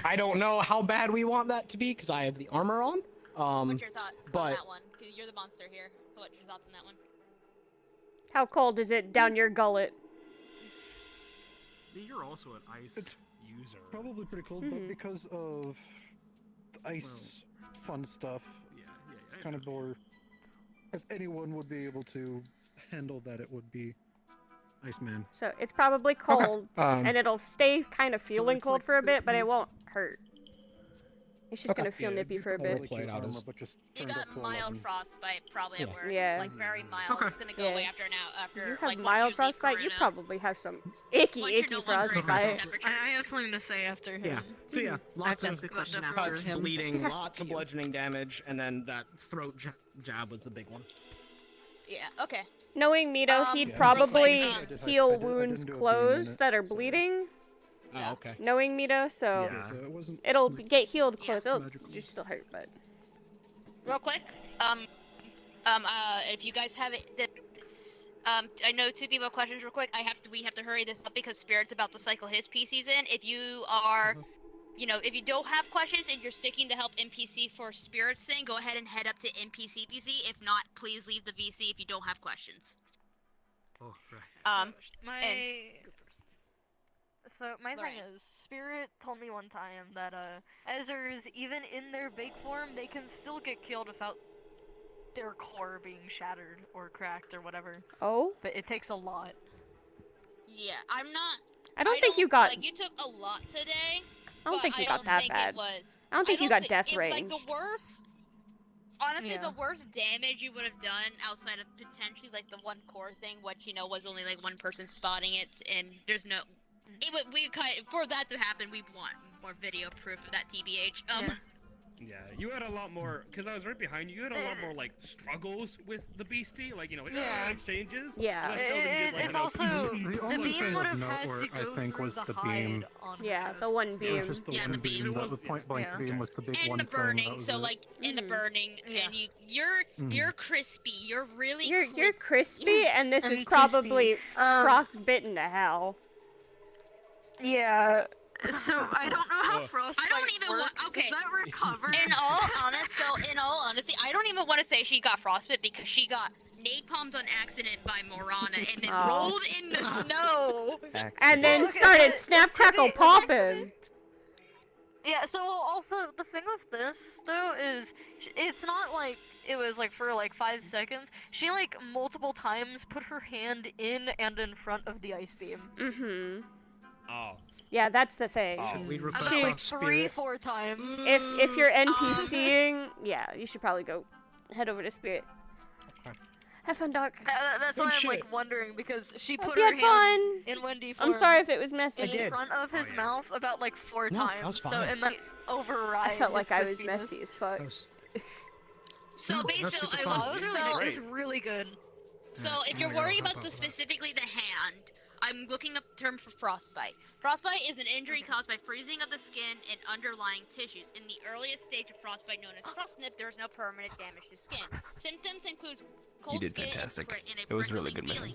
I don't know how bad we want that to be because I have the armor on.
What's your thoughts on
but
that one? Because you're the monster here. What's your thoughts on that one?
How cold is it down your gullet?
You're also an ice user.
Probably pretty cool,
Mhm.
but because of the ice fun stuff,
Yeah.
kind of more. If anyone would be able to handle that, it would be Iceman.
So it's probably cold,
Um,
and it'll stay kind of feeling
it's
cold
like
for a
the-
bit, but
you-
it won't hurt. It's just
Okay.
gonna feel
Yeah,
nippy
you
for a
probably
bit.
like
Play it
your
out
armor,
as-
but just
You
turned
got
up to
mild
11.
frostbite probably at
Yeah.
worst.
Yeah.
Like very mild.
Okay.
It's gonna go
Yeah.
away after now. After
You have
like
mild
once you leave
frostbite. You
Korudo.
probably have some icky,
Once you're
icky
no longer in
frostbite.
temperature.
I have something to say after him.
Yeah. So yeah, lots
to
of
ask a question
cuts,
after him.
bleeding, lots of bludgeoning damage, and then that throat jab was the big one.
Yeah. Okay.
Knowing Mito, he'd
Yeah.
probably
real quick,
heal
I didn't
wounds
do a beam in
closed
it,
that are bleeding.
Oh, okay.
Knowing Mito, so
Yeah, so it wasn't.
it'll get healed
Yeah.
close. It'll
Magical.
just still hurt, but
Real quick. If you guys have it, I know 2 people have questions. Real quick, we have to hurry this up because Spirit's about to cycle his PCs in. If you are, if you don't have questions and you're sticking to help NPC for Spirit's thing, go ahead and head up to NPC VC. If not, please leave the VC if you don't have questions.
Oh, right.
My thing is, Spirit told me one time that Ezers, even in their big form, they can still get killed without their core being shattered or cracked or whatever.
oh,
But it takes a lot.
Yeah, I'm not.
I don't think you got.
Like you took a lot today.
I don't
but
think you
I
got
don't
that
think
bad.
It was.
I don't think you got
thi-
death
it, Like
ranged.
the worst. Honestly,
Yeah.
the worst damage you would have done outside of potentially like the one core thing, which was only like one person spotting it, and there's no. It would we for that to happen, we want more video proof of that, TBH.
Yeah, you had a lot more, because I was right behind you, you had a lot more, like, struggles with the beastie, like, you know,
Yeah.
exchanges.
Yeah.
And I seldom did, like,
It's
an
also
open-
The
the
only
beam
thing
would
of
have
note
had
where
to
I
go
think
through
was
the
the
hide
beam.
on her
Yeah,
chest.
so one
It was
beam.
just the
Yeah,
one
the
beam.
beam.
The point blank
Yeah.
beam was the big
And
one
the
thing.
burning,
That was
so
it.
like in the burning,
Yeah.
and you're crispy. You're really
You're crispy, and this is
I'm
probably
crispy.
frostbitten to hell.
Yeah. So I don't know how
Ugh.
frostbite
I don't even
works.
want. Okay.
Is that recovered?
In all honesty, I don't even want to say she got frostbite because she got napalmed on accident by Morana and then
Oh.
rolled in the snow.
And then
Okay,
started
but
snap
to
crackle
be-
popping.
Yeah, so also the thing with this though is it's not like it was like for like 5 seconds. She like multiple times put her hand in and in front of the ice beam.
Mm-hmm.
Oh.
Yeah, that's the thing.
Should
we
About
request
like
that
3-4 times.
If you're NPCing, yeah, you should probably go head over to Spirit. Have fun, Doc.
That's
Good
why I'm
shit.
like wondering because she
Hope
put
you
her
had
hand
fun.
in Wendy
I'm
form
sorry if it was messy.
in front of his
yeah.
mouth about like 4
No, that was
times. So
fine.
it might override.
I felt
his
like I was
crispiness.
messy as fuck.
So
That's
basically,
super
I
fun.
want
It was
to.
really,
So,
it was really good.
so if you're worried about specifically the hand, I'm looking up the term for frostbite. Frostbite is an injury caused by freezing of the skin and underlying tissues. In the earliest stage of frostbite, known as frostnip, there is no permanent damage to skin. Symptoms include cold
did
skin
fantastic.
and a
It was really
prickling
good, man.
feeling,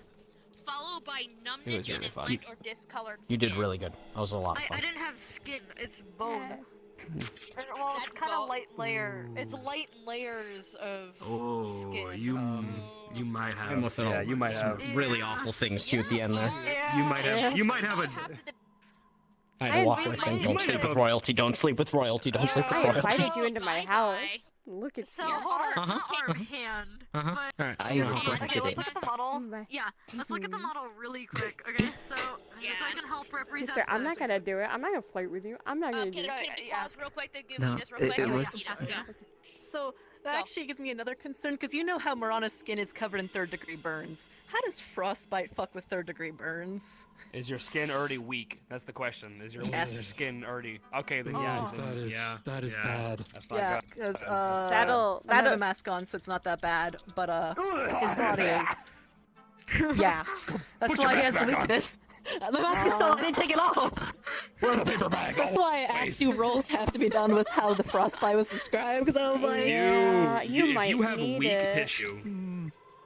followed by
It
numbness
was really
and
fun.
inflamed or discolored
You did
skin.
really good. That was a lot of
I
fun.
didn't have skin. It's bone.
Yeah.
Well, it's
That's
kind of
bone.
light layer. It's light layers of
Oh,
skin.
you might have.
I almost said
Yeah, you might
some
have.
really awful things too at the end there.
Yeah.
You might have. You might have a.
I had to walk away
might-
saying,
you
"Don't
might
sleep
have
with
a-
royalty. Don't sleep with royalty. Don't sleep with
I
royalty."
invited you into my
Bye-bye.
house. Look at
So
you.
hold on,
Uh-huh,
not arm,
uh-huh.
hand.
Uh-huh.
But
All right.
I
I'm gonna
requested
okay,
request
let's
it.
look at the model.
Bye.
Yeah, let's look at the model really quick. Okay, so just so I can help represent.
Mister, I'm not
this.
gonna do it. I'm not gonna flirt with you. I'm not gonna do
Can
it.
we pause real quick to give
No,
me just real
it-
quick?
it
Okay,
was-
let's go.
So that
Go.
actually gives me another concern because you know how Morana's skin is covered in 3rd-degree burns. How does frostbite fuck with 3rd-degree burns?
Is your skin already weak? That's the question. Is your
Yes.
skin already? Okay, then
Oh,
yeah.
that is
yeah,
that is
yeah.
bad.
That's not
Yeah,
good.
because
That's
That'll
I have a
that'll.
mask on, so it's not that bad. But his body is. Yeah, that's
Put your
why he has
mask
the
back on.
weakness. The mask is still on. I didn't take it off.
Where's the paper bag?
That's why I asked you rolls have to be done with how the frostbite was described, because I was like,
Yeah, you
if
might
you have
need
weak
it.
tissue,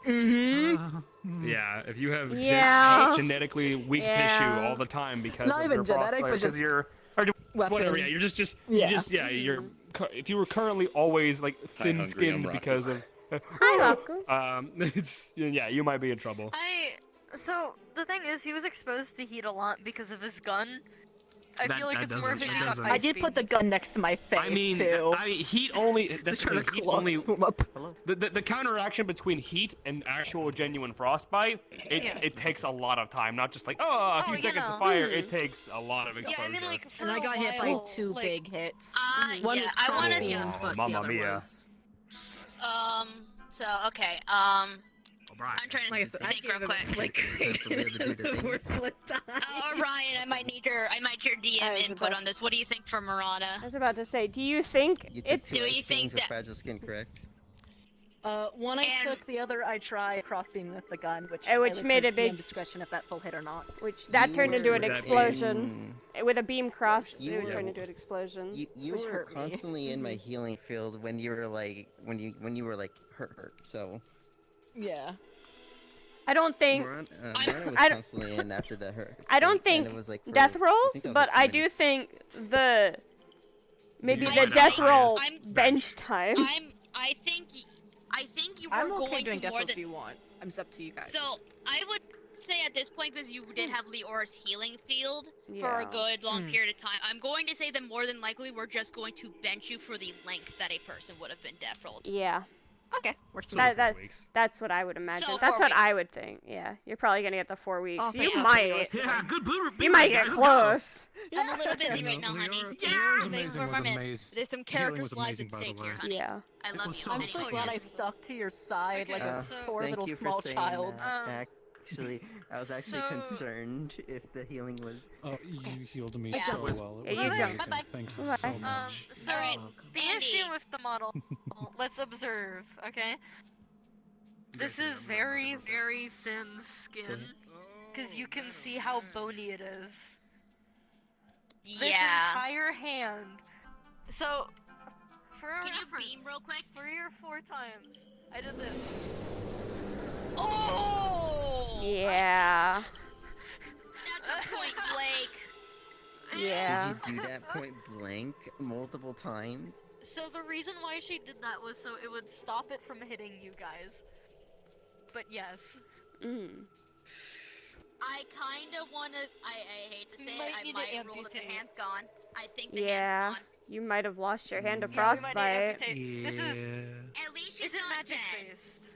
mm-hmm.
yeah, if you have
Yeah.
genetically weak
Yeah.
tissue all the time because
Not
of
even
your
genetic,
frostbite,
but
because
just
you're or whatever.
weapon.
Yeah, you're just
Yeah.
you just you're if you were currently always like
Hi, hungry,
thin-skinned
I'm
because of
Hi, Rocco.
it's yeah, you might be in trouble.
So the thing is, he was exposed to heat a lot because of his gun. I
That-
feel like
that
it's more of
doesn't-
an
it doesn't-
I did put the gun next to my face
I mean,
too.
heat only. That's
Trying
the
to
thing, heat
claw
only.
him up.
The counteraction between heat and actual genuine frostbite, it takes a lot of time. Not just like a few
you
seconds
know.
of fire. It takes a lot of
Yeah,
exposure.
I mean like for
And I
a
got hit by
while,
2
like,
big hits.
One
yeah,
is
I want
crossbeam,
Oh,
but
Mamma
the other
mia.
was...
So okay.
Alright.
I'm trying to
Like I said, I
think
gave
real
it
quick.
like we're flipped on.
Ryan, I might need your
I
DM
was
input
about-
on this. What do you think for Marana?
I was about to say, do you think
You took
it's?
two
Do you
ice
think
beams with
that-
fragile skin, correct?
One I
And-
took, the other I tried crossbeam with the gun, which
Which
I would
made
take
a big-
DM discretion if that full hit or not.
Which that
You
turned into
were-
an
that
explosion. With a beam cross,
You
it would
were-
turn into an explosion.
You
Which
were
hurt me.
constantly in my healing field when you were like when you were like hurt. So
Yeah.
I don't think.
Morana was
I don't-
constantly in after the hurt.
I don't
state, and
think
it was, like, for-
death
I
rolls,
think that was,
but
like,
I
2
do
minutes.
think the maybe
You
the
might
death
have
roll
bias.
bench time.
I think you were
I'm okay
going
doing
to
death
more
rolls
than.
if you want. I'm up to you guys.
So I would say at this point, because you did have Leora's healing field for a
Yeah.
good long period of time, I'm going to say that more than likely we're just going to bench you for the length that a person would have been death rolled.
Yeah,
Okay, works for
that,
me.
that that's what I would imagine.
So,
That's
4
what I
weeks.
would think. Yeah, you're probably gonna get the 4 weeks.
Oh,
You
yeah.
might.
Yeah, good boot.
You might get close.
I'm a little busy right now, honey.
Leora's
Thanks for
amazing
for
was
my minutes.
amazing.
There's some
Healing
characters'
was
lives
amazing,
at
by the
stake
way.
here, honey.
Yeah.
I love
was
you.
so
I'm
Anyway,
so glad I stuck to your side like
Okay,
a
so-
poor
Thank
little
you for
small
saying
child.
that, Dak. I was actually concerned if the healing was.
Oh, you healed me
Yeah.
so well. It was
Yeah, you
amazing.
don't.
Thank you so much.
So
Alright,
the
Andy.
issue with the model, let's observe, okay? This is very, very thin skin, because you can see how bony it is. This
Yeah.
entire hand. So, for
Can you
reference,
beam real quick?
3 or 4 times, I did this.
Oh!
Yeah.
That's a point blank.
Yeah.
Did you do that point blank multiple times?
So the reason why she did that was so it would stop it from hitting you guys. But yes.
I kind of want to. I hate to say it. I might rule that the hand's gone. I think the hand's
Yeah.
gone.
You might have lost your hand to
Yeah, we might
frostbite.
amputate. This is
At least she's not
magic
dead.
based.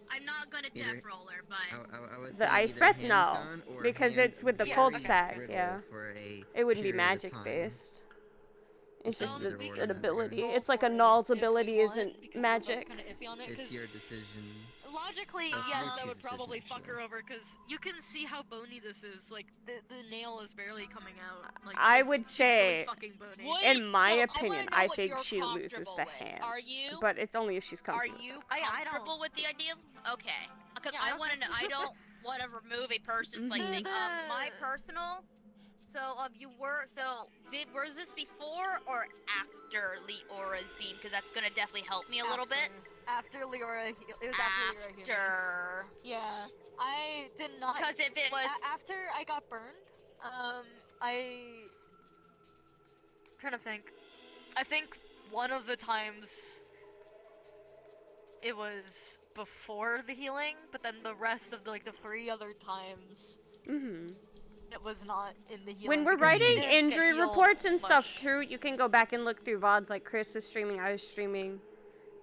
I'm not gonna
Either-
death roll her, but
I was
The
saying
ice
either
breath?
hands
No.
gone or
Because
hand
it's with the
very
cold sack,
brittle
yeah.
for a
It wouldn't be
period of
magic
time.
based. It's just
Either
an
or.
ability. It's like a null's
If we
ability
want,
isn't
because we're both
magic.
kinda iffy on it,
It's
'cause
your decision.
logically,
It's
yes,
your
that would
decision,
probably fuck
actually.
her over, because you can see how bony this is. Like, the nail is barely coming out. Like,
I
it's
would
just
say,
really fucking bony.
Would-
in my
so,
opinion,
I
I
wanna know what
think
you're
she loses
comfortable
the
with.
hand.
Are you?
But it's only if she's
Are
comfortable.
you
I don't-
comfortable with the idea? Okay. Because
Yeah, I
I
don't
want to know. I don't want to remove a person's like thing. My personal. So you were was this before or after Leora's beam? Because that's gonna definitely help me a little bit.
After Leora, it was after Leora healed me.
After.
Yeah, I did not.
Because if it was
after I got burned, I'm trying to think. I think one of the times it was before the healing, but then the rest of the 3 other times it was not in the healing.
When we're
because she
writing
didn't get
injury
healed
reports and stuff
much.
too, you can go back and look through VODs like Chris is streaming, I was streaming.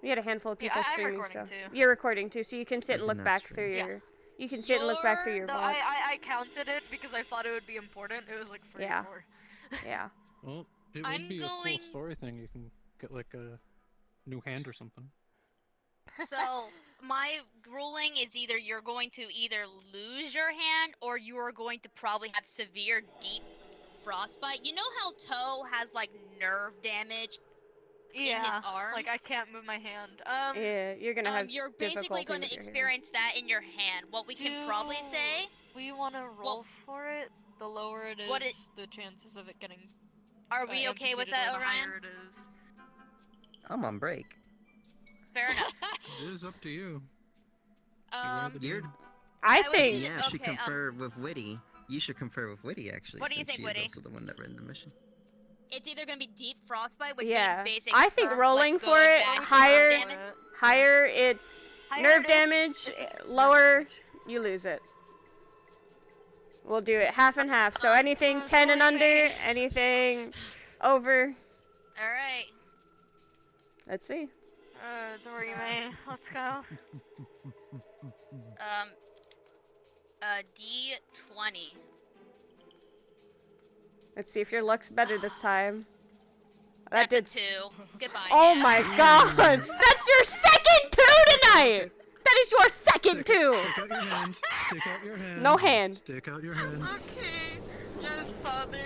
We had a handful of
Yeah,
people
I'm
streaming,
recording
so
too.
you're recording too, so you can sit
I
and
did
look
not
back
stream.
through
Yeah.
your. You can sit and look back through your
No,
VOD.
I counted it because I thought it would be important. It was like 3
Yeah.
or 4.
Yeah.
Well, it
I'm
would be a
going-
cool story thing. You can get like a new hand or something.
So my ruling is either you're going to either lose your hand or you are going to probably have severe deep frostbite. You know how Toe has like nerve damage in his arms?
like I can't move my hand.
Yeah, you're gonna have
you're basically
difficulty
going
with
to
your hand.
experience that in your hand. What we can probably say.
We want to roll for it. The lower it is,
What
the chances of it getting.
Are we okay with
amputated,
that,
or the higher
Orion?
it is.
I'm on break.
Fair enough.
It is up to you.
You're.
I
would
think.
do-
Yeah, should
okay,
confer with Witty. You should confer with Witty actually.
What do you
since
think,
she
Witty?
is also the one that ran the mission.
It's either going to be deep frostbite, which
Yeah,
means basic.
I think
firm,
rolling
like,
for
good,
it
bad,
higher.
damage.
Higher, it's
Higher
nerve
it is,
damage.
it's just nerve
Lower,
damage.
you lose it. We'll do it half and half. So anything 10 and
sorry,
under,
May.
anything over.
All right.
Let's see.
Dory May, let's go.
D20.
Let's see if your luck's better this time.
That's
That did.
a 2. Goodbye.
Oh
Nat.
my god! That's your second 2 tonight! That is your second 2!
Stick out your hand. Stick out your hand.
No hand.
Stick out your hand.
Okay. Yes, Father.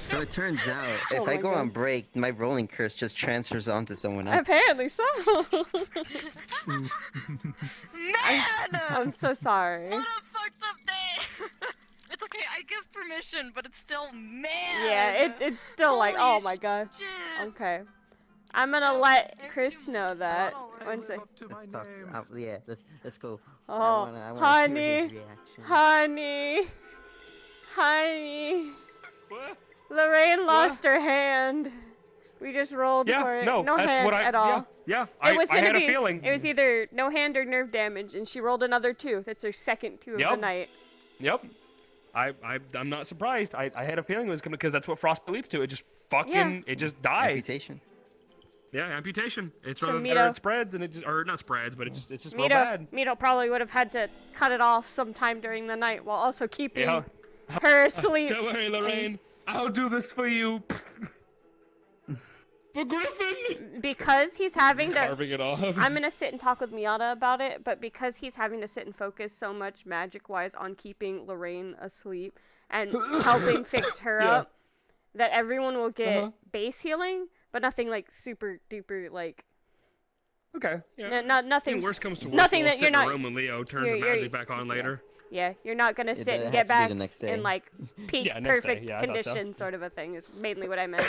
So it turns out, if
Oh
I
my
go
God.
on break, my rolling curse just transfers onto someone else.
Apparently so.
Man!
I'm so sorry.
What a fucked up day! It's okay, I give permission, but it's still man!
Yeah, it's still like, oh
Holy
my god.
shit.
Okay. I'm gonna let Chris know that. One sec.
Let's talk. Yeah, let's go.
Oh,
I wanna hear his
honey.
reaction.
Honey. Honey.
What?
Lorraine lost her hand. We just rolled
Yeah,
for it.
no, that's
hand
what I-
at all.
yeah,
It was
I
gonna
had a
be,
feeling.
It was either no hand or nerve damage, and she rolled another 2. That's her second 2 of the
Yep.
night.
Yep. I'm not surprised. I had a feeling it was coming because that's what frostbite leads to. It just fucking
Yeah.
it just dies.
Amputation.
Yeah, amputation. It's
So
rather
Mito-
it spreads and it just or not spreads, but it's just real
Mito,
bad.
Mito probably would have had to cut it off sometime during the night while also keeping
Yeah.
her asleep.
Don't worry, Lorraine. I'll do this for you. The Griffin!
Because he's having to...
Carving it off.
I'm going to sit and talk with Miata about it, but because he's having to sit and focus so much magic-wise on keeping Lorraine asleep and helping fix her up, that everyone will get base healing, but nothing, like, super-duper, like...
Okay, yeah.
Nothing.
Worst comes to worst,
nothing
we'll
that
sit
you're
in a
not.
room when Leo turns the magic back on later.
Yeah, you're not gonna sit and
it
get
has to be
back
the next day.
in like peak
Yeah, next day.
perfect
Yeah, I thought so.
condition, sort of a thing. Is mainly what I meant.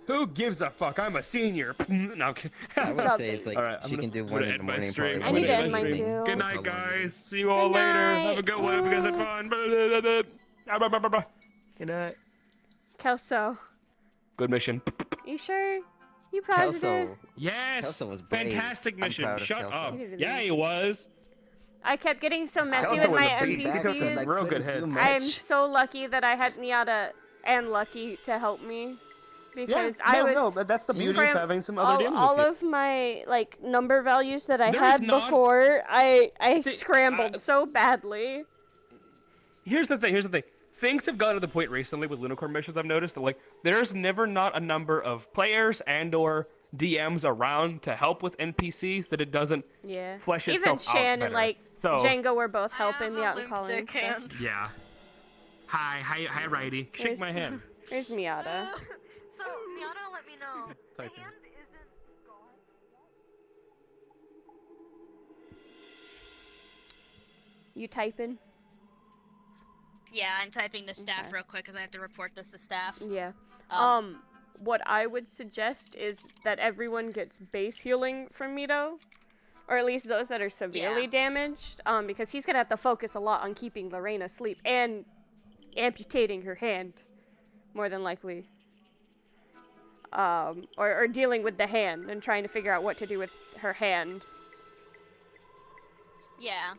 Who gives a fuck? I'm a senior. No, I'm kidding.
I would say it's like
All right,
she can do
I'm
one
gonna
in the
end my
morning.
stream.
Probably
I need to
one
end
in the
mine
evening.
too.
Good night,
How long is
guys.
it?
See you all
Good
later.
night.
Have a good one. Hope you guys had fun.
Good night.
Kelso,
Good mission.
you sure? You positive?
Kelso.
Yes.
Kelso was brave.
Fantastic
I'm
mission.
proud of
Shut
Kelso.
up.
You did really
Yeah,
good.
he was.
I kept getting so messy
Kelso
with
was
my
a beast. He took some
NPCs.
real good
Couldn't do
hits.
much.
I'm so lucky that I had Miata and Lucky to help me. Because I was
that's the beauty of having some other
all,
DMs
all
with you.
of my like number values that I
There's
had
not-
before, I
See,
scrambled so badly.
Here's the thing. Things have gotten to the point recently with Lunacore missions I've noticed that like there's never not a number of players and or DMs around to help with NPCs that it doesn't flesh
Even
itself out
Shan
better.
and like
so,
Django were both helping me out in calling and stuff.
Yeah. Hi, Righty. Shake my hand.
There's Miata.
So, Miata, let me know. The
Typing.
hand isn't gone.
You typing?
Yeah, I'm typing the staff real quick because I have to report this to staff.
Yeah.
Um,
What I would suggest is that everyone gets base healing from Mito. Or at least those that are severely damaged. Because he's gonna have to focus a lot on keeping Lorraine asleep and amputating her hand. More than likely. Or dealing with the hand and trying to figure out what to do with her hand.
Yeah.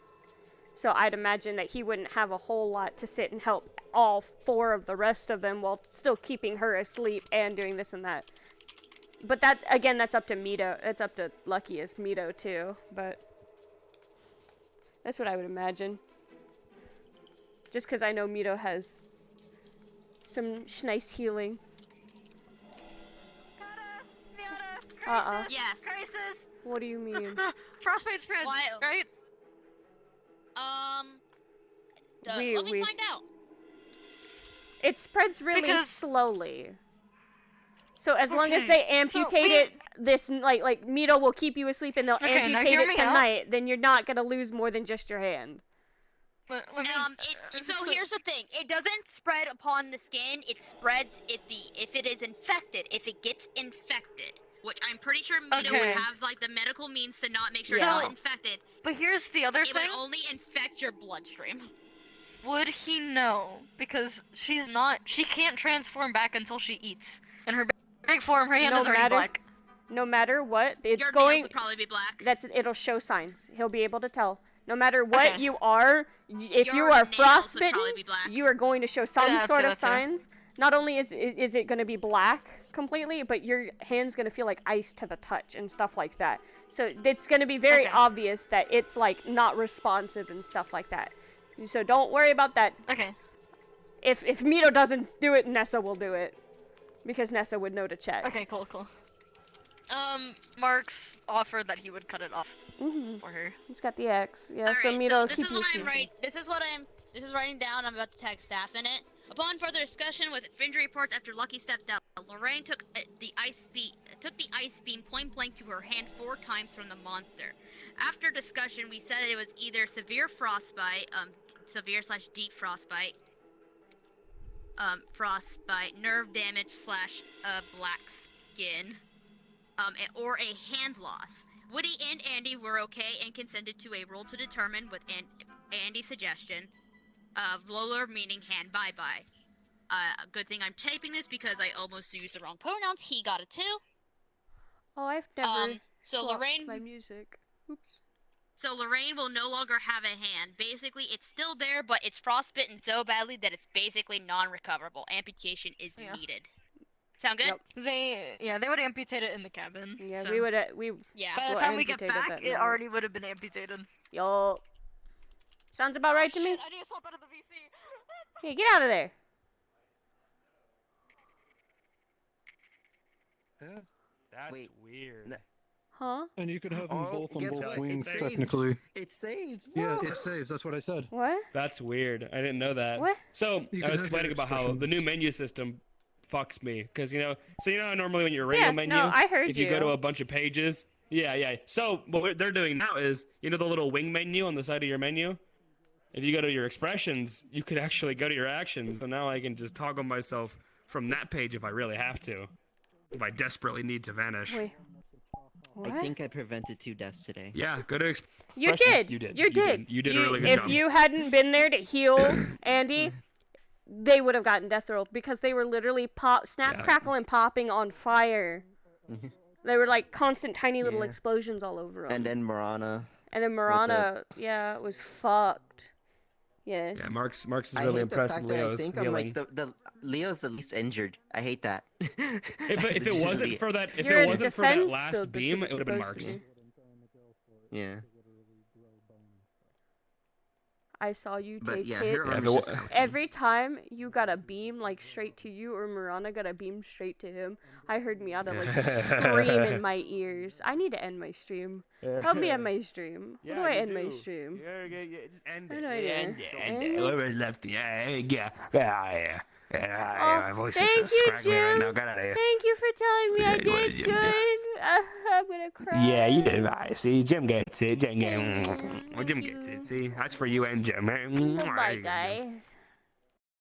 So I'd imagine that he wouldn't have a whole lot to sit and help all 4 of the rest of them while still keeping her asleep and doing this and that. But that, again, that's up to Mito. It's up to Lucky as Mito too, but that's what I would imagine. Just because I know Mito has some nice healing.
Yes.
Crisis!
What do you mean?
Frostbite spreads, right?
Let me find out.
It spreads really
Because-
slowly. So as long as
Okay,
they
so
amputate
we-
it, this like Mito will keep you asleep and they'll
Okay, now
amputate
hear
it
me out.
tonight, then you're not gonna lose more than just your hand.
So here's the thing. It doesn't spread upon the skin. It spreads if it is infected. If it gets infected, which I'm pretty sure Mito
Okay.
would have like the medical means to not make sure
Yeah.
it's not infected.
But here's the other
It
thing.
would only infect your bloodstream.
Would he know? Because she can't transform back until she eats. And her big form, her hand is already black.
No matter what, it's
Your
going.
nails would probably be black.
It'll show signs. He'll be able to tell. No matter what
Okay.
you are, if you
Your
are
nails would
frostbitten,
probably be black.
you are going to show some
Yeah,
sort
too,
of
too.
signs. Not only is it going to be black completely, but your hand's going to feel like ice to the touch and stuff like that. So it's going to be very obvious that it's like not responsive and stuff like that. So don't worry about that.
Okay.
If Mito doesn't do it, Nessa will do it. Because Nessa would know to check.
Okay, cool. Mark's offered that he would cut it off for her.
He's got the X. Yeah,
All
so
right,
Mito
so
will
this
keep
is
you
what I'm
sleeping.
writing. This is writing down. I'm about to tag staff in it. Upon further discussion with injury reports after Lucky stepped out, Lorraine took the ice beam point blank to her hand 4 times from the monster. After discussion, we said it was either severe frostbite, severe/deep frostbite, nerve damage / black skin, or a hand loss. Woody and Andy were okay and consented to a roll to determine with Andy's suggestion. Lola meaning hand bye-bye. Good thing I'm typing this because I almost used the wrong pronouns. He got a 2.
Oh, I've never
so
swapped
Lorraine-
my music. Oops.
So Lorraine will no longer have a hand. Basically, it's still there, but it's frostbitten so badly that it's basically non-recoverable. Amputation is needed. Sound good?
They would amputate it in the cabin.
Yeah,
so.
we
By the
will
time we get
amputate
back,
that
it
night.
already would have been amputated.
Yo. Sounds about right to me.
I need to swap out of the VC.
Hey, get out of there.
That's
Wait,
weird.
Huh?
And you could have them
Oh,
both on
guess
both
what?
wings,
It saves.
technically.
It saves.
Yeah,
Whoa.
it saves. That's what I said.
What?
That's weird. I didn't know that.
What?
So
You
I
can
was
have
complaining
your
about how
expression.
the new menu system fucks me, because so you know how normally when you're radio
Yeah,
menu,
no, I heard
if you go
you.
to a bunch of pages, yeah. So what they're doing now is, you know, the little wing menu on the side of your menu. If you go to your expressions, you could actually go to your actions. So now I can just toggle myself from that page if I really have to, if I desperately need to vanish.
Wait. What?
I think I prevented 2 deaths today.
Yeah, go to
You
expressions.
did.
You did.
You did.
You did a really good
if
job.
you hadn't been there to heal Andy, they would have gotten death rolled because they were literally snap, crackle, and popping on fire. They were like constant tiny little explosions all over them.
And then Marana.
And then Marana, yeah, was fucked. Yeah.
Yeah, Mark's is
I
really
hate the
impressed
fact
with
that I
Leo's
think
healing.
I'm like the Leo's the least injured. I hate that.
If it wasn't for that, if
You're
it
in
wasn't for that
defense
last
build, that's
beam,
what
it
it's
would have been
supposed to
Mark's.
be.
Yeah.
I saw you
But
take
yeah,
hits.
her arm's just ouchy.
Every time you got a beam like straight to you, or Marana got a beam straight to him, I heard Miata like scream in my ears. I need to end my stream. Help me end my stream. How do I end my stream?
Yeah, just end
How
it.
do I
End
do?
it.
End
End
it?
it. Whoever's left, yeah.
Oh,
My voice
thank
is so
you,
scraggly right
Jim.
now. Get out of here.
Thank you for telling me I
Yeah, what
did
did you
good.
do?
I'm gonna cry.
Yeah, you did right. See, Jim gets it.
Thank you.
Jim gets it. See, that's for you and Jim.
Bye, guys.